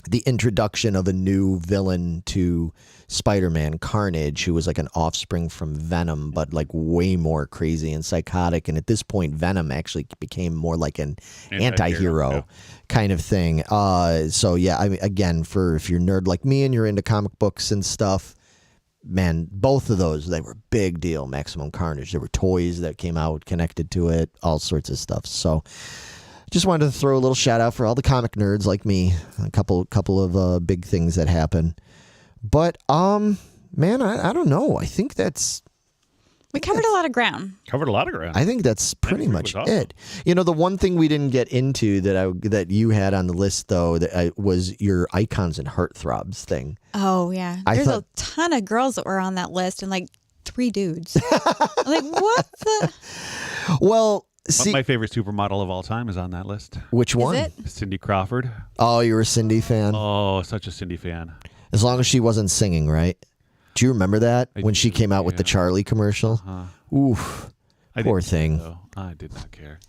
the introduction of a new villain to Spider-Man, Carnage, who was like an offspring from Venom, but like way more crazy and psychotic. And at this point, Venom actually became more like an anti-hero kind of thing. So yeah, I mean, again, if you're a nerd like me and you're into comic books and stuff, man, both of those, they were a big deal. Maximum Carnage. There were toys that came out connected to it, all sorts of stuff. So just wanted to throw a little shout out for all the comic nerds like me. A couple of big things that happen. But man, I don't know. I think
we covered a lot of ground.
I think that's pretty much
awesome.
it. The one thing we didn't get into that you had on the list though was your icons and heartthrobs thing.
Oh yeah, there's a ton of girls that were on that list and like 3 dudes. Like what the?
Well. See,
my favorite supermodel of all time is on that list.
Which one?
Is it?
Cindy Crawford.
Oh, you're a Cindy fan?
Oh, such a Cindy fan.
As long as she wasn't singing, right? Do you remember that when she came out with the Charlie commercial? Oof. Poor thing.
I did not care.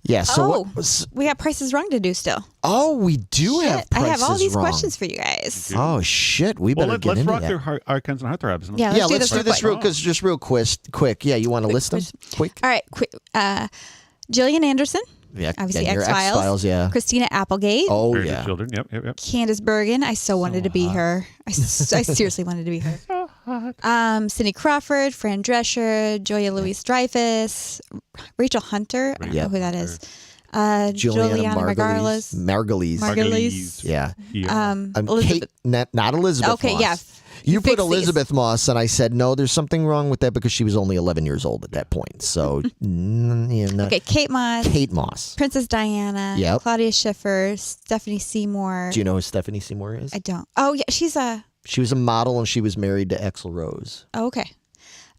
Yeah, so
we got Prices Wrong to do still.
Oh, we do have Prices Wrong.
I have all these questions for you guys.
Oh, shit. We better get into that.
Let's rock through icons and heartthrobs.
Yeah, let's do this
real quick. Yeah, you want to list them? Quick?
All right, quick. Gillian Anderson.
Yeah,
obviously
X-Files.
X-Files,
yeah.
Christina Applegate.
Oh,
Married
yeah.
with Children. Yep.
Candace Bergen. I so wanted to be her. I seriously wanted to be her.
So hot.
Cindy Crawford, Fran Drescher, Julia Louis-Dreyfus, Rachel Hunter. I don't know who that is. Juliana Margulies.
Yeah.
Elizabeth.
Kate, not Elizabeth
Okay,
Moss.
yeah.
You put Elizabeth Moss, and I said, no, there's something wrong with that because she was only 11 years old at that point. So,
Okay, Kate Moss.
Kate Moss.
Princess Diana.
Yep.
Claudia Schiffer. Stephanie Seymour.
Do you know who Stephanie Seymour is?
I don't. Oh, yeah,
She was a model, and she was married to Axl Rose.
Oh, okay.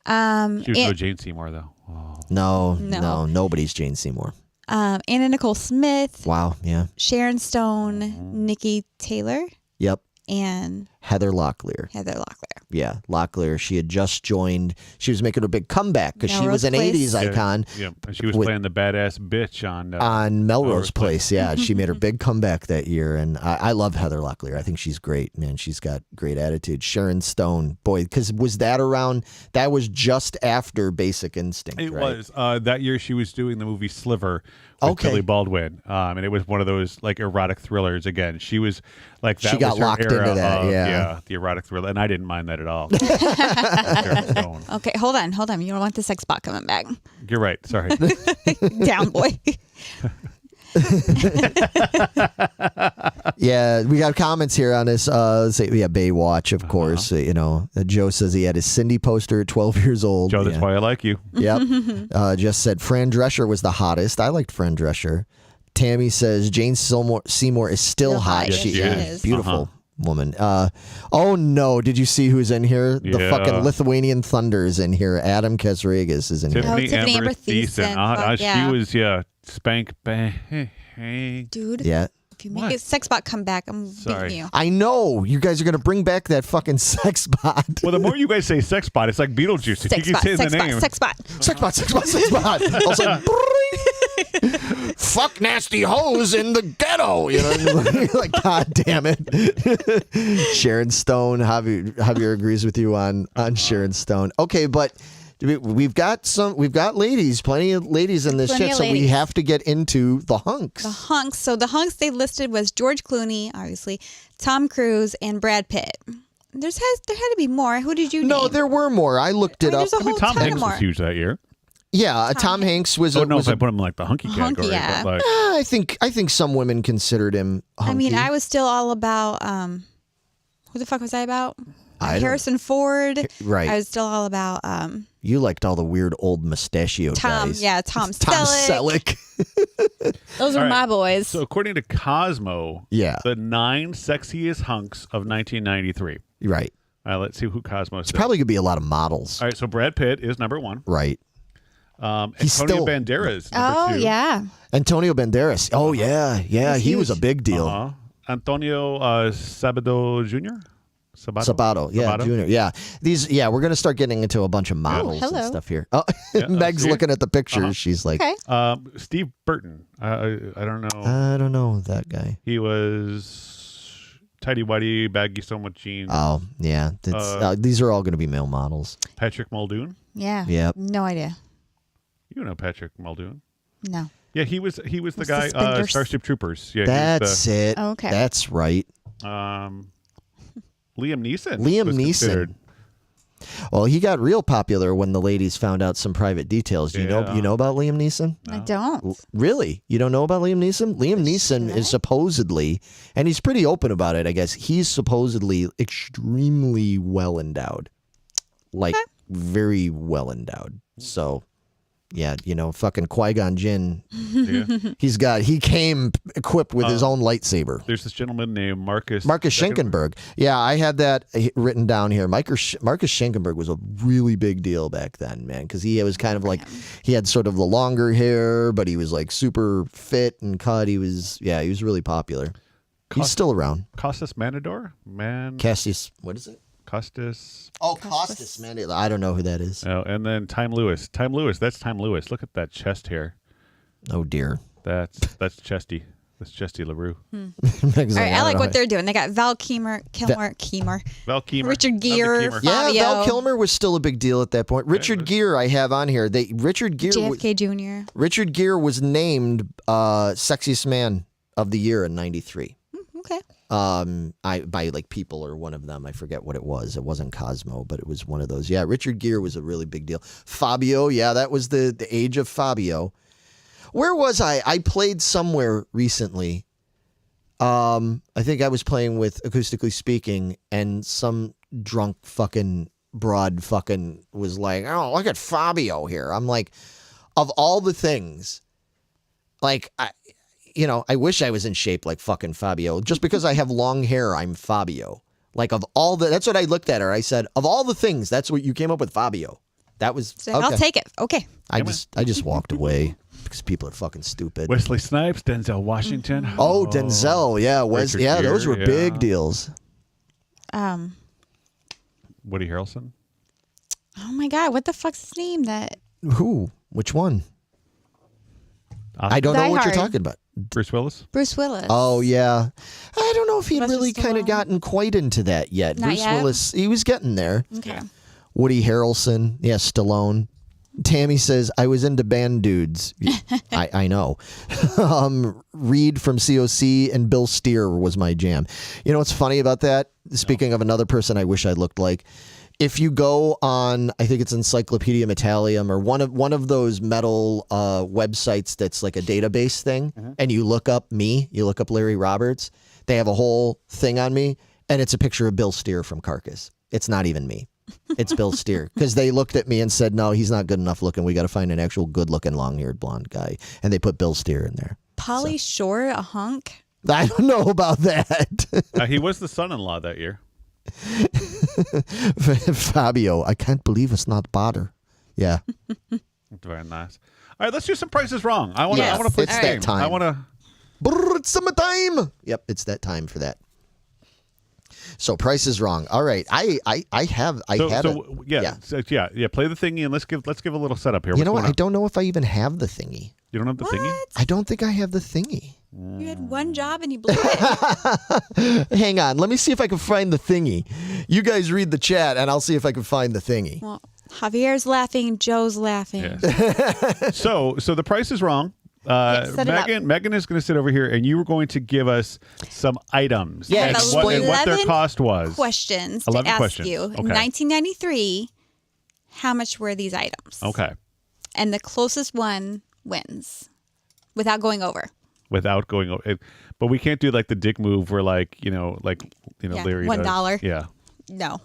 She was no Jane Seymour, though. Oh.
No, nobody's Jane Seymour.
Anna Nicole Smith.
Wow, yeah.
Sharon Stone. Nikki Taylor.
Yep.
And
Heather Locklear. Yeah, Locklear. She had just joined. She was making a big comeback because she was an 80s icon.
Yeah, and she was playing the badass bitch on
Melrose Place. Yeah, she made her big comeback that year. And I love Heather Locklear. I think she's great, man. She's got great attitude. Sharon Stone, boy, because was that around? That was just after Basic Instinct,
It
right?
was. That year she was doing the movie Sliver with Billy Baldwin. And it was one of those like erotic thrillers again. She was like that.
She got
was her
locked
era
into that,
of,
yeah.
The erotic thriller. And I didn't mind that at all.
Okay, hold on. You don't want the sex bot coming back.
You're right. Sorry.
Down, boy.
Yeah, we got comments here on this. Baywatch, of course. Joe says he had his Cindy poster at 12 years old.
Joe, that's why I like you.
Yep. Just said Fran Drescher was the hottest. I liked Fran Drescher. Tammy says Jane Seymour is still hot.
Yes,
She
is.
beautiful woman. Oh no! Did you see who's in here? The fucking Lithuanian Thunder is in here. Adam Kazragas is in here.
Tiffany Amber Thiessen.
She was spank bang.
Dude.
Yeah.
If you make a sex bot come back, I'm beating you.
I know. You guys are going to bring back that fucking sex bot.
Well, the more you guys say sex bot, it's like Beetlejuice. If you keep saying the name.
Sex bot.
Sex bot. All of a sudden, fuck nasty hoes in the ghetto. You know, like, God damn it. Sharon Stone. Javier agrees with you on Sharon Stone. Okay, but we've got ladies, plenty of ladies in this shit, so we have to get into the hunks.
So the hunks they listed was George Clooney, obviously, Tom Cruise, and Brad Pitt. There had to be more. Who did you name?
No, there were more. I looked it up.
Tom Hanks was huge that year.
Yeah, Tom Hanks was.
I don't know if I put him in like the hunky category.
Yeah.
But like,
I think some women considered him hunky.
I mean, I was still all about who the fuck was I about? Harrison Ford.
Right.
I was still all about
You liked all the weird old mustachio guys.
Tom
Selleck.
Those are
All right.
my boys.
So according to Cosmo,
Yeah.
the 9 sexiest hunks of 1993.
Right.
Let's see who Cosmo said.
Probably could be a lot of models.
All right, so Brad Pitt is number 1.
Right. He's
Antonio
still-
Banderas, number 2.
yeah.
Antonio Banderas. Oh, yeah. Yeah, he was a big deal.
Antonio Sabato Jr.?
Sabato, yeah, Junior, yeah. We're gonna start getting into a bunch of models and
hello.
stuff here. Oh, Meg's
see?
looking at the pictures. She's like,
Okay.
Steve Burton. I don't know.
I don't know that guy.
He was tidy whitey, baggy so much jeans.
Oh, yeah. These are all gonna be male models.
Patrick Muldoon.
Yeah.
Yep.
No idea.
You know Patrick Muldoon.
No.
Yeah, he was the guy.
Suspenders?
Starship Troopers. Yeah,
That's it.
Oh, okay.
That's right.
Liam Neeson.
Liam
was
Neeson.
considered.
Well, he got real popular when the ladies found out some private details. Do you know about Liam Neeson?
I don't.
Really? You don't know about Liam Neeson? Liam Neeson is supposedly, and he's pretty open about it, I guess, he's supposedly extremely well endowed. Like, very well endowed. So, yeah, fucking Qui-Gon Jinn,
Yeah.
he came equipped with his own lightsaber.
There's this gentleman named Marcus
Schenkenberg. Yeah, I had that written down here. Marcus Schenkenberg was a really big deal back then, man, because he was kind of like, he had sort of the longer hair, but he was like super fit and cut. He was really popular. He's still around.
Costas Manador?
Cassius, what is it?
Costas.
Oh, Costas, man. I don't know who that is.
Oh, and then Time Lewis. That's Time Lewis. Look at that chest hair.
Oh, dear.
That's Chesty. That's Chesty LaRue.
Meg's
All right, I like what
they're.
they're doing. They got Val Kilmer,
Val Kilmer.
Richard Gere,
Kilmer.
Yeah,
Fabio.
Val Kilmer was still a big deal at that point. Richard Gere, I have on here. Richard Gere was named sexiest man of the year in '93.
Okay.
By like People or one of them. I forget what it was. It wasn't Cosmo, but it was one of those. Yeah, Richard Gere was a really big deal. Fabio, yeah, that was the age of Fabio. Where was I? I played somewhere recently. I think I was playing with Acoustically Speaking, and some drunk fucking broad fucking was like, "Oh, look at Fabio here." I'm like, of all the things, like I wish I was in shape like fucking Fabio. Just because I have long hair, I'm Fabio. Like that's what I looked at her. I said, of all the things, that's what you came up with, Fabio. That was
So
okay.
I'll take it. Okay.
I just walked away because people are fucking stupid.
Wesley Snipes, Denzel Washington.
Oh, Denzel, yeah,
Richard
those were
Gere,
big deals.
Woody Harrelson.
Oh my God, what the fuck's his name? That
Who? Which one? I don't know
Die
what you're
Hard.
talking about.
Bruce Willis.
Bruce Willis.
Oh yeah, I don't know if he'd
Sylvester
really kind of
Stallone.
gotten quite into that yet.
Not
Bruce
yet?
Willis, he was getting there.
Okay.
Woody Harrelson, yeah, Stallone. Tammy says, I was into band dudes. I know. Reed from COC and Bill Steer was my jam. You know what's funny about that? Speaking of another person I wish I looked like, if you go on, I think it's Encyclopedia Metallium or one of those metal websites that's like a database thing, and you look up me, you look up Larry Roberts, they have a whole thing on me, and it's a picture of Bill Steer from Carcass. It's not even me. It's Bill Steer, because they looked at me and said, no, he's not good enough looking. We got to find an actual good looking long-haired blonde guy. And they put Bill Steer in there.
Pauly Shore, a hunk.
I don't know about that.
He was the son-in-law that year.
Fabio, I can't believe it's not Potter. Yeah.
Very nice. All right, let's do some Prices Wrong. I want to
Yes.
play
It's
this
that
game.
time.
I want to.
It's summertime. Yep, it's that time for that. So Price is Wrong. All right, I had
Play the thingy and let's give a little setup here.
You
What's
know what?
going
I
on?
don't know if I even have the thingy.
You don't have the thingy?
I don't think I have the thingy.
You had one job and you blew it.
Hang on, let me see if I can find the thingy. You guys read the chat, and I'll see if I can find the thingy.
Well, Javier's laughing. Joe's laughing.
Yeah. So the Price is Wrong.
set it up.
Megan is going to sit over here, and you were going to give us some items.
Yeah,
and
explain-
what their
11
cost was.
Questions
11
to ask
questions.
you.
Okay.
In 1993, how much were these items?
Okay.
And the closest one wins without going over.
Without going over, but we can't do like the dick move where
Yeah,
Larry
$1.
does. Yeah.
No.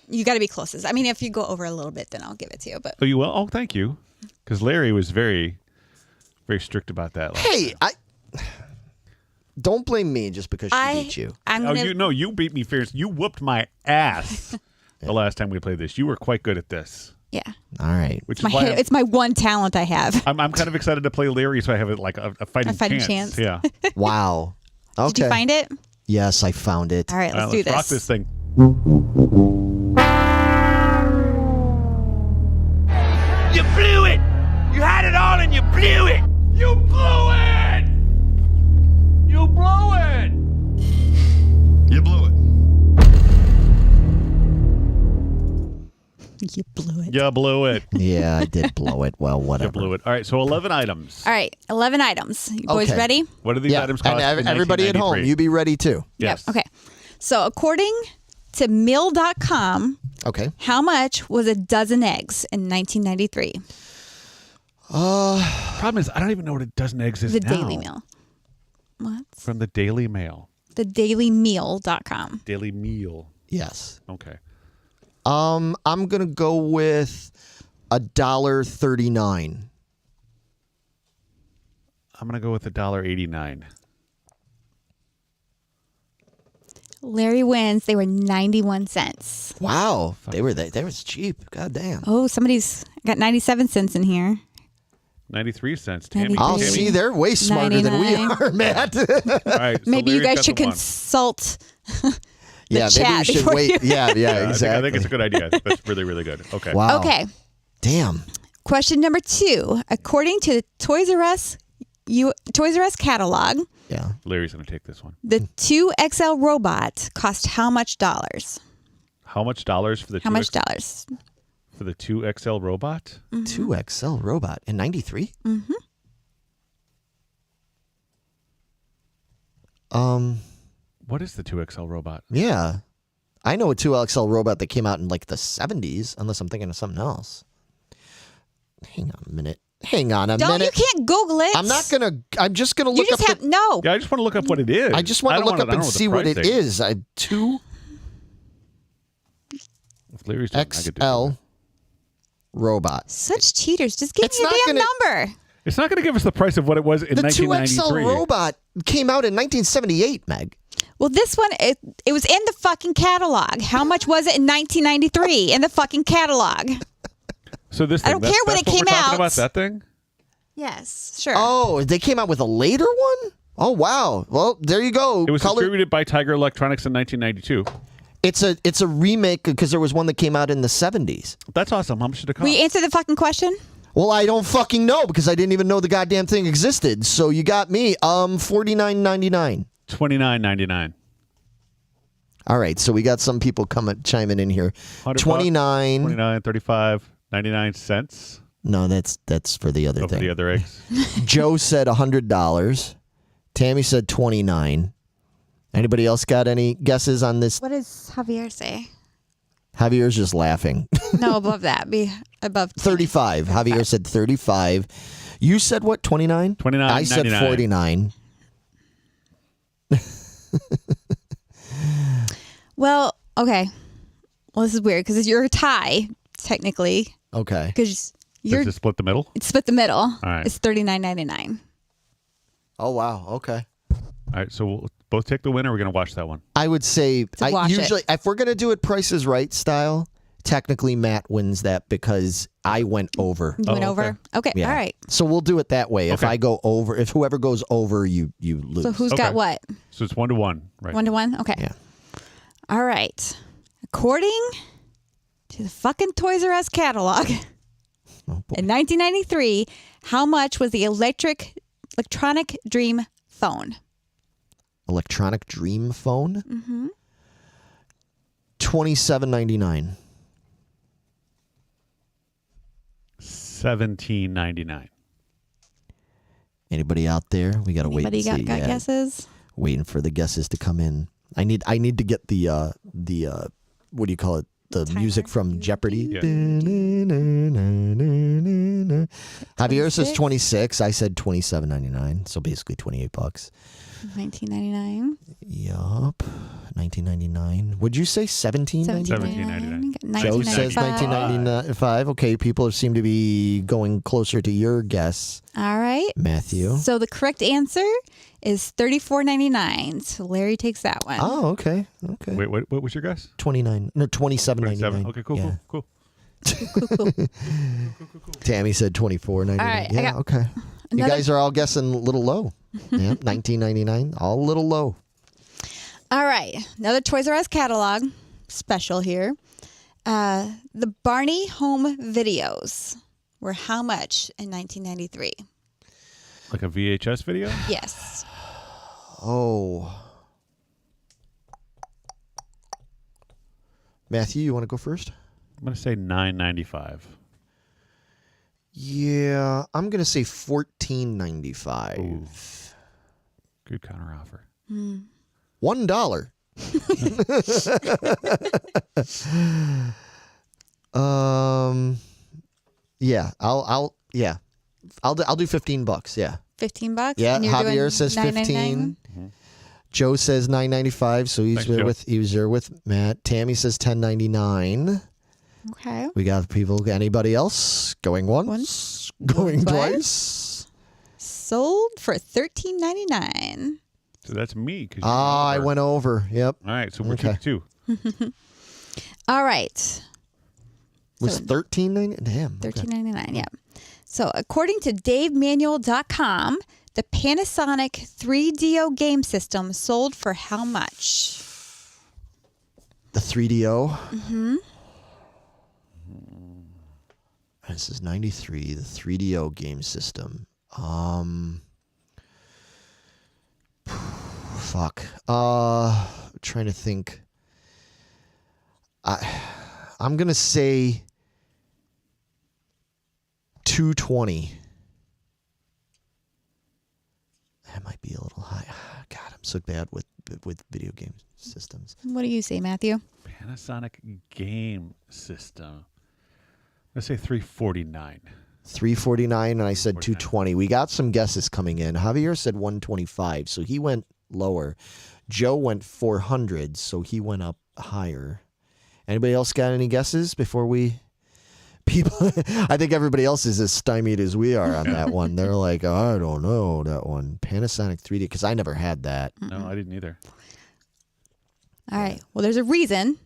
You got to be closest. I mean, if you go over a little bit, then I'll give it to you. But
Oh, you will? Oh, thank you. Because Larry was very, very strict about that.
Hey, don't blame me just because she beat you.
I'm gonna.
You beat me fierce. You whooped my ass the last time we played this. You were quite good at this.
Yeah.
All right.
Which
My
is why
it's my one talent I have.
I'm kind of excited to play Larry, so I have like a fighting chance. Yeah.
Wow. Okay.
Did you find it?
Yes, I found it.
All right, let's do this.
Rock this thing.
You blew it! You had it all and you blew it! You blew it! You blew it!
You blew it.
You blew it.
You blew it.
Yeah, I did blow it. Well, whatever.
You blew it. All right, so 11 items.
All right, 11 items. You boys
Okay.
ready?
What do these
Yeah,
items cost?
and
in
everybody at home,
1993?
you be ready too.
Yes.
Yep. Okay. So according to Mill.com,
Okay.
how much was a dozen eggs in 1993?
Problem is, I don't even know what a dozen eggs is
The
now.
Daily Mail. What?
From the Daily Mail.
The dailymeal.com.
Daily Meal.
Yes.
Okay.
I'm gonna go with $1.39.
I'm going to go with $1.89.
Larry wins. They were 91 cents.
Wow, they was cheap. God damn.
Oh, somebody's got 97 cents in here.
93 cents. Tammy.
93.
I'll see. They're way smarter than we
99.
are, Matt.
All right. So
Maybe you
Larry's
guys
got
should
the one.
consult.
Yeah, maybe
chat
we should
before
wait.
you-
Yeah,
I
exactly.
think it's a good idea. That's really, really good. Okay.
Wow.
Okay.
Damn.
Question number 2. According to the Toys R Us catalog,
Yeah.
Larry's going to take this one.
the 2XL robot cost how much dollars?
How much dollars for the
How much dollars?
for the 2XL robot?
2XL robot in 93?
Mm-hmm.
What is the 2XL robot?
Yeah. I know a 2XL robot that came out in like the 70s, unless I'm thinking of something else. Hang on a minute. Hang on a
You
minute.
can't Google it.
I'm just gonna
You
look
just
up
have no.
Yeah, I just want to look up what it is.
I just want to
don't
look
wanna-
up
I don't
and
know the
see what it
pricing.
is.
If Larry's doing it, I could do
2XL
it.
robot.
Such cheaters. Just give
It's
me a
not
damn
gonna-
number.
It's not going to give us the price of what it was in
The
1993.
2XL robot came out in 1978, Meg.
Well, this one, it was in the fucking catalog. How much was it in 1993 in the fucking catalog?
So this thing,
I don't care when
that's
it
what
came
we're talking
out.
about that thing?
Yes, sure.
Oh, they came out with a later one? Oh, wow. Well, there you go.
It was
Color.
distributed by Tiger Electronics in 1992.
It's a remake because there was one that came out in the 70s.
That's awesome. How much did it cost?
Will you answer the fucking question?
Well, I don't fucking know because I didn't even know the goddamn thing existed. So you got me. $49.99.
$29.99.
All right, so we got some people chiming in here.
100
$29.
29, 35, 99 cents.
No, that's for the other
Oh, for
thing.
the other eggs.
Joe said $100. Tammy said $29. Anybody else got any guesses on this?
What does Javier say?
Javier's just laughing.
No, above that. Be above
35. Javier said 35. You said what? 29?
29.
I said 49.
Well, okay. Well, this is weird because you're a tie, technically,
Okay.
because you're
Does it split the middle?
it's split the middle. All
right.
It's $39.99.
Oh, wow. Okay.
All right, so we'll both take the winner. We're going to watch that one.
I would say
watch it.
usually if we're going to do it Price is Right style, technically Matt wins that because I went over.
You went
Oh,
over. Okay.
Yeah.
All right.
So we'll do it that way. If
Okay.
I go over, if whoever goes over, you lose.
So who's got
Okay.
what?
So it's 1-1, right?
1-1. Okay.
Yeah.
All right. According to the fucking Toys R Us catalog,
Oh, boy.
in 1993, how much was the electronic dream phone?
Electronic Dream phone? Mm-hmm. $27.99.
$17.99.
Anybody out there? We gotta wait.
Anybody
and see.
got
Yeah.
guesses?
Waiting for the guesses to come in. I need to get the what do you call it? The
Timer.
music from Jeopardy.
Yeah.
Javier says 26. I said $27.99. So basically $28.
$19.99.
Yup.
Larry
1999. Would you say 1799?
1799.
Joe says 1995. Okay, people seem to be going closer to your guess,
All right.
Matthew.
So the correct answer is $34.99. So Larry takes that one.
Oh, okay. Okay.
Wait, what was your guess?
27.99.
Okay, cool,
Yeah.
cool.
Tammy said 24.99.
All right, I
Yeah,
got
okay. You guys are all guessing a little low. Yeah, 1999, all a little low.
All right. Another Toys R Us catalog special here. The Barney home videos were how much in 1993?
Like a VHS video?
Yes.
Oh. Matthew, you want to go first?
I'm going to say $9.95.
Yeah, I'm going to say $14.95.
Good counteroffer.
$1. Yeah, I'll do $15. Yeah.
$15?
Yeah,
And you're
Javier
doing
says
$9.99?
15. Joe says $9.95, so he's
Thanks,
there
Joe.
with Matt. Tammy says $10.99.
Okay.
We got people. Anybody else going once? Going twice?
Sold for $13.99.
So that's me.
I went over. Yep.
All right, so we're
Okay.
2-2.
All right.
Was
So-
$13.99? Damn. okay.
$13.99, yeah. So according to DaveManuel.com, the Panasonic 3DO game system sold for how much?
The 3DO. Mm-hmm. This is 93. The 3DO game system. Fuck. Trying to think. I'm gonna say $220. That might be a little high. God, I'm so bad with video game systems.
What do you say, Matthew?
Panasonic game system. Let's say $349.
$349, and I said $220. We got some guesses coming in. Javier said $125, so he went lower. Joe went $400, so he went up higher. Anybody else got any guesses before we? People, I think everybody else is as stymied as we are on that one. They're like, oh, I don't know that one. Panasonic 3D, because I never had that.
No, I didn't either.
All right. Well, there's a reason.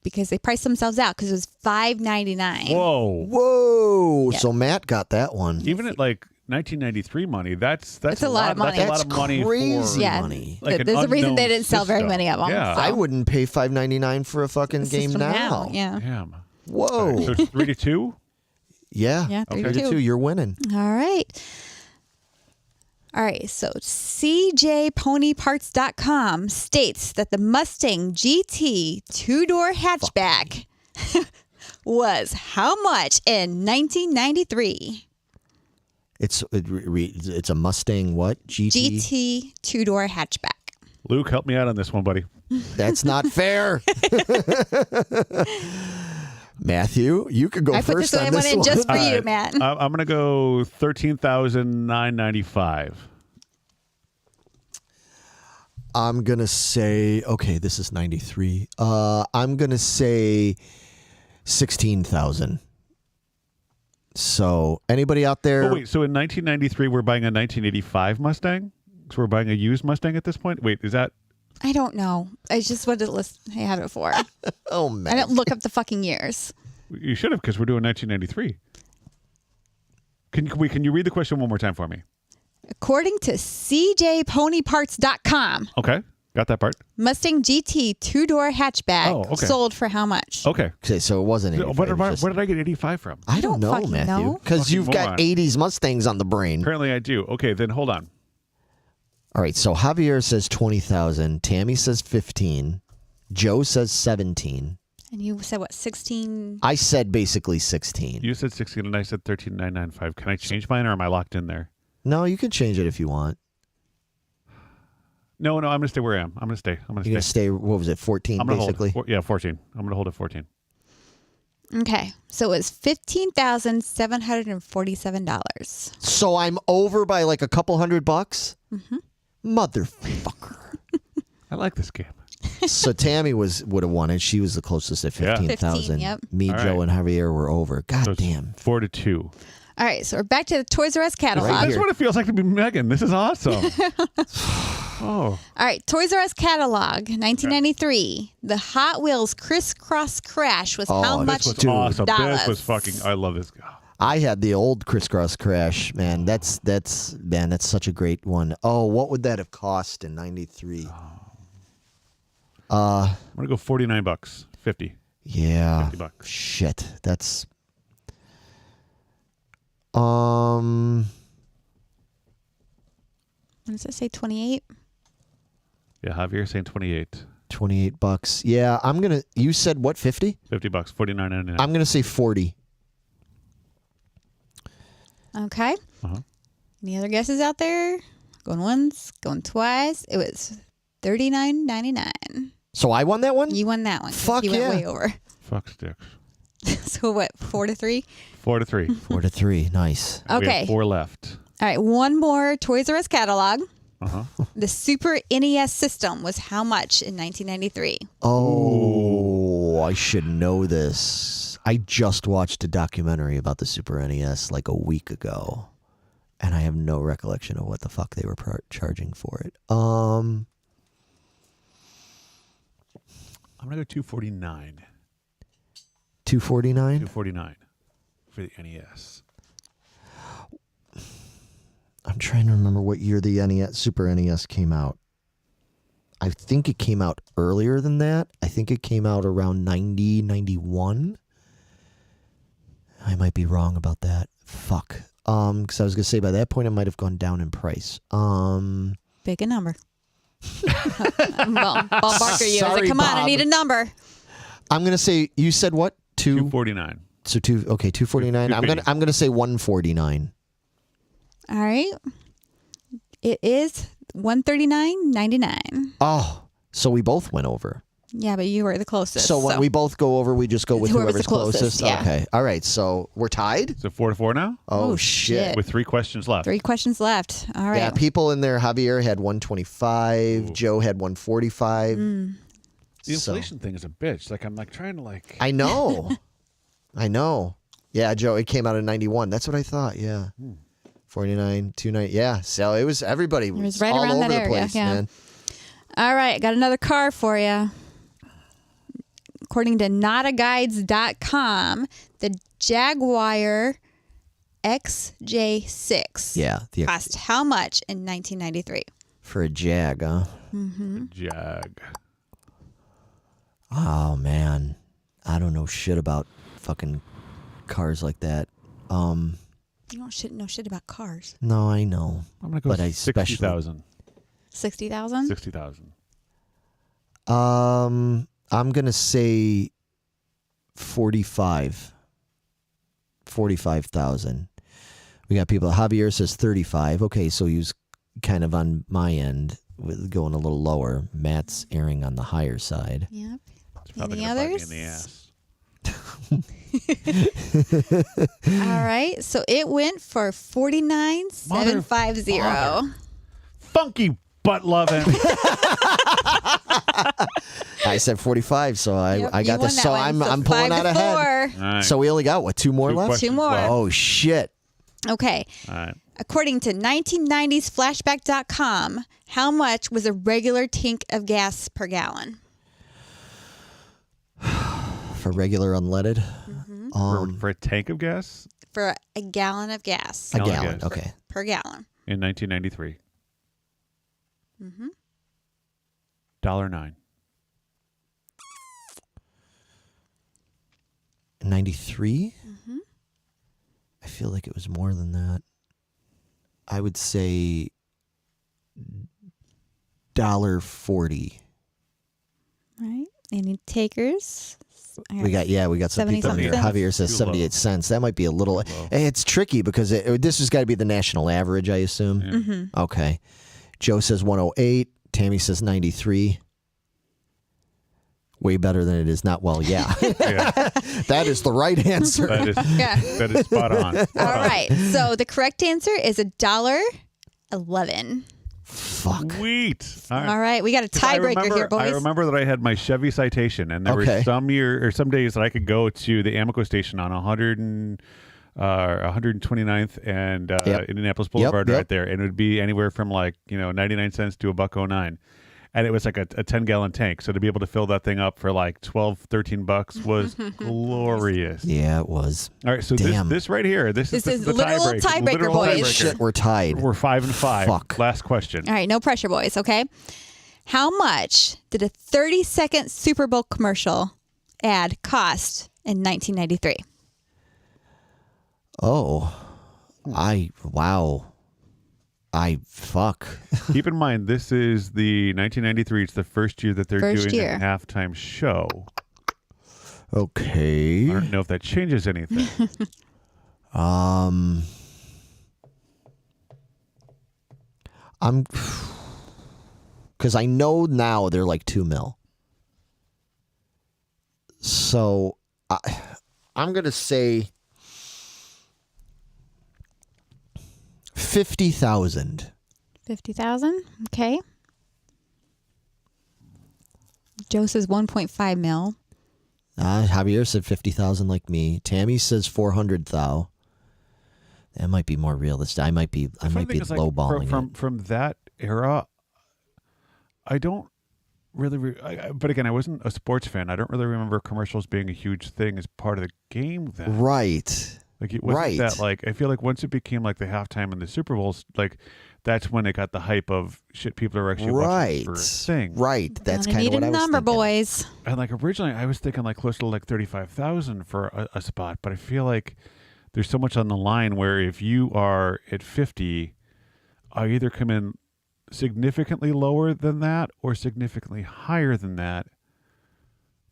Because they priced themselves out because it was $5.99.
Whoa.
Whoa!
Yeah.
So Matt got that one.
Even at like 1993 money, that's
a lot of money.
That's a lot of money
crazy
for
Yeah.
money.
like an
There's a reason they
unknown
didn't sell very
system.
many of them.
Yeah.
so.
I wouldn't pay $5.99 for a fucking game
System
now.
Yeah.
Damn.
Whoa!
So it's 3-2.
Yeah.
Yeah,
3-2. You're winning.
All right. All right. So CJPonyParts.com states that the Mustang GT two-door hatchback was how much in 1993?
It's a Mustang what?
GT two-door hatchback.
Luke, help me out on this one, buddy.
That's not fair. Matthew, you could go
I put
first
this
on
one
this
in
one.
just for
All
you,
right.
Matt.
I'm going to go $13,995.
I'm going to say, okay, this is 93. I'm going to say 16,000. So anybody out there?
Oh, wait. So in 1993, we're buying a 1985 Mustang? So we're buying a used Mustang at this point? Wait, is that?
I don't know. I just wanted to list. I had it for.
Oh,
I
man.
didn't look up the fucking years.
You should have, because we're doing 1993. Can you read the question one more time for me?
According to CJPonyParts.com,
Okay. Got that part.
Mustang GT two-door hatchback
Oh, okay.
sold for how much?
Okay.
Okay, so it wasn't 85.
Where
it was
did
just-
I get 85 from?
I don't know,
fucking
Matthew.
know.
Because
Fucking
you've got
moron.
80s Mustangs on the brain.
Apparently I do. Okay, then hold on.
All right, so Javier says 20,000. Tammy says 15. Joe says 17.
And you said what, 16?
I said basically 16.
You said 16 and I said 13,995. Can I change mine or am I locked in there?
No, you can change it if you want.
No, I'm going to stay where I am. I'm going to stay.
You're going to stay, what was it, 14
I'm gonna
basically?
hold. 14. I'm going to hold at 14.
Okay, so it was $15,747.
So I'm over by like a couple $100? Mm-hmm. Motherfucker.
I like this game.
So Tammy would have won it. She was the closest at
Yeah.
15,000.
15, yep.
Me,
All
Joe,
right.
and Javier were over. God
So it's
damn.
4-2.
All right, so we're back to the Toys R Us catalog.
Right
That's
here.
what it feels like to be Megan. This is awesome. Oh.
All right, Toys R Us catalog, 1993. The Hot Wheels Crisscross Crash was how
Oh,
much
This was
Dude.
awesome.
dollars?
This was fucking. I love this. Oh.
I had the old Crisscross Crash, man. That's such a great one. Oh, what would that have cost in 93?
I'm gonna go $49. 50.
Yeah.
$50.
Shit. That's
What does it say, 28?
Yeah, Javier saying 28.
$28. Yeah, I'm gonna. You said what? 50?
$50. $49.99.
I'm gonna say 40.
Okay.
Uh-huh.
Any other guesses out there? Going once, going twice. It was $39.99.
So I won that one.
You won that one. 'cause
Fuck
you went
yeah.
way over.
Fuck sticks.
So what? 4-3.
4-3.
4-3. Nice.
We
Okay.
have 4 left.
All right. One more Toys R Us catalog.
Uh-huh.
The Super NES system was how much in 1993?
Oh, I should know this. I just watched a documentary about the Super NES like a week ago, and I have no recollection of what the fuck they were charging for it.
I'm gonna go $249.
$249.
$249 for the NES.
I'm trying to remember what year the Super NES came out. I think it came out earlier than that. I think it came out around 90, 91. I might be wrong about that. Fuck. Because I was gonna say by that point it might have gone down in price.
Pick a number. Well, ballpark you. I was
Sorry,
like, come on, I
Bob.
need a number.
I'm gonna say you said what?
249.
So 249. I'm gonna say 149.
All right. It is $139.99.
Oh, so we both went over.
Yeah, but you were the closest.
So when we both go over, we just go with
Whoever's
whoever's
the closest, yeah.
Okay. All right. So we're tied.
So 4-4 now
Oh,
Oh,
shit.
shit.
with 3 questions left.
3 questions left. All right.
Yeah. People in there. Javier had 125.
Ooh.
Joe had 145.
The
So-
inflation thing is a bitch. Like I'm like trying to like.
I know. I know. Yeah, Joe. It came out in 91. That's what I thought. Yeah. 49, 29. Yeah. So it was everybody. It
was right
all
around
over
that
the
area,
place,
yeah.
man.
All right. Got another car for you. According to notaguides.com, the Jaguar XJ6
Yeah.
cost how much in 1993?
For a Jag, huh?
Jag.
Oh man, I don't know shit about fucking cars like that.
You don't know shit about cars.
No, I know.
I'm gonna go
But I especially-
60,000.
60,000?
60,000.
I'm gonna say 45,000. We got people. Javier says 35. Okay, so he was kind of on my end with going a little lower. Matt's erring on the higher side.
Yep.
It's probably
Any
gonna bite me
others?
in the ass.
All right. So it went for 49,750.
Mother- Funky butt loving.
I said 45, so
Yep,
I
you
got
won
this.
that
So
one.
I'm pulling out ahead.
5-4.
All right.
So we only got what? 2 more
2
left.
questions
2 more.
left.
Oh shit!
Okay.
All right.
According to 1990sflashback.com, how much was a regular tank of gas per gallon?
For regular unleaded.
For a tank of gas
For a gallon of gas
A
Gallon
gallon.
gas.
Okay.
per gallon.
in 1993.
Mm-hmm.
$1.09.
93. I feel like it was more than that. I would say $1.40.
Right. Any takers?
We got some
70
people in here.
something.
Javier says
Too low.
78 cents. That might be a little.
Too low.
It's tricky because this has got to be the national average, I assume.
Mm-hmm.
Okay. Joe says 108. Tammy says 93. Way better than it is not. Well, yeah.
Yeah,
That is the right answer.
Yeah.
that is spot on.
All right. So the correct answer is $1.11.
Fuck.
Sweet.
All right, we got a tiebreaker here, boys.
I remember that I had my Chevy Citation, and there were some days that I could go to the Amoco station on 129th and Indianapolis Boulevard right there, and it would be anywhere from 99 cents to $1.09. And it was like a 10-gallon tank. So to be able to fill that thing up for like $12-13 was glorious.
Yeah, it was.
All right, so this right here, this is the
literal tiebreaker, boys.
Shit, we're tied.
We're 5-5.
Fuck.
Last question.
All right, no pressure, boys, okay? How much did a 30-second Super Bowl commercial ad cost in 1993?
Oh, fuck.
Keep in mind, this is the 1993. It's the first year that they're doing a halftime show.
Okay.
I don't know if that changes anything.
Because I know now they're like $2 million. So I'm going to say 50,000.
50,000. Okay. Joe says 1.5 mil.
Javier said 50,000 like me. Tammy says 400,000. That might be more realistic. I might be lowballing
from that era. I don't really, but again, I wasn't a sports fan. I don't really remember commercials being a huge thing as part of the game then.
Right.
Like it wasn't that I feel like once it became like the halftime in the Super Bowls, like that's when it got the hype of shit. People are actually watching for a thing.
Right. That's kind of what I was
number,
thinking.
Boys.
And like originally, I was thinking like close to like 35,000 for a spot, but I feel like there's so much on the line where if you are at 50, I either come in significantly lower than that or significantly higher than that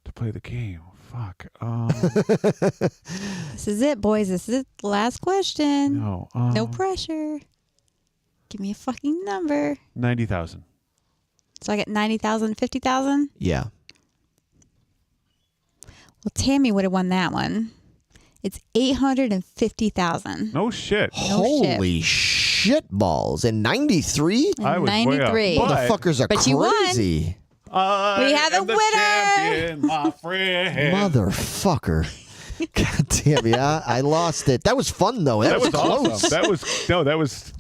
to play the game. Fuck.
This is it, boys. This is the last question. No pressure. Give me a fucking number.
90,000.
So I get 90,000, 50,000?
Yeah.
Well, Tammy would have won that one. It's 850,000.
No shit.
Holy shit balls. In 93?
I was
93.
Motherfuckers are
But you won.
crazy.
We have a winner.
Champion, my friend.
Motherfucker. God damn, yeah. I lost it. That was fun though. That was close.
Awesome. That was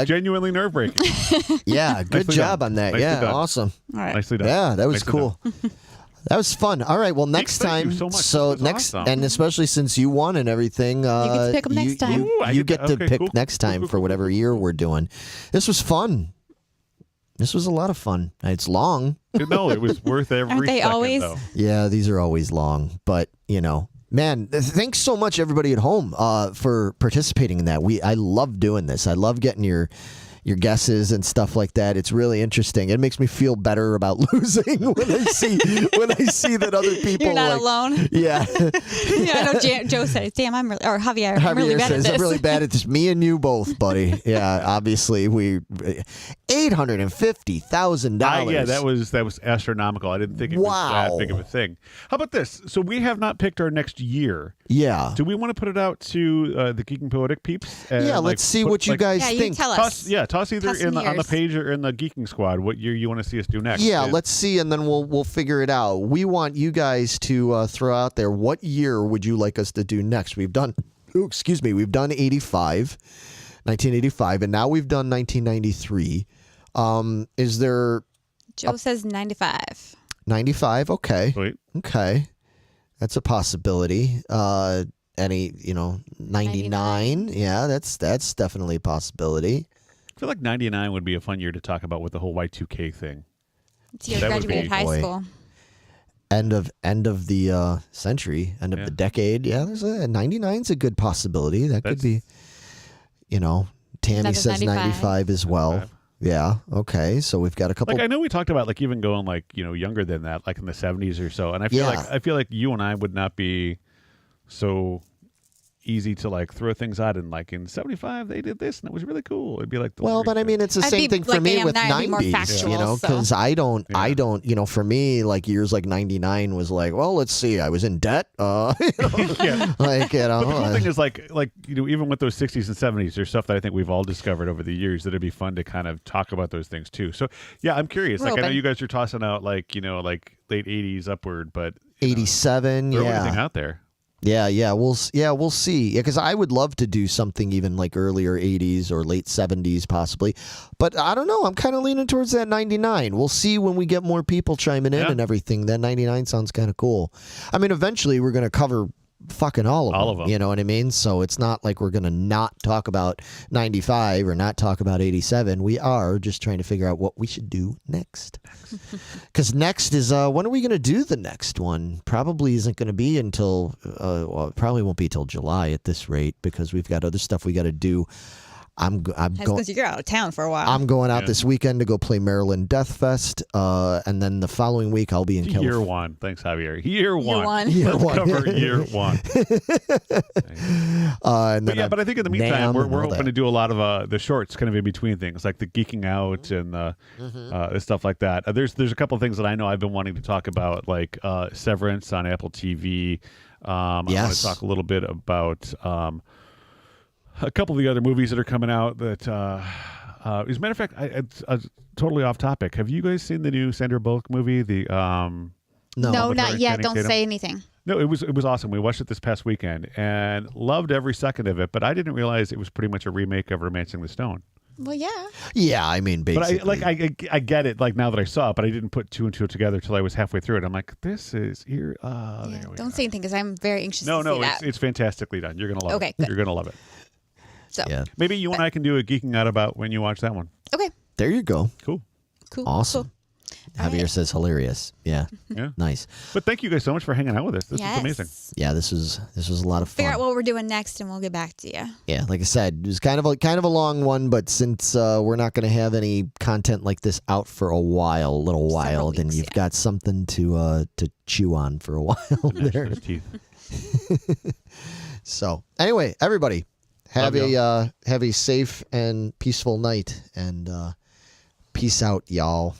genuinely nerve-wracking.
Yeah, good job on that.
Nicely done.
Awesome.
All right.
Nicely done.
Yeah, that was
Nicely
cool. That was fun. All right, well, next
Thank
time.
you so much.
So
That was
next,
awesome.
and especially since you won and everything,
get to pick 'em next time.
You get to pick next time for whatever year we're doing. This was fun. This was a lot of fun. It's long.
No, it was worth every
Aren't they
second,
always?
though.
Yeah, these are always long, but man, thanks so much everybody at home for participating in that. I love doing this. I love getting your guesses and stuff like that. It's really interesting. It makes me feel better about losing when I see that other people.
You're not alone.
Yeah.
Yeah, I know Joe says, damn, Javier, I'm really bad at this.
I'm really bad at this. Me and you both, buddy. Yeah, obviously $850,000.
Yeah, that was astronomical. I didn't think it was that big of a thing. How about this? So we have not picked our next year.
Yeah.
Do we want to put it out to the Geeking Poetic peeps? And,
yeah, let's see what you guys think.
You tell us.
Toss either on the page or in the Geeking Squad what year you want to see us do next.
Yeah, let's see, and then we'll figure it out. We want you guys to throw out there what year would you like us to do next. We've done 1985, and now we've done 1993. Is there?
Joe says 95.
95. Okay.
Sweet.
Okay, that's a possibility. 99. Yeah, that's definitely a possibility.
I feel like 99 would be a fun year to talk about with the whole Y2K thing.
It's year
That would
graduated
be-
high school.
End of the century, end of the decade. Yeah, there's 99's a good possibility. That could be, Tammy
That
says
is
95 as well.
95.
Yeah. Okay. So we've got a couple.
Like I know we talked about like even going like younger than that, like in the 70s or so, and I feel like you and I would not be so easy to like throw things out, and like in 75 they did this and it was really cool. It'd be like the
Well, but I mean, it's the
I'd
same
be
thing for
like I
me
am
with
now, I'd be more
90s,
factual,
you know,
so.
because I don't, you know, for me, like years like 99 was like, well, let's see, I was in debt. You know,
yeah.
like, you know.
But the cool thing is like you know, even with those 60s and 70s, there's stuff that I think we've all discovered over the years that it'd be fun to kind of talk about those things too. So yeah, I'm curious.
We're
Like I know
open.
you guys are tossing out like, you know, like late 80s upward, but
87,
throw
yeah.
anything out there.
Yeah, we'll see. Yeah, because I would love to do something even like earlier 80s or late 70s possibly, but I don't know. I'm kind of leaning towards that 99. We'll see when we get more people chiming in and everything. That 99 sounds kind of cool. I mean, eventually we're going to cover fucking all of them. You know what I mean? So it's not like we're going to not talk about 95 or not talk about 87. We are just trying to figure out what we should do next. Because next is, when are we going to do the next one? Probably isn't going to be until, well, it probably won't be till July at this rate because we've got other stuff we got to do. I'm
That's
going.
because you're out of town for a while.
I'm going out this weekend to go play Maryland Death Fest, and then the following week I'll be in California.
Year one. Thanks, Javier. Year one.
Year
Let's
one.
cover year one.
And then
But I think in the meantime,
NAMM
we're
and all
hoping
that.
to do a lot of the shorts kind of in between things, like the Geeking Out and stuff like that. There's a couple of things that I know I've been wanting to talk about, like Severance on Apple TV. I want to talk a little bit about a couple of the other movies that are coming out that, as a matter of fact, it's totally off topic. Have you guys seen the new Sandra Bullock movie? The
no, not yet.
Channing
Don't
Tatum?
say anything.
No, it was awesome. We watched it this past weekend and loved every second of it. But I didn't realize it was pretty much a remake of Romancing the Stone.
Well, yeah.
Yeah, I mean, basically.
But I get it. Like now that I saw it, but I didn't put two and two together till I was halfway through it. I'm like, this is here.
Yeah, don't say anything because I'm very anxious to see
No,
that.
it's fantastically done. You're gonna love
Okay,
it.
good.
You're gonna love it.
So
Yeah.
Maybe you and I can do a geeking out about when you watch that one.
okay,
There you go.
Cool.
cool.
Awesome.
Cool.
Javier says hilarious. Yeah.
Yeah.
Nice.
But thank you guys so much for hanging out with us. This
Yes.
is amazing.
Yeah, this was a lot of fun.
Figure out what we're doing next, and we'll get back to you.
Yeah, like I said, it was kind of a long one, but since we're not going to have any content like this out for a little while, then
weeks,
you've
yeah.
got something to chew on for a while there.
Those teeth.
So anyway, everybody, have
Love
a safe and peaceful night, and peace out, y'all.